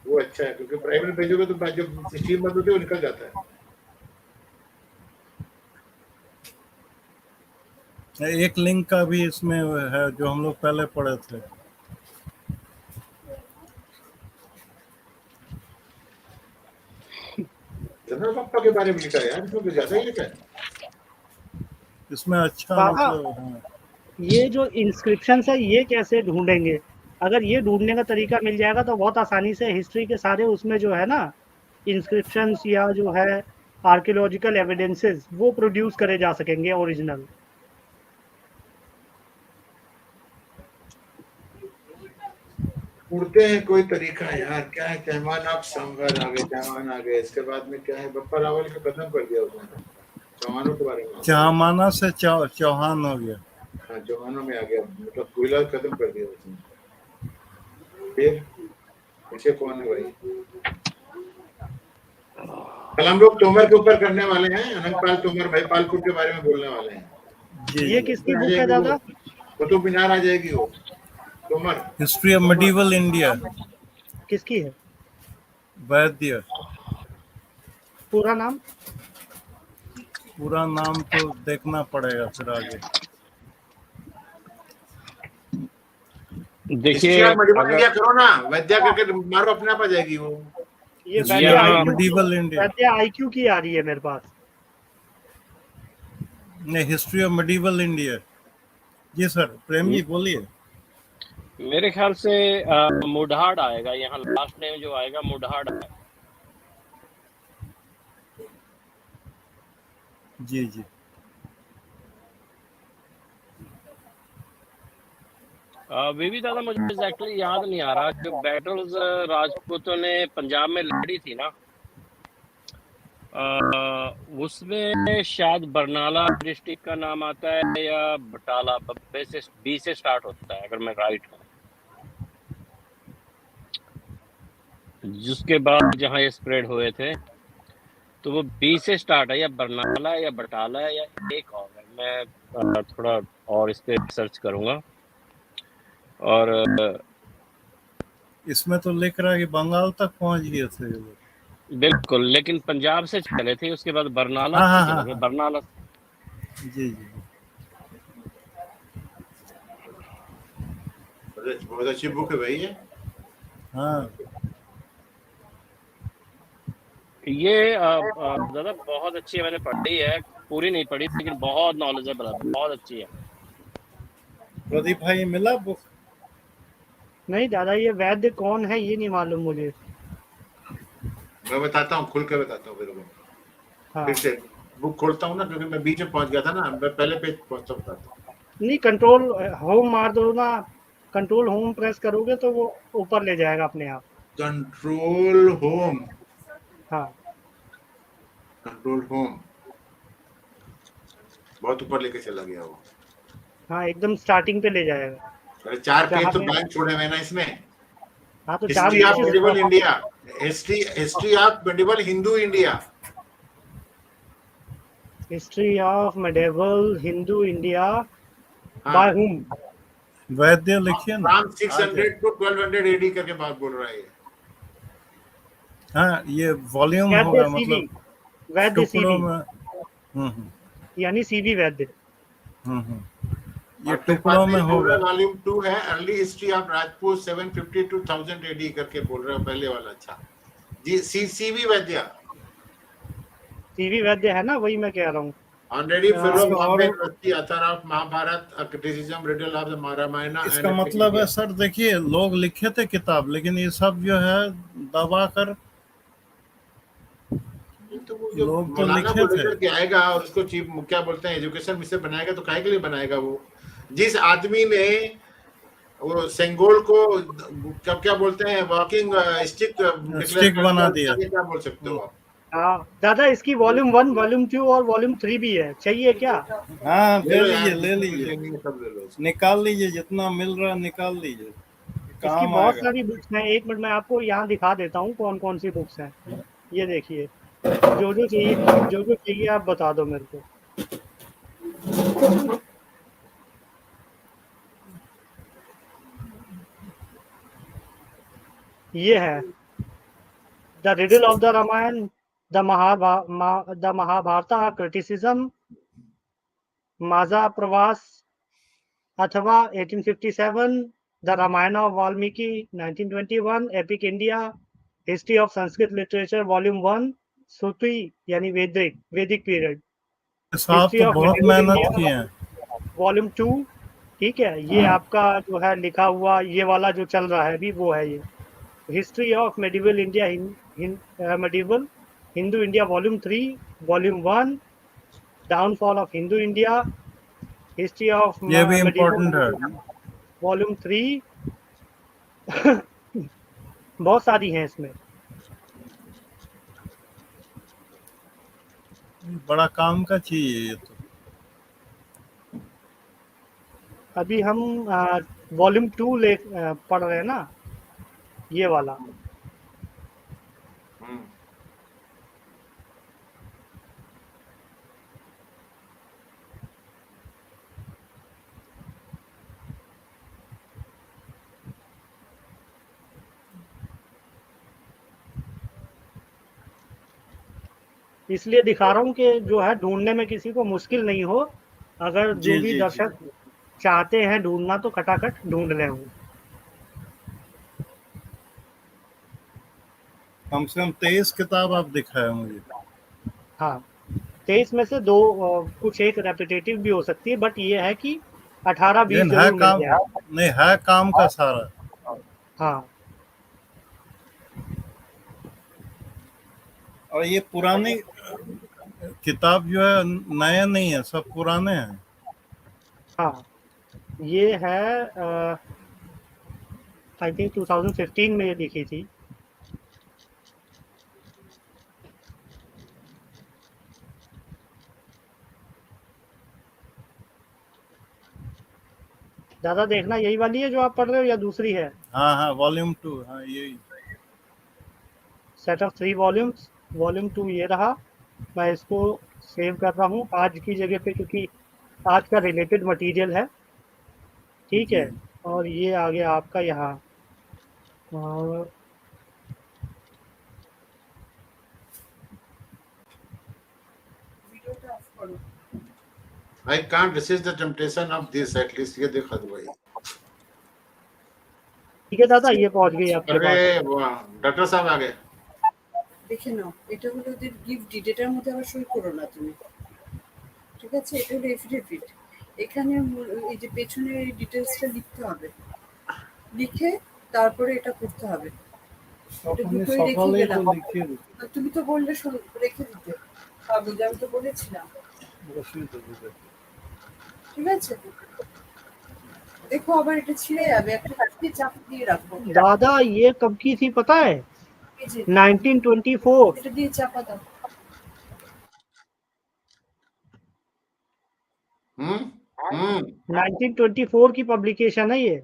वो अच्छा है, क्योंकि प्राइवेट भेजोगे तो जब स्ट्रीम बंद होती है वो निकल जाता है।
एक लिंक का भी इसमें है जो हम लोग पहले पढ़े थे।
जनरल पापा के बारे में लिखा है यार, इसमें कुछ ज्यादा ही लिखा है।
इसमें अच्छा
बाबा,
मतलब हाँ।
ये जो इंस्क्रिप्शन है ये कैसे ढूंढेंगे? अगर ये ढूंढने का तरीका मिल जाएगा तो बहुत आसानी से हिस्ट्री के सारे उसमें जो है ना इंस्क्रिप्शंस या जो है आर्कियोलॉजिकल एविडेंसेस वो प्रोड्यूस करे जा सकेंगे ओरिजिनल।
ढूंढते हैं कोई तरीका यार, क्या है, चहमान आप संवर आ गए, चहमान आ गए, इसके बाद में क्या है, बप्पा रावल के खत्म कर दिया उसने, चौहानों के बारे में।
चहमाना से चौहान हो गया।
हाँ, चौहानों में आ गया, मतलब कोयला खत्म कर दिया उसने। फिर पीछे कौन है भाई? कल हम लोग तोमर के ऊपर करने वाले हैं, अनंतपाल तोमर, भाई पालपुर के बारे में बोलने वाले हैं।
जी
ये
जी।
किसकी बुक है दादा?
कुतुब मीनार आ जाएगी वो, Tomar.
History of medieval India.
किसकी है?
वैद्य।
पूरा नाम?
पूरा नाम तो देखना पड़ेगा फिर आगे।
देखिए
इंडिया करो ना, वैद्या करके मारो, अपने आप आ जाएगी वो।
ये
हिस्ट्री
वैद्य
ऑफ
आईक्यू
मेडिवल इंडिया।
वैद्य आईक्यू की आ रही है मेरे पास।
नहीं, हिस्ट्री ऑफ मेडिवल इंडिया। जी सर, प्रेम जी बोलिए।
मेरे ख्याल से मुढाड़ आएगा, यहाँ लास्ट नेम जो आएगा मुढाड़ आएगा।
जी जी।
अभी भी दादा मुझे एग्जैक्टली याद नहीं आ रहा। जो बैटल्स राजपूतों ने पंजाब में लड़ी थी ना, उसमें शायद बरनाला डिस्ट्रिक्ट का नाम आता है या बटाला, बब्बे से बी से स्टार्ट होता है अगर मैं राइट हूँ। जिसके बाद जहाँ ये स्प्रेड हुए थे तो वो बी से स्टार्ट है, या बरनाला है या बटाला है या एक और है। मैं थोड़ा और इस पे सर्च करूंगा। और
इसमें तो लिख रहा है कि बंगाल तक पहुंच गए थे ये लोग।
बिल्कुल, लेकिन पंजाब से चले थे, उसके बाद बरनाला
हाँ
से
हाँ
चले
हाँ
थे।
हाँ,
बरनाला
जी जी।
बहुत अच्छी बुक है भाई ये।
हाँ,
ये दादा बहुत अच्छी है, मैंने पढ़ी है, पूरी नहीं पढ़ी लेकिन बहुत नॉलेजेबल है, बहुत अच्छी है।
प्रदीप भाई मिला बुक?
नहीं दादा, ये वैद्य कौन है ये नहीं मालूम मुझे।
मैं बताता हूँ, खुल के बताता हूँ फिर को।
हाँ
फिर से बुक खोलता हूँ ना, क्योंकि मैं बीच में पहुंच गया था ना, मैं पहले पेज पहुंचता बताता हूँ।
नहीं, कंट्रोल होम मार दो ना, कंट्रोल होम प्रेस करोगे तो वो ऊपर ले जाएगा अपने आप।
कंट्रोल होम,
हाँ
कंट्रोल होम, बहुत ऊपर लेके चला गया वो।
हाँ, एकदम स्टार्टिंग पे ले जाएगा।
अरे 4 पेज
जहाँ
तो
पे
ब्लैंक छोड़े हुए ना इसमें।
हाँ, तो 4
हिस्ट्री ऑफ
नीचे से
medieval India, history of medieval Hindu India,
history of medieval Hindu India
हाँ,
बाय हुम।
वैद्य लिखिए ना,
फ्रॉम
आ
600
जाए।
टू 1200 एडी करके बात बोल रहा है ये।
हाँ, ये वॉल्यूम
वैद्य
होगा
सीवी,
मतलब
वैद्य
टुकड़ों
सीवी,
में। हम्म
यानी सीवी वैद्य।
ये
और फिर बाद
टुकड़ों
में
में
ये बोल रहा
होगा।
है वॉल्यूम 2 है, early history of Rajput 750 to 1000 AD करके बोल रहा है पहले वाला। अच्छा जी, सीवी वैद्य
सीवी वैद्य है ना, वही मैं कह रहा हूँ।
ऑलरेडी फेलो
इसका
बॉम्बे
और
university, author of Mahabharata, criticism riddle of the Ramayana and
इसका
एपिक
मतलब है
इंडिया।
सर, देखिए लोग लिखे थे किताब, लेकिन ये सब जो है दबा कर
तो वो जो
लोग तो
मौलाना को
लिखे थे।
लेकर के आएगा और उसको चीफ क्या बोलते हैं एजुकेशन मिनिस्टर बनाएगा, तो काहे के लिए बनाएगा वो? जिस आदमी ने वो सेंगोल को क्या क्या बोलते हैं वॉकिंग स्टिक डिक्लेयर
स्टिक
कर दिया,
बना
उसके
दिया।
आगे क्या बोल सकते हो आप?
हाँ दादा, इसकी वॉल्यूम 1, वॉल्यूम 2 और वॉल्यूम 3 भी है, चाहिए क्या?
हाँ,
ले
ले
लो
लीजिए
यार,
ले
जितने भी
लीजिए,
लेंगे सब ले लो इसको।
निकाल लीजिए, जितना मिल रहा है निकाल लीजिए,
इसकी
काम
बहुत
आएगा।
सारी बुक्स हैं। एक मिनट, मैं आपको यहाँ दिखा देता हूँ कौन कौन सी बुक्स हैं। ये देखिए, जो जो चाहिए आप बता दो मेरे को। ये है the riddle of the Ramayana, the Mahabharata criticism, Maza Pravas अथवा 1857, the Ramayana of Valmiki 1921, epic India, history of Sanskrit literature volume 1, Shruti यानी वैदिक पीरियड,
साहब
हिस्ट्री
तो
ऑफ
बहुत
मेडिवल
मेहनत
इंडिया
किए हैं।
वॉल्यूम 2। ठीक है, ये आपका जो है लिखा हुआ, ये वाला जो चल रहा है अभी वो है ये। History of medieval India, medieval Hindu India volume 3, volume 1, downfall of Hindu India, history of
ये भी
मेडिवल
इम्पोर्टेंट है।
वॉल्यूम 3। बहुत सारी हैं इसमें।
बड़ा काम का चीज है ये तो।
अभी हम वॉल्यूम 2 पढ़ रहे हैं ना, ये वाला।
हम्म,
इसलिए दिखा रहा हूँ कि जो है ढूंढने में किसी को मुश्किल नहीं हो। अगर जो
जी
भी
जी जी,
दर्शक चाहते हैं ढूंढना तो खटाखट ढूंढ ले हूँ।
कम से कम 23 किताब आप दिखाए मुझे।
हाँ, 23 में से 2 कुछ एक रेपिटेटिव भी हो सकती है, बट ये है कि 18-20
लेकिन है
जरूर मिल
काम,
जाए।
नहीं है काम का सारा।
हाँ
और ये पुरानी किताब जो है नए नहीं है, सब पुराने हैं।
हाँ, ये है आई थिंक 2015 में ये लिखी थी। दादा देखना यही वाली है जो आप पढ़ रहे हो या दूसरी है?
हाँ हाँ, वॉल्यूम 2, हाँ यही।
सेट ऑफ 3 वॉल्यूम्स, वॉल्यूम 2 ये रहा। मैं इसको सेव कर रहा हूँ आज की जगह पे, क्योंकि आज का रिलेटेड मटेरियल है, ठीक है।
जी
और ये आ गया आपका यहाँ। और
I can't resist the temptation of this, at least ये देखा दो भाई।
ठीक है दादा, ये पहुंच गई आपके पास।
अरे वाह, डॉक्टर साहब आ गए।
দেখে নাও, এটা হলো ওদের গিফট ডিড, এটার মধ্যে আবার সই করো না তুমি, ঠিক আছে? এটা হলো এফিডেভিট। এখানে এই যে পেছনে এই ডিটেলসটা লিখতে হবে, লিখে তারপরে এটা করতে হবে। এটা দুটোই রেখে গেলাম। তুমি তো বললে রেখে দিতে কাগজ, আমি তো বলেছিলাম, ঠিক আছে? देखो আবার এটা ছিঁড়ে যাবে, একটা কাঠি চাপ দিয়ে রাখো।
दादा ये कब की थी पता है? 1924।
এটা দিয়ে চাপা দাও।
हम्म
1924 की पब्लिकेशन है ये।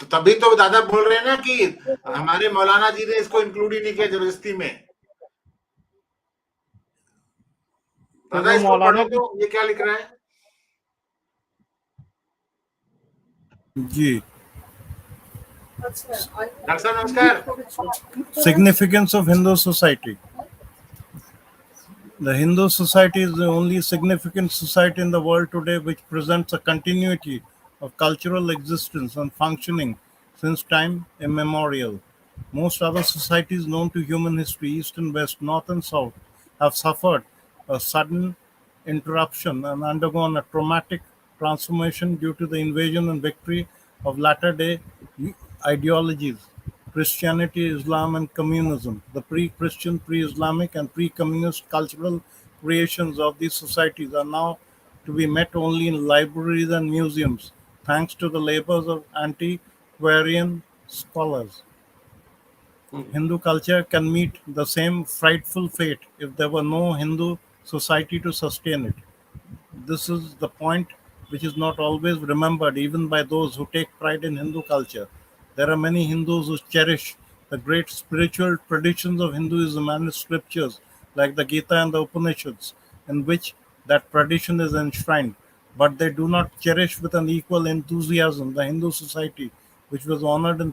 तो तभी तो दादा बोल रहे हैं ना कि हमारे मौलाना जी ने इसको इंक्लूड ही नहीं किया जबरदस्ती में। दादा इसको
मौलाना
पढ़ो तो, ये क्या लिख रहा है?
जी।
अच्छा,
डॉक्टर साहब नमस्कार।
Significance of Hindu society. The Hindu society is the only significant society in the world today which presents a continuity of cultural existence and functioning since time immemorial. Most other societies known to human history, East and West, North and South, have suffered a sudden interruption and undergone a traumatic transformation due to the invasion and victory of latter day ideologies. Christianity, Islam, and communism. The pre-Christian, pre-Islamic, and pre-communist cultural creations of these societies are now to be met only in libraries and museums, thanks to the labors of antiquarian scholars. Hindu culture can meet the same frightful fate if there were no Hindu society to sustain it. This is the point which is not always remembered even by those who take pride in Hindu culture. There are many Hindus who cherish the great spiritual traditions of Hinduism and its scriptures, like the Gita and the Upanishads, in which that tradition is enshrined, but they do not cherish with an equal enthusiasm the Hindu society, which was honored and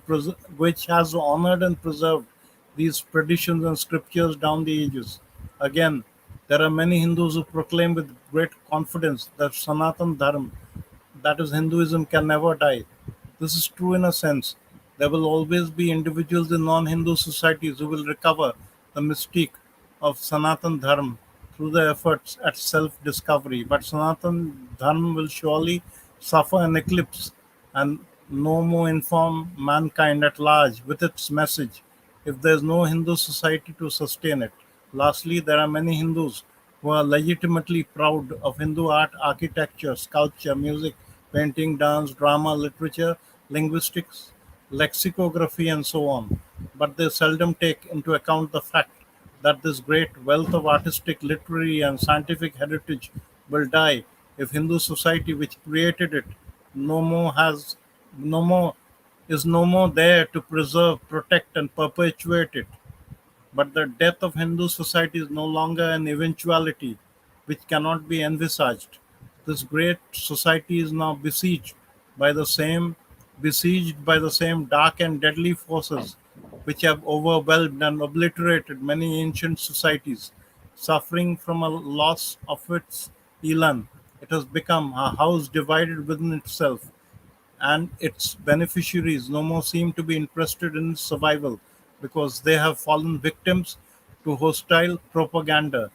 which has honored and preserved these traditions and scriptures down the ages. Again, there are many Hindus who proclaim with great confidence that Sanatan Dharma, that is Hinduism, can never die. This is true in a sense. There will always be individuals in non-Hindu societies who will recover the mystique of Sanatan Dharma through their efforts at self-discovery. But Sanatan Dharma will surely suffer an eclipse and no more inform mankind at large with its message if there is no Hindu society to sustain it. Lastly, there are many Hindus who are legitimately proud of Hindu art, architecture, sculpture, music, painting, dance, drama, literature, linguistics, lexicography, and so on. But they seldom take into account the fact that this great wealth of artistic, literary, and scientific heritage will die if Hindu society, which created it, no more has no more is no more there to preserve, protect, and perpetuate it. But the death of Hindu society is no longer an eventuality which cannot be envisaged. This great society is now besieged by the same dark and deadly forces which have overwhelmed and obliterated many ancient societies. Suffering from a loss of its elan, it has become a house divided within itself, and its beneficiaries no more seem to be interested in its survival because they have fallen victims to hostile propaganda.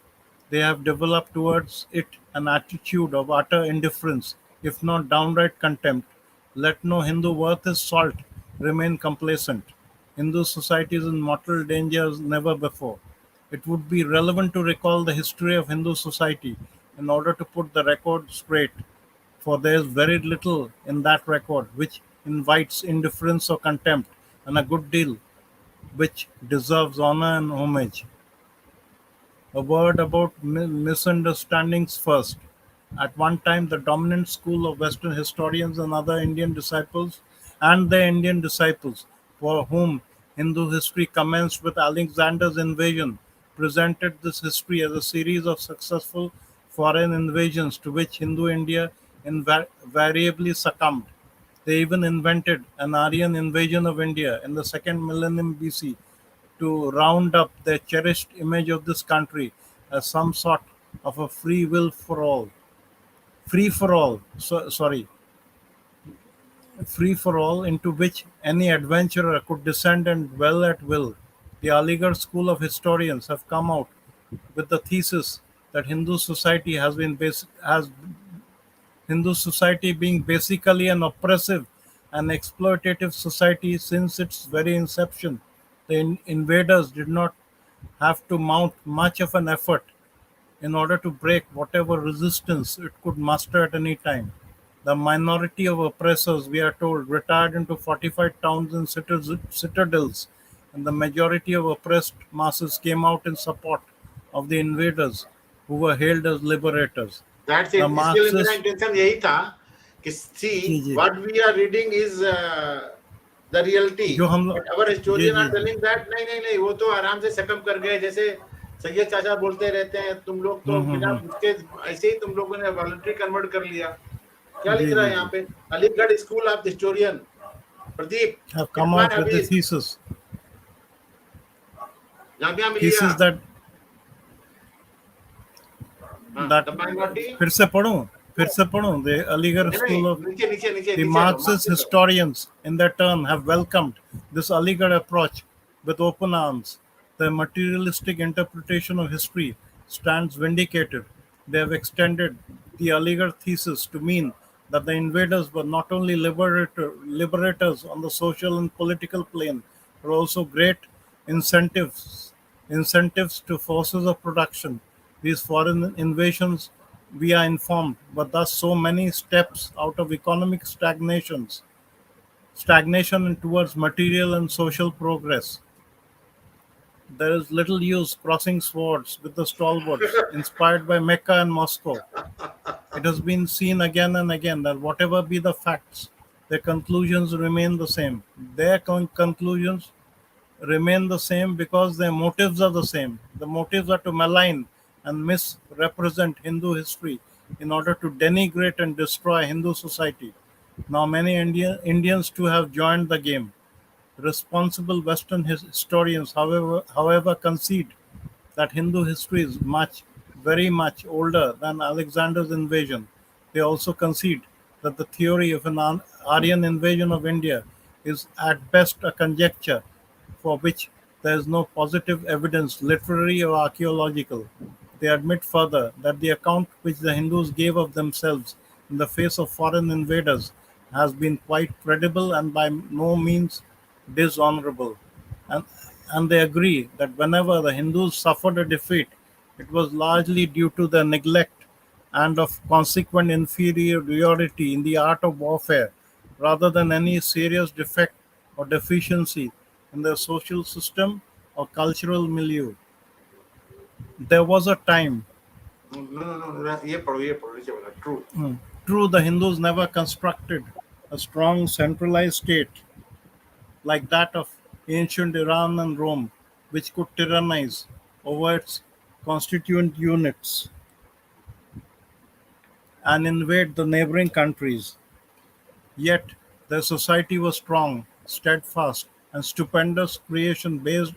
They have developed towards it an attitude of utter indifference, if not downright contempt. Let no Hindu worth his salt remain complacent. Hindu society is in mortal danger as never before. It would be relevant to recall the history of Hindu society in order to put the record straight, for there is very little in that record which invites indifference or contempt, and a good deal which deserves honor and homage. A word about misunderstandings first. At one time, the dominant school of Western historians and the Indian disciples, for whom Hindu history commenced with Alexander's invasion, presented this history as a series of successful foreign invasions to which Hindu India invariably succumbed. They even invented an Aryan invasion of India in the second millennium BC to round up their cherished image of this country as some sort of a free for all into which any adventurer could descend and dwell at will. The Aligarh school of historians have come out with the thesis that Hindu society being basically an oppressive and exploitative society since its very inception. The invaders did not have to mount much of an effort in order to break whatever resistance it could muster at any time. The minority of oppressors, we are told, retired into fortified towns and citadels, and the majority of oppressed masses came out in support of the invaders, who were hailed as liberators.
That's
The
it. इसके लिए मेरा
Marxists,
intention यही था कि
जी
see
ji
what we are reading is the reality,
जो हम
but our
ji
historian
ji
are telling that नहीं नहीं नहीं वो तो आराम से सकम कर गए, जैसे सैयद चाचा बोलते रहते हैं तुम लोग तो बिना उसके ऐसे ही तुम लोगों ने वॉलंटरी कन्वर्ट कर लिया. क्या लिख
जी
रहा
जी
है यहाँ
जी
पे? Aligarh school of historian Pradeep
have come
Irfan
out with the
Habib Jamia Millia
thesis that
the minority.
फिर से पढ़ूं the Aligarh
नहीं
school
नहीं
of
नीचे नीचे नीचे
the
नीचे आ जाओ,
Marxist
Marxist.
historians, in their turn, have welcomed this Aligarh approach with open arms. Their materialistic interpretation of history stands vindicated. They have extended the Aligarh thesis to mean that the invaders were not only liberators on the social and political plane, but also great incentives incentives to forces of production. These foreign invasions, we are informed, were thus so many steps out of economic stagnation and towards material and social progress. There is little use crossing swords with the stalwarts, inspired by Mecca and Moscow. It has been seen again and again that whatever be the facts, their conclusions remain the same. Their conclusions remain the same because their motives are the same. The motives are to malign and misrepresent Hindu history in order to denigrate and destroy Hindu society. Now, many Indians too have joined the game. Responsible Western historians, however, concede that Hindu history is very much older than Alexander's invasion. They also concede that the theory of an Aryan invasion of India is at best a conjecture for which there is no positive evidence, literary or archaeological. They admit further that the account which the Hindus gave of themselves in the face of foreign invaders has been quite credible and by no means dishonorable. And, and they agree that whenever the Hindus suffered a defeat, it was largely due to their neglect and of consequent inferiority in the art of warfare, rather than any serious defect or deficiency in their social system or cultural milieu. There was a time.
No no no ये पढ़ो नीचे वाला true.
True, the Hindus never constructed a strong centralized state like that of ancient Iran and Rome, which could tyrannize over its constituent units and invade the neighboring countries. Yet their society was strong, steadfast, and stupendous creation based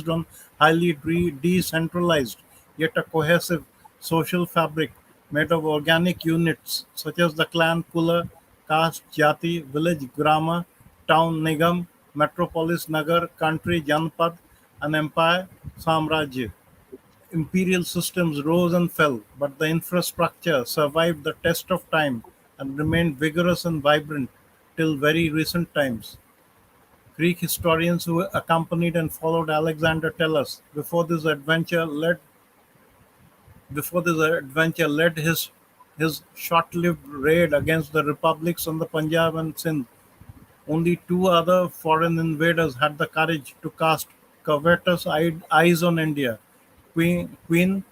on highly decentralized, yet a cohesive social fabric made of organic units such as the clan Kula, caste, jati, village grama, town nigam, metropolis nagar, country janpad, and empire samrajya. Imperial systems rose and fell, but the infrastructure survived the test of time and remained vigorous and vibrant till very recent times. Greek historians who accompanied and followed Alexander tell us before this adventure led his his short-lived raid against the republics on the Punjab and Sindh. Only two other foreign invaders had the courage to cast covetous eyes on India: Queen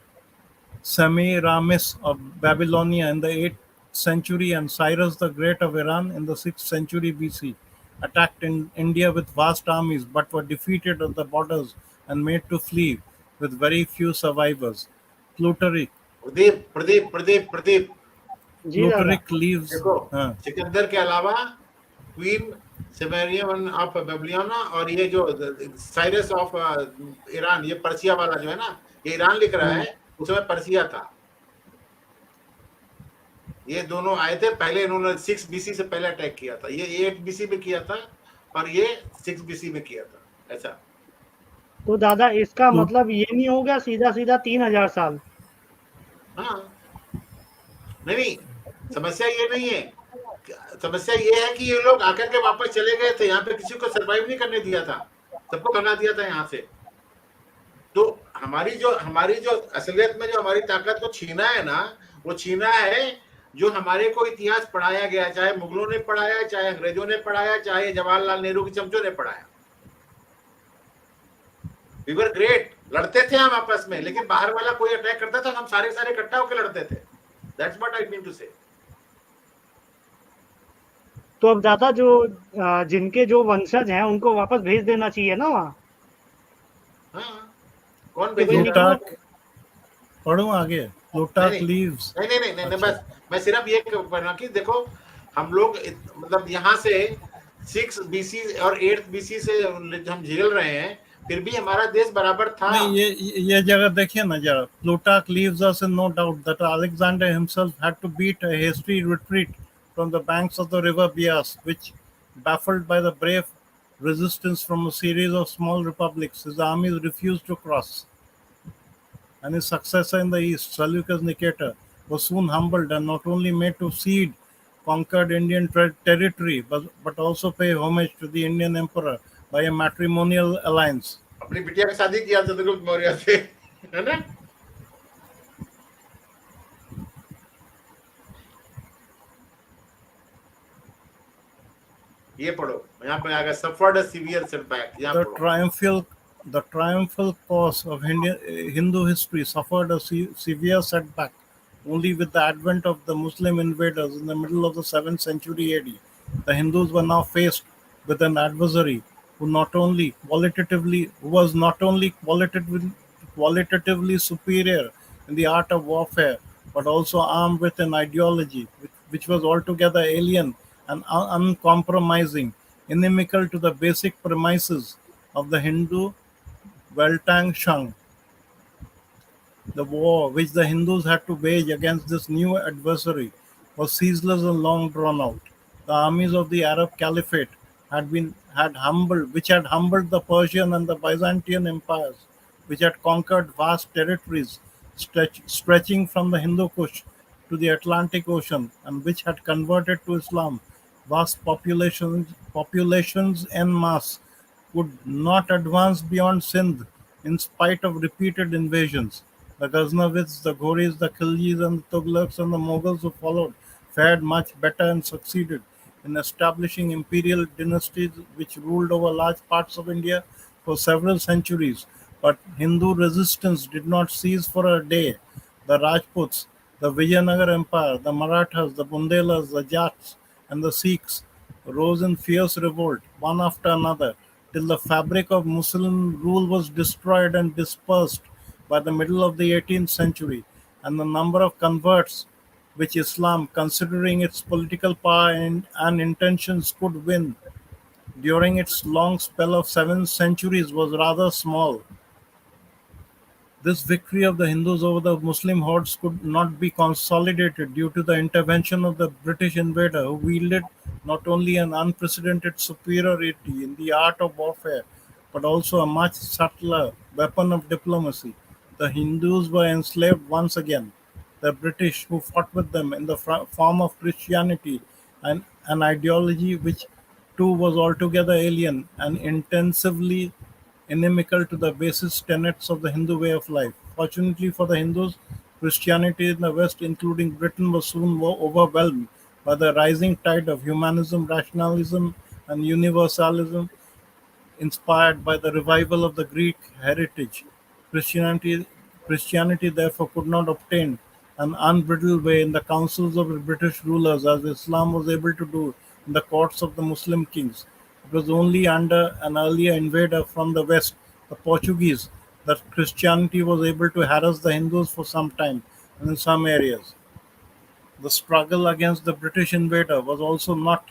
Semiramis of Babylonia in the 8th century and Cyrus the Great of Iran in the 6th century BC, attacked India with vast armies but were defeated at the borders and made to flee with very few survivors. Plutarch,
Pradeep
ji दादा।
Plutarch leaves.
देखो,
हाँ,
सिकंदर के अलावा queen सेमेरियन of बेबलियोना और ये जो Cyrus of Iran, ये Persia वाला जो है ना, ये ईरान लिख रहा है, उस समय पर्सिया था। ये दोनों आए थे पहले, इन्होंने 6 बीसी से पहले अटैक किया था। ये 8 बीसी में किया था और ये 6 बीसी में किया था, ऐसा।
तो दादा इसका मतलब ये नहीं हो गया सीधा सीधा 3000 साल?
हाँ, नहीं, समस्या ये नहीं है। समस्या ये है कि ये लोग आकर के वापस चले गए थे, यहाँ पे किसी को सरवाइव नहीं करने दिया था, सबको भगा दिया था यहाँ से। तो हमारी जो असलियत में जो हमारी ताकत को छीना है ना, वो छीना है जो हमारे को इतिहास पढ़ाया गया, चाहे मुगलों ने पढ़ाया, चाहे अंग्रेजों ने पढ़ाया, चाहे जवाहरलाल नेहरू के चमचों ने पढ़ाया। वी वर ग्रेट, लड़ते थे हम आपस में, लेकिन बाहर वाला कोई अटैक करता था, हम सारे इकट्ठा होकर लड़ते थे। That's what I mean to say.
तो अब दादा जो जिनके जो वंशज हैं उनको वापस भेज देना चाहिए ना वहाँ?
हाँ, कौन भेजेगा?
प्लूटार्क, पढ़ो आगे। प्लूटार्क
नहीं,
लीव्स।
नहीं, बस मैं सिर्फ ये कहना कि देखो, हम लोग मतलब यहाँ से 6 बीसी और 8 बीसी से हम झेल रहे हैं, फिर भी हमारा देश बराबर था।
नहीं, ये जगह देखिए ना जरा। Plutarch leaves us in no doubt that Alexander himself had to beat a hasty retreat from the banks of the river Bias, which, baffled by the brave resistance from a series of small republics, his armies refused to cross. And his successor in the east, Seleucus Nicator, was soon humbled and not only made to cede conquered Indian territory, but also pay homage to the Indian emperor by a matrimonial alliance.
अपनी बिटिया का शादी किया चंद्रगुप्त मौर्य से, है ना? ये पढ़ो, यहाँ पे आएगा suffered a severe setback।
The triumphal cause of Hindu history suffered a severe setback only with the advent of the Muslim invaders in the middle of the 7th century AD. The Hindus were now faced with an adversary who was not only qualitatively superior in the art of warfare, but also armed with an ideology which was altogether alien and uncompromising, inimical to the basic premises of the Hindu Weltang Shang. The war which the Hindus had to wage against this new adversary was ceaseless and long drawn out. The armies of the Arab Caliphate had humbled the Persian and the Byzantine empires, which had conquered vast territories stretching from the Hindu Kush to the Atlantic Ocean, and which had converted to Islam vast populations en masse, could not advance beyond Sindh in spite of repeated invasions. The Ghaznavids, the Ghoris, the Khiljis, and the Tughlaqs and the Mughals who followed fared much better and succeeded in establishing imperial dynasties which ruled over large parts of India for several centuries. But Hindu resistance did not cease for a day. The Rajputs, the Vijayanagar Empire, the Marathas, the Bundelas, the Jats, and the Sikhs rose in fierce revolt, one after another, till the fabric of Muslim rule was destroyed and dispersed by the middle of the 18th century, and the number of converts which Islam, considering its political power and intentions, could win during its long spell of 7 centuries was rather small. This victory of the Hindus over the Muslim hordes could not be consolidated due to the intervention of the British invader, who wielded not only an unprecedented superiority in the art of warfare, but also a much subtler weapon of diplomacy. The Hindus were enslaved once again. The British, who fought with them in the form of Christianity, and an ideology which too was altogether alien and intensively inimical to the basis tenets of the Hindu way of life. Fortunately for the Hindus, Christianity in the West, including Britain, was soon overwhelmed by the rising tide of humanism, rationalism, and universalism inspired by the revival of the Greek heritage. Christianity, Christianity therefore could not obtain an unbridled way in the councils of the British rulers as Islam was able to do in the courts of the Muslim kings. It was only under an earlier invader from the west, the Portuguese, that Christianity was able to harass the Hindus for some time and in some areas. The struggle against the British invader was also not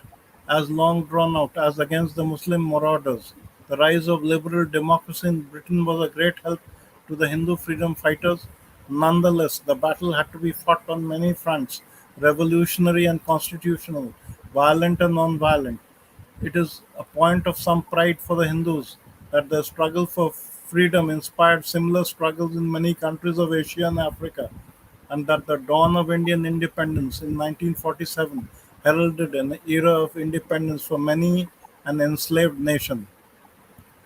as long drawn out as against the Muslim marauders. The rise of liberal democracy in Britain was a great help to the Hindu freedom fighters. Nonetheless, the battle had to be fought on many fronts, revolutionary and constitutional, violent and non-violent. It is a point of some pride for the Hindus that the struggle for freedom inspired similar struggles in many countries of Asia and Africa, and that the dawn of Indian independence in 1947 heralded an era of independence for many an enslaved nation.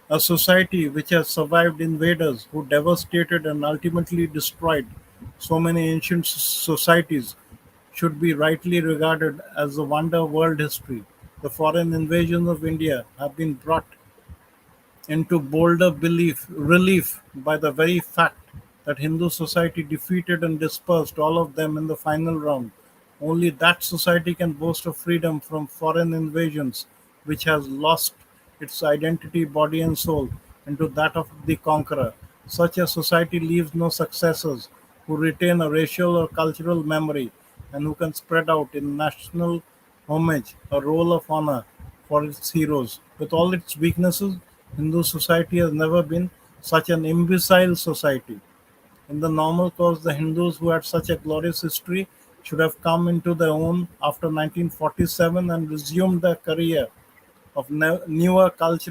A society which has survived invaders who devastated and ultimately destroyed so many ancient societies should be rightly regarded as a wonder of world history. The foreign invasions of India have been brought into bolder relief by the very fact that Hindu society defeated and dispersed all of them in the final round. Only that society can boast of freedom from foreign invasions, which has lost its identity, body, and soul into that of the conqueror. Such a society leaves no successors who retain a racial or cultural memory and who can spread out in national homage a roll of honor for its heroes. With all its weaknesses, Hindu society has never been such an imbecile society. In the normal course, the Hindus who had such a glorious history should have come into their own after 1947 and resumed their career of newer cul-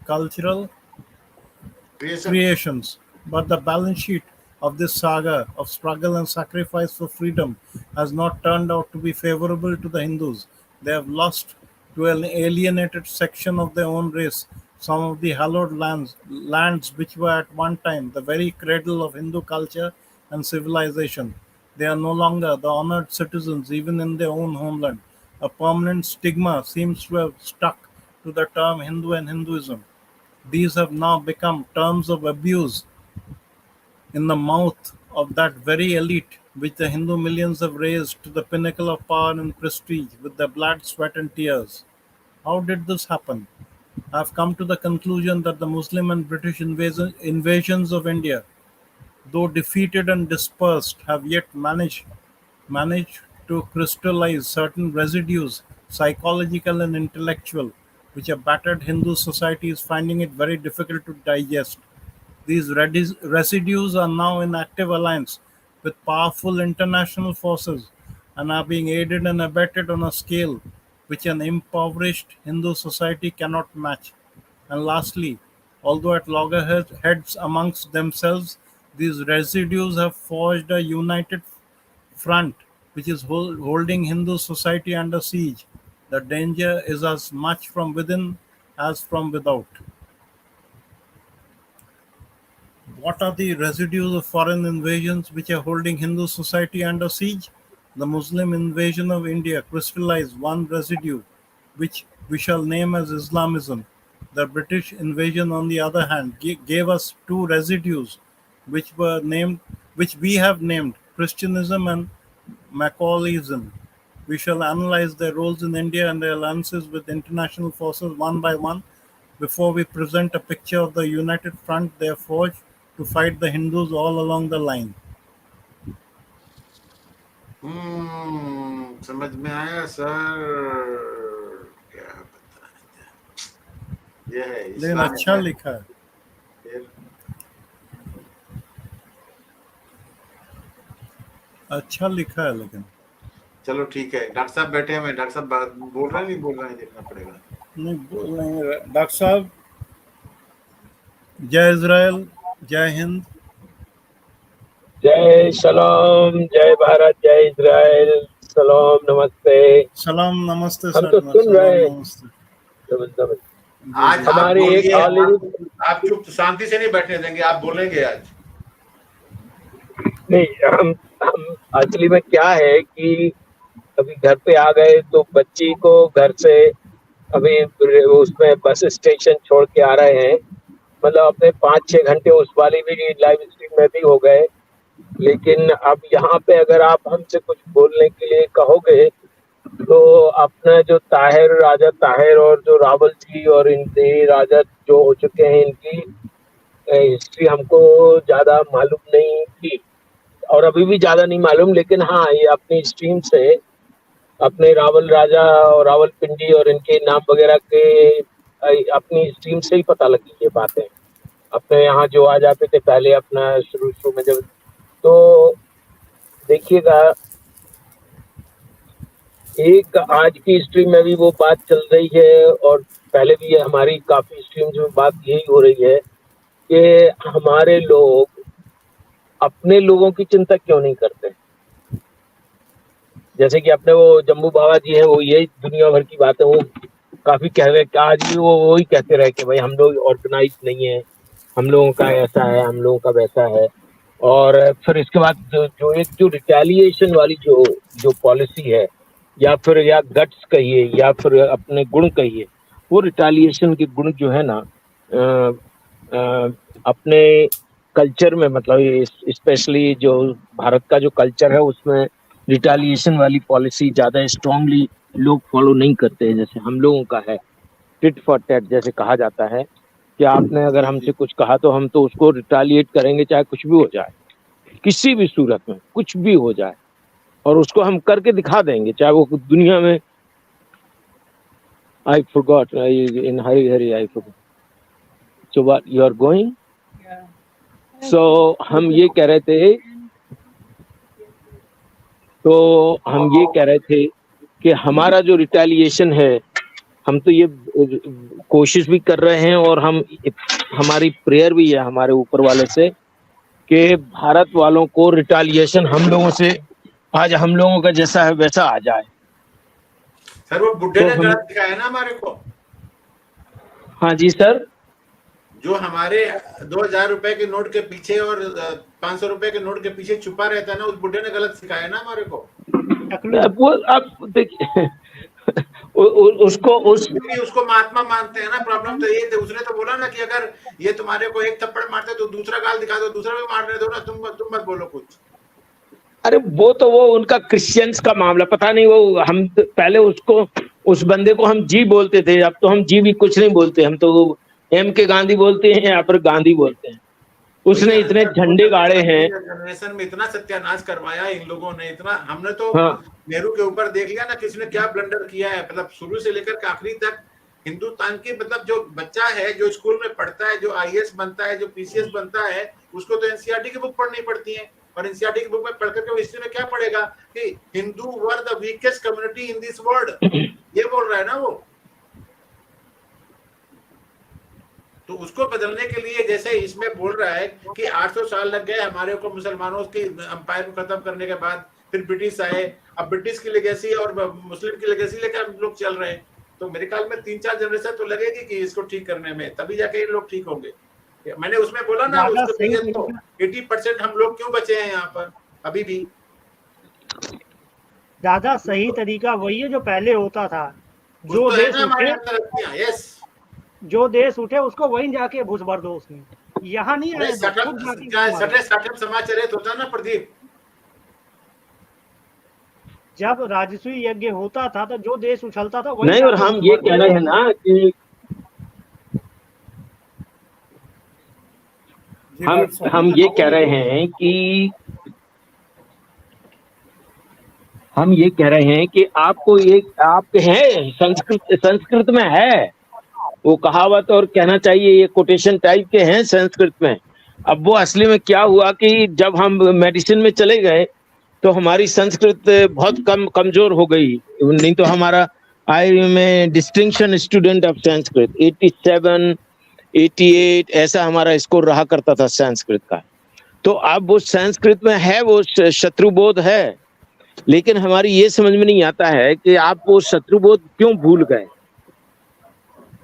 cultural
Creation.
creations. But the balance sheet of this saga of struggle and sacrifice for freedom has not turned out to be favorable to the Hindus. They have lost to an alienated section of their own race some of the hallowed lands which were at one time the very cradle of Hindu culture and civilization. They are no longer the honored citizens even in their own homeland. A permanent stigma seems to have stuck to the term Hindu and Hinduism. These have now become terms of abuse in the mouth of that very elite which the Hindu millions have raised to the pinnacle of power and prestige with their blood, sweat, and tears. How did this happen? I have come to the conclusion that the Muslim and British invasions of India, though defeated and dispersed, have yet managed to crystallize certain residues, psychological and intellectual, which a battered Hindu society is finding it very difficult to digest. These residues are now in active alliance with powerful international forces and are being aided and abetted on a scale which an impoverished Hindu society cannot match. And lastly, although at loggerheads amongst themselves, these residues have forged a united front which is holding Hindu society under siege. The danger is as much from within as from without. What are the residues of foreign invasions which are holding Hindu society under siege? The Muslim invasion of India crystallized one residue, which we shall name as Islamism. The British invasion, on the other hand, gave us two residues, which we have named Christianism and Macaulaism. We shall analyze their roles in India and their alliances with international forces one by one before we present a picture of the united front they have forged to fight the Hindus all along the line.
समझ में आया sir, क्या बताएं। ये है
लेकिन
Islamic
अच्छा
है।
लिखा है,
फिर
अच्छा लिखा है लेकिन
चलो ठीक है, डॉक्टर साहब बैठे हैं, डॉक्टर साहब बोल रहे हैं नहीं बोल रहे हैं देखना पड़ेगा।
नहीं बोल रहे हैं। डॉक्टर साहब, जय इजराइल, जय हिंद।
जय सलाम, जय भारत, जय इजराइल, सलाम, नमस्ते।
सलाम नमस्ते
हम
सर,
तो सुन
सलाम
रहे हैं।
नमस्ते।
नमस्ते।
आज आप
हमारे एक
बोलिए,
ऑलरेडी
आप चुप शांति से नहीं बैठने देंगे, आप बोलेंगे आज।
नहीं, हम एक्चुअली में क्या है कि अभी घर पे आ गए तो बच्ची को घर से अभी उसमें बस स्टेशन छोड़ के आ रहे हैं, मतलब अपने 5-6 घंटे उस वाली भी लाइव स्ट्रीम में भी हो गए। लेकिन अब यहाँ पे अगर आप हमसे कुछ बोलने के लिए कहोगे तो अपना जो ताहिर, राजा ताहिर और जो रावल जी और इनके राजा जो हो चुके हैं, इनकी हिस्ट्री हमको ज्यादा मालूम नहीं थी और अभी भी ज्यादा नहीं मालूम। लेकिन हाँ, ये अपनी स्ट्रीम से अपने रावल राजा और रावल पिंडी और इनके नाम वगैरह के अपनी स्ट्रीम से ही पता लगी ये बातें। अपने यहाँ जो आ जाते थे पहले अपना शुरू शुरू में जब, तो देखिएगा एक आज की स्ट्रीम में भी वो बात चल रही है और पहले भी हमारी काफी स्ट्रीम्स में बात यही हो रही है कि हमारे लोग अपने लोगों की चिंता क्यों नहीं करते। जैसे कि अपने वो जम्बू बाबा जी है, वो यही दुनिया भर की बात है, वो काफी कह रहे हैं, आज भी वो वही कहते रहे कि भाई हम लोग ऑर्गेनाइज नहीं है, हम लोगों का ऐसा है, हम लोगों का वैसा है। और फिर इसके बाद जो एक जो रिटेलिएशन वाली जो जो पॉलिसी है, या फिर या गट्स कहिए या फिर अपने गुण कहिए, वो रिटेलिएशन के गुण जो है ना अपने कल्चर में, मतलब स्पेशली जो भारत का जो कल्चर है उसमें रिटेलिएशन वाली पॉलिसी ज्यादा स्ट्रांगली लोग फॉलो नहीं करते हैं, जैसे हम लोगों का है टिट फॉर टैट जैसे कहा जाता है कि आपने अगर हमसे कुछ कहा तो हम तो उसको रिटेलिएट करेंगे, चाहे कुछ भी हो जाए, किसी भी सूरत में कुछ भी हो जाए, और उसको हम करके दिखा देंगे, चाहे वो दुनिया में। I forgot in hurry I forgot, so what you are going. सो हम ये कह रहे थे कि हमारा जो रिटेलिएशन है, हम तो ये कोशिश भी कर रहे हैं और हमारी प्रेयर भी है हमारे ऊपर वाले से कि भारत वालों को रिटेलिएशन हम लोगों से आज हम लोगों का जैसा है वैसा आ जाए।
सर वो बुड्ढे ने गलत दिखाया ना हमारे को।
हाँ जी सर, जो
हमारे 2000 रुपए के नोट के पीछे और 500 रुपए के नोट के पीछे छुपा रहता है ना, उस बुड्ढे ने गलत सिखाया ना हमारे को।
वो अब देखिए
उसको महात्मा मानते हैं ना। प्रॉब्लम तो ये थे, उसने तो बोला ना कि अगर ये तुम्हारे को एक थप्पड़ मारते तो दूसरा गाल दिखा दो, दूसरा भी मारने दो ना, तुम मत बोलो कुछ।
अरे वो तो वो उनका क्रिश्चियंस का मामला, पता नहीं वो हम पहले उस बंदे को हम जी बोलते थे, अब तो हम जी भी कुछ नहीं बोलते, हम तो एम के गांधी बोलते हैं या फिर गांधी बोलते हैं। उसने इतने झंडे गाड़े हैं,
जनरेशन में इतना सत्यानाश करवाया इन लोगों ने, इतना हमने तो
हाँ।
नेहरू के ऊपर देख लिया ना किसने क्या ब्लंडर किया है। मतलब शुरू से लेकर के आखिरी तक हिंदुस्तान की, मतलब जो बच्चा है जो स्कूल में पढ़ता है, जो आईएएस बनता है, जो पीसीएस बनता है, उसको तो एनसीईआरटी की बुक पढ़नी पड़ती है। और एनसीईआरटी की बुक में पढ़ करके हिस्ट्री में क्या पढ़ेगा कि Hindu were the weakest community in this world, ये बोल रहा है ना वो। तो उसको बदलने के लिए जैसे इसमें बोल रहा है कि 800 साल लग गए हमारे को मुसलमानों की अंपायर को खत्म करने के बाद, फिर ब्रिटिश आए, अब ब्रिटिश की लेगेसी और मुस्लिम की लेगेसी लेकर हम लोग चल रहे हैं। तो मेरे ख्याल में 3-4 जनरेशन तो लगेगी कि इसको ठीक करने में, तभी जाके ये लोग ठीक होंगे। मैंने उसमें बोला ना, उसको तो 80% हम लोग क्यों बचे हैं यहाँ पर अभी भी।
ज्यादा सही तरीका वही है जो पहले होता था। जो
तो
देश
उठे, यस,
जो देश उठे उसको वहीं जाके घुस भर दो उसमें, यहाँ नहीं आए।
सटे समाचारित होता ना प्रदीप,
जब राजस्वी यज्ञ होता था तो जो देश उछलता था वही।
नहीं, और हम ये कह रहे हैं ना कि हम ये कह रहे हैं कि आपको एक आपके हैं संस्कृत में है वो कहावत, और कहना चाहिए ये कोटेशन टाइप के हैं संस्कृत में। अब वो असली में क्या हुआ कि जब हम मेडिसिन में चले गए तो हमारी संस्कृत बहुत कमजोर हो गई। नहीं तो हमारा आई में डिस्टिंक्शन स्टूडेंट ऑफ संस्कृत 87, 88 ऐसा हमारा स्कोर रहा करता था संस्कृत का। तो अब वो संस्कृत में है, वो शत्रुबोध है, लेकिन हमारी ये समझ में नहीं आता है कि आप वो शत्रुबोध क्यों भूल गए।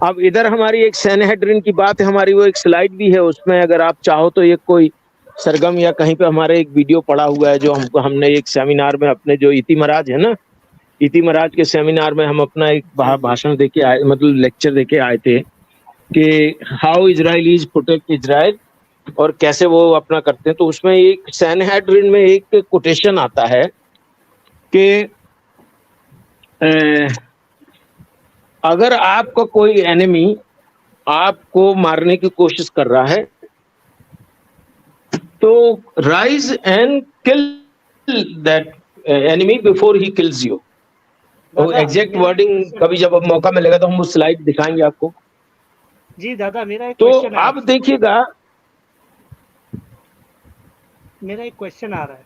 अब इधर हमारी एक सैनहेड्रिन की बात है, हमारी वो एक स्लाइड भी है, उसमें अगर आप चाहो तो एक कोई सरगम या कहीं पे हमारे एक वीडियो पड़ा हुआ है जो हमने एक सेमिनार में अपने जो इति महाराज है ना, इति महाराज के सेमिनार में हम अपना एक भाषण देके आए, मतलब लेक्चर देके आए थे कि हाउ इजराइलीज प्रोटेक्ट इजराइल और कैसे वो अपना करते हैं। तो उसमें एक सैनहेड्रिन में एक कोटेशन आता है कि अगर आपका कोई एनिमी आपको मारने की कोशिश कर रहा है तो rise and kill that enemy before he kills you. Exact wording कभी जब मौका मिलेगा तो हम उस स्लाइड दिखाएंगे आपको।
जी दादा, मेरा एक
तो
क्वेश्चन है
आप देखिएगा,
मेरा एक क्वेश्चन आ रहा है,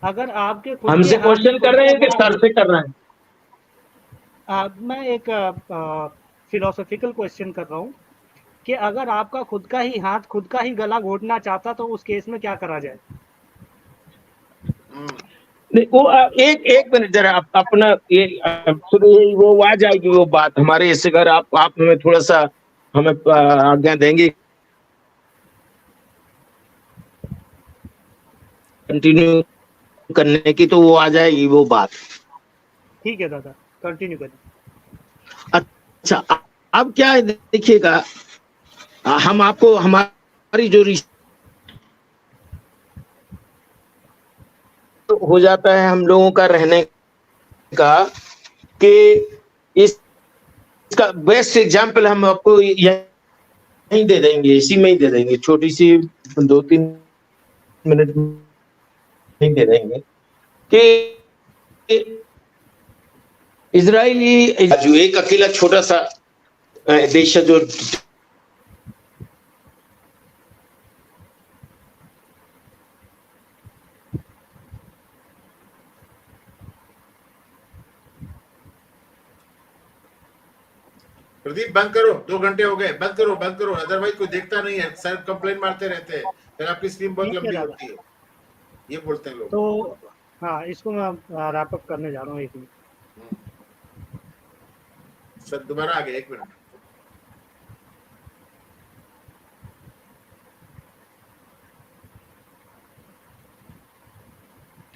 अगर आपके खुद
हमसे
के
क्वेश्चन कर रहे हैं कि सर से कर रहे हैं?
मैं एक फिलोसॉफिकल क्वेश्चन कर रहा हूँ कि अगर आपका खुद का ही हाथ खुद का ही गला घोटना चाहता तो उस केस में क्या करा जाए?
नहीं, वो एक मिनट जरा आप अपना ये सुनिए, वो आ जाएगी वो बात हमारे इससे। अगर आप हमें थोड़ा सा हमें आज्ञा देंगे कंटिन्यू करने की तो वो आ जाएगी वो बात।
ठीक है दादा, कंटिन्यू करिए।
अच्छा, अब क्या है देखिएगा, हम आपको हमारी जो हो जाता है हम लोगों का रहने का कि इसका बेस्ट एग्जांपल हम आपको यहीं दे देंगे, इसी में ही दे देंगे, छोटी सी 2-3 मिनट में दे देंगे कि इजरायली जो एक अकेला छोटा सा देश है जो
प्रदीप बंद करो, 2 घंटे हो गए, बंद करो, अदरवाइज कोई देखता नहीं है, सर कंप्लेन मारते रहते हैं, फिर आपकी स्क्रीन बहुत लंबी होती है, ये बोलते हैं लोग।
तो हाँ, इसको मैं रैप अप करने जा रहा हूँ, 1 मिनट।
सर दोबारा आ गया, 1 मिनट।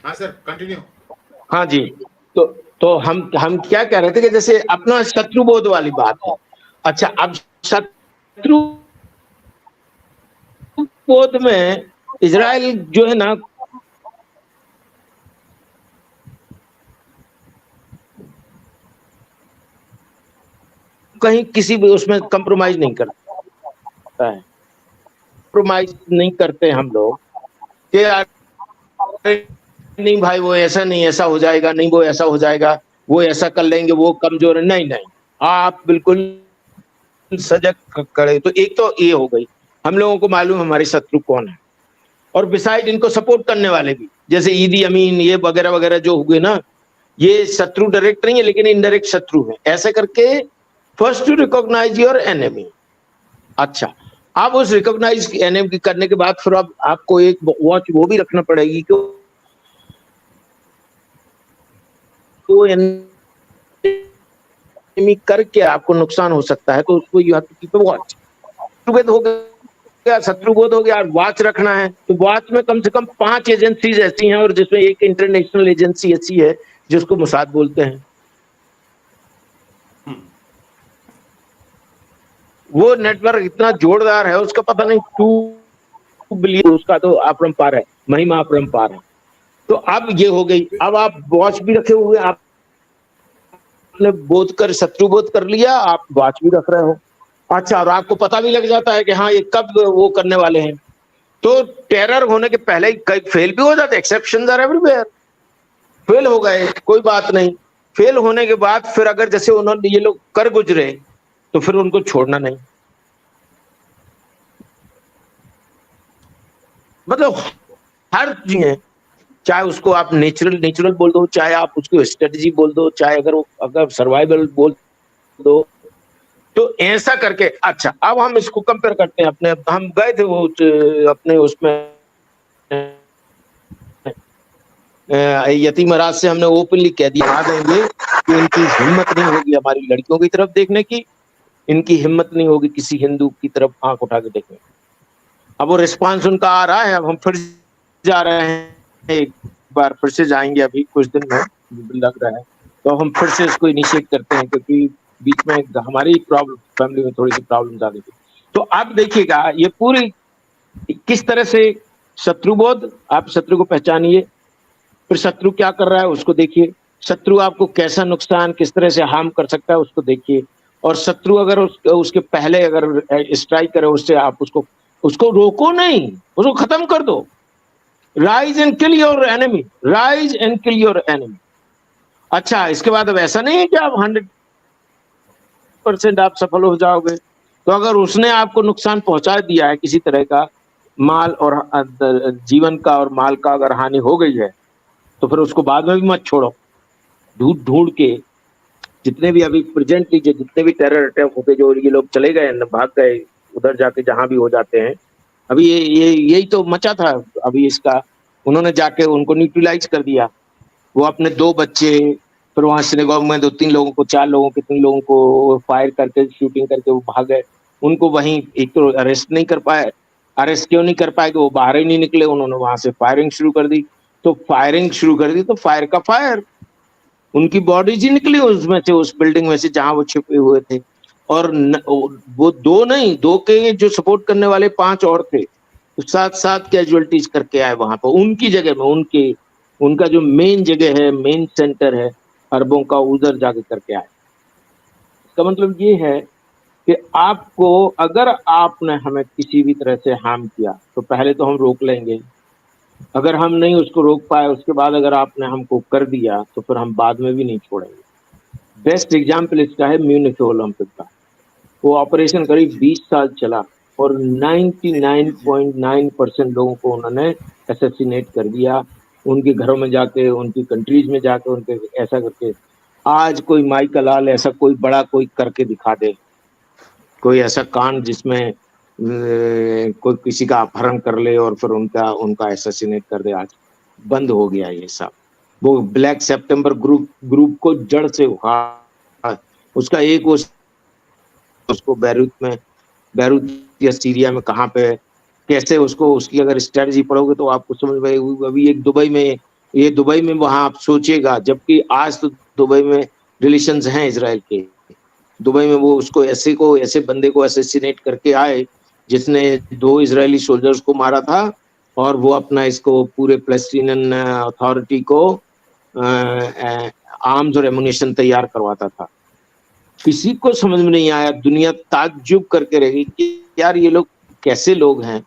हाँ सर, कंटिन्यू।
हाँ जी, तो हम क्या कह रहे थे कि जैसे अपना शत्रुबोध वाली बात है। अच्छा, अब शत्रुबोध में इजराइल जो है ना कहीं किसी भी उसमें कंप्रोमाइज नहीं करता है, कंप्रोमाइज नहीं करते हम लोग कि नहीं भाई वो ऐसा नहीं, ऐसा हो जाएगा, नहीं वो ऐसा हो जाएगा, वो ऐसा कर लेंगे, वो कमजोर है, नहीं, आप बिल्कुल सजग खड़े। तो एक तो ये हो गई, हम लोगों को मालूम हमारे शत्रु कौन है, और बिसाइड इनको सपोर्ट करने वाले भी, जैसे ईदी अमीन ये वगैरह वगैरह जो हुए ना, ये शत्रु डायरेक्ट नहीं है लेकिन इनडायरेक्ट शत्रु है। ऐसे करके first to recognize your enemy. अच्छा, आप उस रिकॉग्नाइज एनिमी करने के बाद फिर अब आपको एक वॉच वो भी रखना पड़ेगी कि वो एनिमी करके आपको नुकसान हो सकता है, तो उसको you have to keep a watch. शत्रुबोध हो गया, शत्रुबोध हो गया, वॉच रखना है, तो वॉच में कम से कम 5 एजेंसीज ऐसी हैं, और जिसमें एक इंटरनेशनल एजेंसी ऐसी है जिसको मोसाद बोलते हैं। वो नेटवर्क इतना जोरदार है, उसका पता नहीं 2 बिलियन उसका तो अपरंपार है, महिमा अपरंपार है। तो अब ये हो गई, अब आप वॉच भी रखे हुए, आपने बोध कर शत्रुबोध कर लिया, आप वॉच भी रख रहे हो। अच्छा, और आपको पता भी लग जाता है कि हाँ ये कब वो करने वाले हैं। तो टेरर होने के पहले ही कई फेल भी हो जाते, एक्सेप्शंस आर एवरीवेयर। फेल हो गए कोई बात नहीं, फेल होने के बाद फिर अगर जैसे उन्होंने ये लोग कर गुजरे तो फिर उनको छोड़ना नहीं। मतलब हर चीज है, चाहे उसको आप नेचुरल बोल दो, चाहे आप उसको स्ट्रेटजी बोल दो, चाहे अगर सर्वाइवल बोल दो, तो ऐसा करके। अच्छा, अब हम इसको कंपेयर करते हैं अपने, हम गए थे वो अपने उसमें यतीम महाराज से हमने ओपनली कह दिया देंगे कि इनकी हिम्मत नहीं होगी हमारी लड़कियों की तरफ देखने की, इनकी हिम्मत नहीं होगी किसी हिंदू की तरफ आंख उठा के देखने की। अब वो रिस्पांस उनका आ रहा है, अब हम फिर जा रहे हैं, एक बार फिर से जाएंगे अभी कुछ दिन में लग रहा है, तो हम फिर से इसको इनिशिएट करते हैं, क्योंकि बीच में हमारी प्रॉब्लम, फैमिली में थोड़ी सी प्रॉब्लम आ गई थी। तो आप देखिएगा ये पूरी किस तरह से शत्रुबोध, आप शत्रु को पहचानिए, फिर शत्रु क्या कर रहा है उसको देखिए, शत्रु आपको कैसा नुकसान किस तरह से हार्म कर सकता है उसको देखिए, और शत्रु अगर उसके पहले अगर स्ट्राइक करे उससे आप उसको रोको नहीं, उसको खत्म कर दो। Rise and kill your enemy, rise and kill your enemy. अच्छा, इसके बाद अब ऐसा नहीं है कि आप 100% आप सफल हो जाओगे, तो अगर उसने आपको नुकसान पहुंचा दिया है किसी तरह का, माल और जीवन का और माल का अगर हानि हो गई है, तो फिर उसको बाद में भी मत छोड़ो, ढूंढ ढूंढ के जितने भी अभी प्रेजेंटली जितने भी टेरर अटैक होते, जो ये लोग चले गए भाग गए उधर जाके जहां भी हो जाते हैं, अभी ये यही तो मचा था अभी इसका, उन्होंने जाके उनको न्यूट्रलाइज कर दिया। वो अपने 2 बच्चे, फिर वहां सिनेगॉग में 2-3 लोगों को, 4 लोगों को, 3 लोगों को फायर करके शूटिंग करके वो भाग गए। उनको वहीं एक तो अरेस्ट नहीं कर पाए, अरेस्ट क्यों नहीं कर पाए कि वो बाहर ही नहीं निकले, उन्होंने वहां से फायरिंग शुरू कर दी। तो फायरिंग शुरू कर दी तो फायर का फायर, उनकी बॉडीज ही निकली उसमें से, उस बिल्डिंग में से जहां वो छिपे हुए थे। और वो 2 नहीं, 2 के जो सपोर्ट करने वाले 5 और थे, तो 7 कैजुअलिटीज करके आए वहां पर, उनकी जगह में, उनका जो मेन जगह है, मेन सेंटर है अरबों का, उधर जाके करके आए। इसका मतलब ये है कि आपको, अगर आपने हमें किसी भी तरह से हार्म किया तो पहले तो हम रोक लेंगे, अगर हम नहीं उसको रोक पाए उसके बाद अगर आपने हमको कर दिया तो फिर हम बाद में भी नहीं छोड़ेंगे। बेस्ट एग्जाम्पल इसका है म्यूनिख ओलंपिक का, वो ऑपरेशन करीब 20 साल चला और 99.9% लोगों को उन्होंने असैसिनेट कर दिया, उनके घरों में जाके, उनकी कंट्रीज में जाके, उनके ऐसा करके। आज कोई माइकल लाल ऐसा कोई बड़ा कोई करके दिखा दे, कोई ऐसा कांड जिसमें कोई किसी का अपहरण कर ले और फिर उनका असैसिनेट कर दे, आज बंद हो गया ये सब। वो ब्लैक सितंबर ग्रुप को जड़ से उखाड़, उसका एक उसको बैरूत या सीरिया में कहाँ पे कैसे उसको, उसकी अगर स्ट्रेटजी पढ़ोगे तो आपको समझ में। अभी एक दुबई में वहां आप सोचिएगा, जबकि आज तो दुबई में रिलेशंस हैं इजराइल के, दुबई में वो उसको ऐसे बंदे को असैसिनेट करके आए जिसने 2 इजरायली सोल्जर्स को मारा था, और वो अपना इसको पूरे पैलेस्टीनियन अथॉरिटी को आर्म्स और एमुनिशन तैयार करवाता था। किसी को समझ में नहीं आया, दुनिया ताज्जुब करके रहेगी कि यार ये लोग कैसे लोग हैं,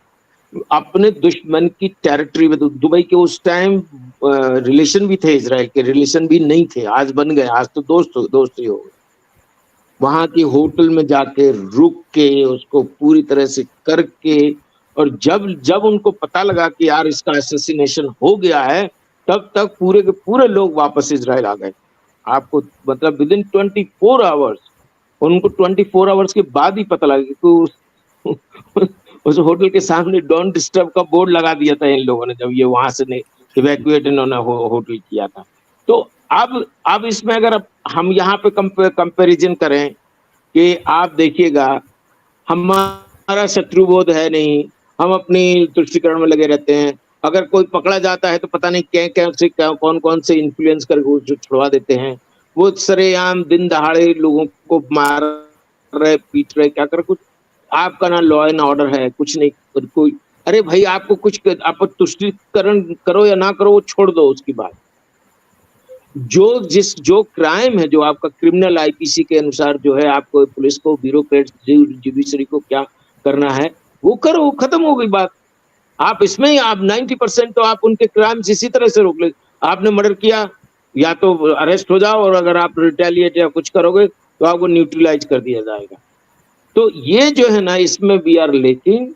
अपने दुश्मन की टेरिटरी में। तो दुबई के उस टाइम रिलेशन भी थे, इजराइल के रिलेशन भी नहीं थे, आज बन गए, आज तो दोस्त ही हो गए। वहां के होटल में जाके रुक के उसको पूरी तरह से करके, और जब उनको पता लगा कि यार इसका असैसिनेशन हो गया है, तब तक पूरे के पूरे लोग वापस इजराइल आ गए। आपको मतलब विदिन 24 आवर्स, उनको 24 आवर्स के बाद ही पता लगा कि उस होटल के सामने डोंट डिस्टर्ब का बोर्ड लगा दिया था इन लोगों ने, जब ये वहां से इवैक्यूएट इन्होंने होटल किया था। तो अब इसमें अगर हम यहाँ पे कंपैरिजन करें कि आप देखिएगा, हमारा शत्रुबोध है नहीं, हम अपनी तुष्टिकरण में लगे रहते हैं। अगर कोई पकड़ा जाता है तो पता नहीं कौन से इन्फ्लुएंस करके उसको छुड़वा देते हैं। वो सरेआम दिन दहाड़े लोगों को मार रहे, पीट रहे, क्या कर, कुछ आपका ना लॉ एंड ऑर्डर है, कुछ नहीं। कोई, अरे भाई आपको कुछ, आप तुष्टिकरण करो या ना करो वो छोड़ दो, उसकी बात। जो क्राइम है, जो आपका क्रिमिनल आईपीसी के अनुसार जो है, आपको पुलिस को, ब्यूरोक्रेट्स, जुडिशरी को क्या करना है वो करो, खत्म हो गई बात। आप इसमें आप 90% तो आप उनके क्राइम्स इसी तरह से रोक ले। आपने मर्डर किया, या तो अरेस्ट हो जाओ, और अगर आप रिटेलिएट या कुछ करोगे तो आपको न्यूट्रलाइज कर दिया जाएगा। तो ये जो है ना, इसमें वी आर लेकिन,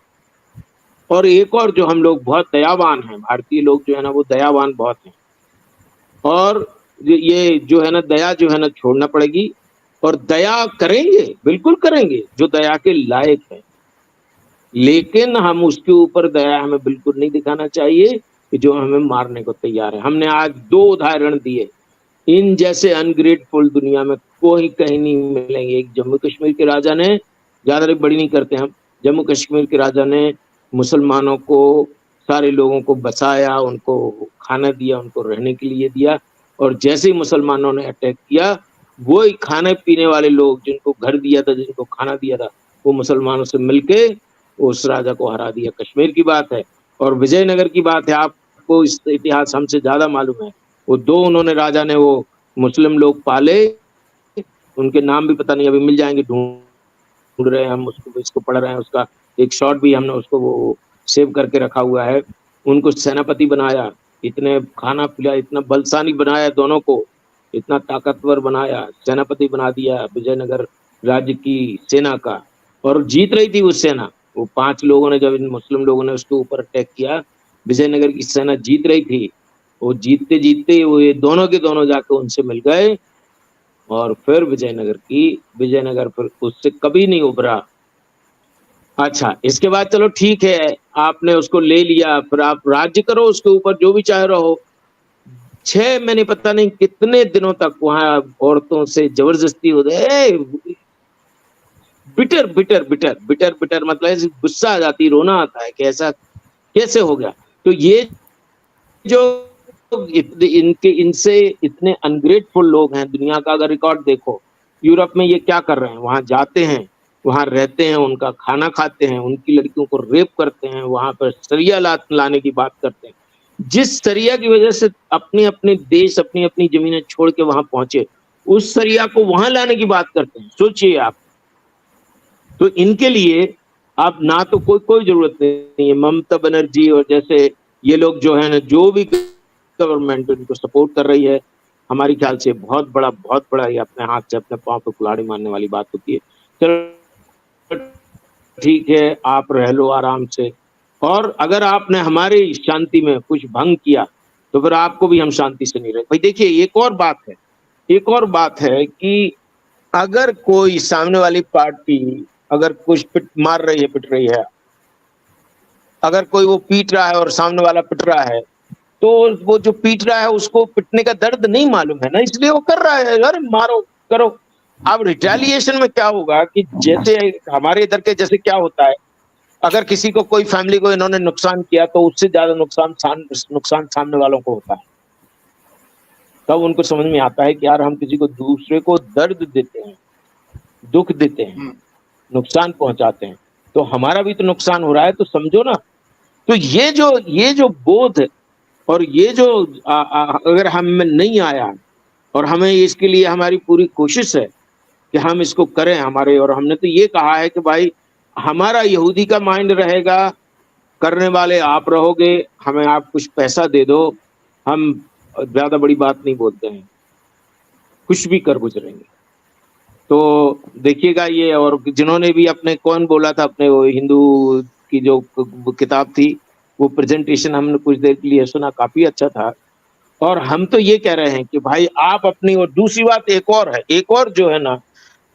और एक और जो हम लोग बहुत दयावान हैं, भारतीय लोग जो है ना वो दयावान बहुत हैं, और ये जो है ना दया जो है ना छोड़ना पड़ेगी, और दया करेंगे, बिल्कुल करेंगे जो दया के लायक है, लेकिन हम उसके ऊपर दया हमें बिल्कुल नहीं दिखाना चाहिए कि जो हमें मारने को तैयार है। हमने आज 2 उदाहरण दिए, इन जैसे अनग्रेटफुल दुनिया में कोई कहीं नहीं मिलेंगे। एक जम्मू कश्मीर के राजा ने, ज्यादा बड़ी नहीं करते हम, जम्मू कश्मीर के राजा ने मुसलमानों को, सारे लोगों को बसाया, उनको खाना दिया, उनको रहने के लिए दिया, और जैसे ही मुसलमानों ने अटैक किया, वो ही खाने पीने वाले लोग जिनको घर दिया था, जिनको खाना दिया था, वो मुसलमानों से मिलके उस राजा को हरा दिया। कश्मीर की बात है और विजयनगर की बात है, आपको इस इतिहास हमसे ज्यादा मालूम है। वो दो उन्होंने राजा ने वो मुस्लिम लोग पाले, उनके नाम भी पता नहीं, अभी मिल जाएंगे, ढूंढ रहे हैं हम उसको, इसको पढ़ रहे हैं, उसका एक शॉट भी हमने उसको वो सेव करके रखा हुआ है। उनको सेनापति बनाया, इतने खाना पिलाया, इतना बलशाली बनाया दोनों को, इतना ताकतवर बनाया, सेनापति बना दिया विजयनगर राज्य की सेना का। और जीत रही थी वो सेना, वो 5 लोगों ने, जब इन मुस्लिम लोगों ने उसके ऊपर अटैक किया, विजयनगर की सेना जीत रही थी। वो जीतते जीतते वो ये दोनों के दोनों जाके उनसे मिल गए, और फिर विजयनगर फिर उससे कभी नहीं उभरा। अच्छा, इसके बाद चलो ठीक है, आपने उसको ले लिया, फिर आप राज्य करो उसके ऊपर, जो भी चाहे रहो। 6 महीने पता नहीं कितने दिनों तक वहां औरतों से जबरदस्ती हो गए। Bitter bitter bitter bitter bitter मतलब ऐसे गुस्सा आ जाती, रोना आता है कि ऐसा कैसे हो गया। तो ये जो इनके इनसे इतने अनग्रेटफुल लोग हैं दुनिया का, अगर रिकॉर्ड देखो, यूरोप में ये क्या कर रहे हैं, वहां जाते हैं, वहां रहते हैं, उनका खाना खाते हैं, उनकी लड़कियों को रेप करते हैं, वहां पर सरिया लाने की बात करते हैं। जिस सरिया की वजह से अपने अपने देश, अपनी अपनी जमीनें छोड़ के वहां पहुंचे, उस सरिया को वहां लाने की बात करते हैं, सोचिए आप। तो इनके लिए आप ना तो कोई जरूरत नहीं है। ममता बनर्जी और जैसे ये लोग जो है ना, जो भी गवर्नमेंट उनको सपोर्ट कर रही है, हमारी ख्याल से बहुत बड़ा ये अपने हाथ से अपने पांव पे कुल्हाड़ी मारने वाली बात होती है। चलो ठीक है, आप रह लो आराम से, और अगर आपने हमारी शांति में कुछ भंग किया तो फिर आपको भी हम शांति से नहीं रहे। भाई देखिए, एक और बात है कि अगर कोई सामने वाली पार्टी अगर कुछ मार रही है, पिट रही है, अगर कोई वो पीट रहा है और सामने वाला पिट रहा है, तो वो जो पीट रहा है उसको पिटने का दर्द नहीं मालूम है ना, इसलिए वो कर रहा है, अरे मारो करो। अब रिटेलिएशन में क्या होगा कि जैसे हमारे इधर के जैसे क्या होता है, अगर किसी को, कोई फैमिली को इन्होंने नुकसान किया तो उससे ज्यादा नुकसान सामने वालों को होता है। तब उनको समझ में आता है कि यार हम किसी को, दूसरे को दर्द देते हैं, दुख देते हैं, नुकसान पहुंचाते हैं, तो हमारा भी तो नुकसान हो रहा है, तो समझो ना। तो ये जो बोध और ये जो अगर हम में नहीं आया, और हमें इसके लिए हमारी पूरी कोशिश है कि हम इसको करें हमारे, और हमने तो ये कहा है कि भाई हमारा यहूदी का माइंड रहेगा, करने वाले आप रहोगे, हमें आप कुछ पैसा दे दो, हम ज्यादा बड़ी बात नहीं बोलते हैं, कुछ भी कर गुजरेंगे। तो देखिएगा ये, और जिन्होंने भी अपने, कौन बोला था अपने, वो हिंदू की जो किताब थी, वो प्रेजेंटेशन हमने कुछ देर के लिए सुना, काफी अच्छा था। और हम तो ये कह रहे हैं कि भाई आप अपनी, और दूसरी बात एक और है, एक और जो है ना,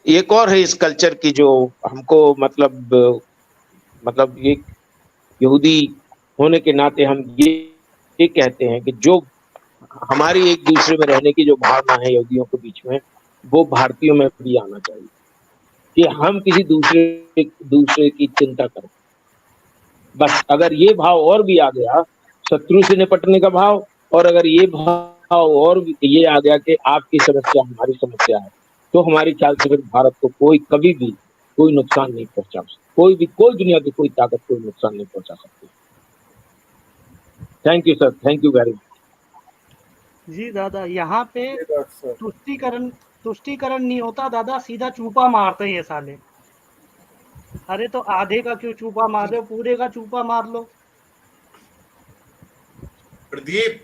एक और है इस कल्चर की जो हमको मतलब ये यहूदी होने के नाते हम ये कहते हैं कि जो हमारी एक दूसरे में रहने की जो भावना है यहूदियों के बीच में, वो भारतीयों में भी आना चाहिए, कि हम किसी दूसरे की चिंता करें। बस अगर ये भाव और भी आ गया, शत्रु से निपटने का भाव, और अगर ये भाव और भी ये आ गया कि आपकी समस्या हमारी समस्या है, तो हमारी ख्याल से फिर भारत को कोई कभी भी कोई नुकसान नहीं पहुंचा सकता, कोई दुनिया की कोई ताकत कोई नुकसान नहीं पहुंचा सकती। Thank you sir, thank you very much.
जी दादा, यहाँ पे
ये डॉक्टर सर,
तुष्टीकरण नहीं होता दादा, सीधा चूपा मारते हैं ये साले। अरे तो आधे का क्यों चूपा मार रहे हो, पूरे का चूपा मार लो।
प्रदीप,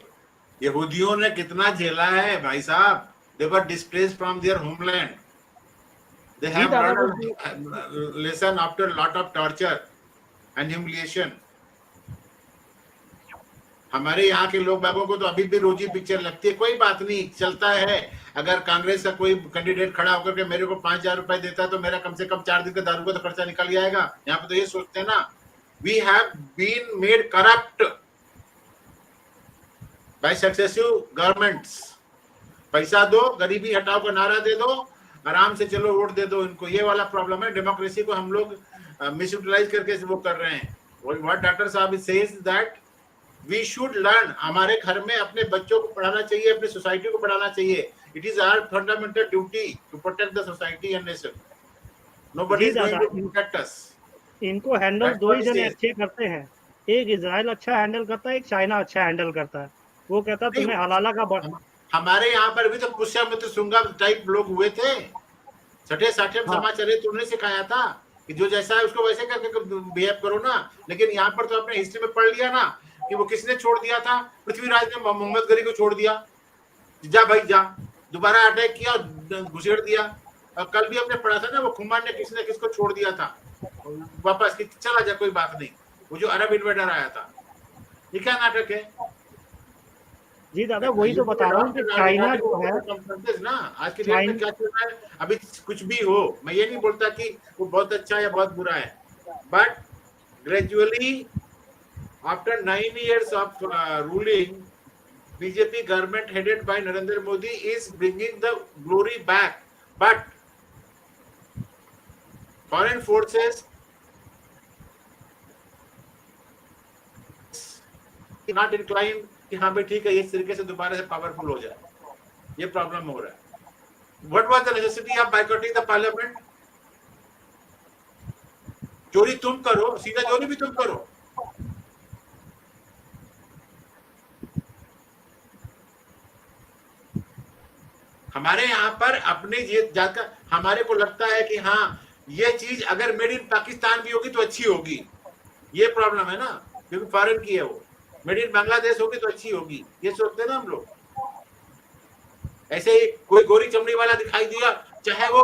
यहूदियों ने कितना झेला है भाई साहब। They were displaced from their homeland, they
जी
हैव
दादा,
learned lesson after lot of torture and humiliation. हमारे यहाँ के लोग बागों को तो अभी भी रोजी पिक्चर लगती है, कोई बात नहीं, चलता है। अगर कांग्रेस का कोई कैंडिडेट खड़ा होकर के मेरे को 5,000 रुपए देता है तो मेरा कम से कम 4 दिन का दारू का तो खर्चा निकल जाएगा। यहाँ पे तो ये सोचते हैं ना, we have been made corrupt by successive governments. पैसा दो, गरीबी हटाओ का नारा दे दो, आराम से चलो वोट दे दो इनको। ये वाला प्रॉब्लम है, डेमोक्रेसी को हम लोग मिस यूटिलाइज करके वो कर रहे हैं। व्हाट डॉक्टर साहब says that we should learn, हमारे घर में अपने बच्चों को पढ़ाना चाहिए, अपनी सोसाइटी को पढ़ाना चाहिए। It is our fundamental duty to protect the society and nation. Nobody
जी
इज गोइंग
दादा,
टू प्रोटेक्ट अस।
इनको हैंडल
That's
दो
what
ही
it
जने
says.
अच्छे करते हैं, एक इजराइल अच्छा हैंडल करता है, एक चाइना अच्छा हैंडल करता है। वो कहता है तुम्हें हलाला का
हमारे यहाँ पर भी तो पुष्यमित्र शुंगा टाइप लोग हुए थे, छठे साठे
हाँ।
समाचार तुमने सिखाया था कि जो जैसा है उसको वैसे करके बिहेव करो ना। लेकिन यहाँ पर तो आपने हिस्ट्री में पढ़ लिया ना कि वो किसने छोड़ दिया था, पृथ्वीराज ने मोहम्मद गनी को छोड़ दिया, जा भाई जा, दोबारा अटैक किया, घुसेड़ दिया। और कल भी हमने पढ़ा था ना वो खुमान ने किसने किसको छोड़ दिया था, वापस कि चला जा कोई बात नहीं, वो जो अरब इन्वेडर आया था। ये क्या नाटक है?
जी दादा, वही तो बता रहा हूँ कि चाइना जो है
ना आज के डेट में क्या चल रहा है। अभी कुछ भी हो, मैं ये नहीं बोलता कि वो बहुत अच्छा या बहुत बुरा है, but gradually after 9 years of ruling, BJP government headed by Narendra Modi is bringing the glory back, but foreign forces not inclined कि हाँ भाई ठीक है इस तरीके से दोबारा से पावरफुल हो जाए। ये प्रॉब्लम हो रहा है। What was the necessity of boycotting the parliament? चोरी तुम करो, सीधा चोरी भी तुम करो। हमारे यहाँ पर अपनी जात का हमारे को लगता है कि हाँ ये चीज अगर मेड इन पाकिस्तान भी होगी तो अच्छी होगी। ये प्रॉब्लम है ना, क्योंकि फॉरेन की है वो। मेड इन बांग्लादेश होगी तो अच्छी होगी, ये सोचते हैं ना हम लोग। ऐसे ही कोई गोरी चमड़ी वाला दिखाई दिया, चाहे वो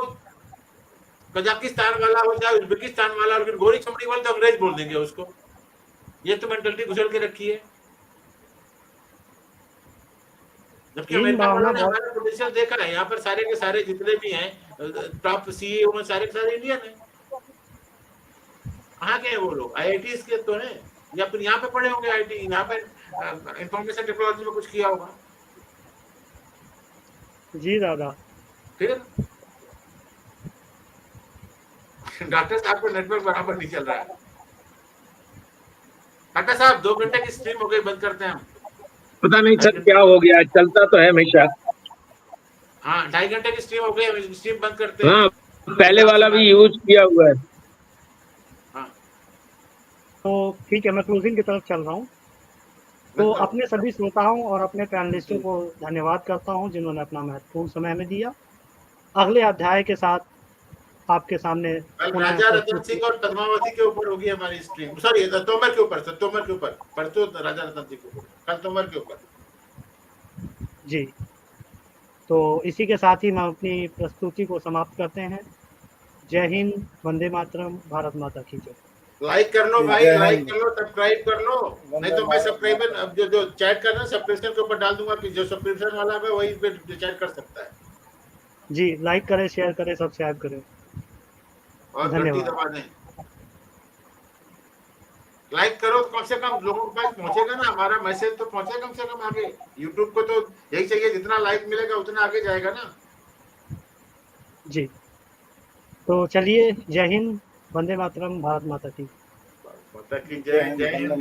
कजाकिस्तान वाला हो चाहे उज्बेकिस्तान वाला, लेकिन गोरी चमड़ी वाला तो अंग्रेज बोल देंगे उसको। ये तो मेंटलिटी घुसल के रखी है। जबकि अमेरिका वालों ने हमारा पोटेंशियल देखा है। यहाँ पर सारे के सारे जितने भी हैं टॉप सीईओ में सारे के सारे इंडियन हैं। कहाँ के हैं वो लोग? IITs के तो हैं, या फिर यहाँ पे पढ़े होंगे IT, यहाँ पे इंफॉर्मेशन टेक्नोलॉजी में कुछ किया होगा।
जी दादा।
फिर डॉक्टर साहब का नेटवर्क बराबर नहीं चल रहा है। डॉक्टर साहब 2 घंटे की स्ट्रीम हो गई, बंद करते हैं हम।
पता नहीं सर क्या हो गया, चलता तो है हमेशा।
हाँ 2.5 घंटे की स्ट्रीम हो गई, स्ट्रीम बंद करते हैं।
हाँ पहले वाला भी यूज किया हुआ है।
हाँ
तो ठीक है, मैं क्लोजिंग की तरफ चल रहा हूँ। तो अपने सभी श्रोताओं और अपने पैनलिस्टों को धन्यवाद करता हूँ जिन्होंने अपना महत्वपूर्ण समय में दिया। अगले अध्याय के साथ आपके सामने
राजा रतन सिंह और पद्मावती के ऊपर होगी हमारी स्ट्रीम। सॉरी तोमर के ऊपर, तोमर के ऊपर, परसों राजा रतन सिंह के ऊपर, कल तोमर के ऊपर।
जी, तो इसी के साथ ही हम अपनी प्रस्तुति को समाप्त करते हैं। जय हिंद, वंदे मातरम, भारत माता की जय।
लाइक कर लो भाई, लाइक कर लो, सब्सक्राइब कर लो, नहीं तो मैं सब्सक्राइबर अब जो चैट करना सब्सक्रिप्शन के ऊपर डाल दूंगा कि जो सब्सक्रिप्शन वाला है वही पे चैट कर सकता है।
जी, लाइक करें, शेयर करें, सब्सक्राइब करें
और घंटी दबा दें। लाइक करो तो कम से कम लोगों के पास पहुंचेगा ना, हमारा मैसेज तो पहुंचे कम से कम आगे। यूट्यूब को तो यही चाहिए, जितना लाइक मिलेगा उतना आगे जाएगा ना।
जी, तो चलिए, जय हिंद, वंदे मातरम, भारत माता की
जय। जय हिंद।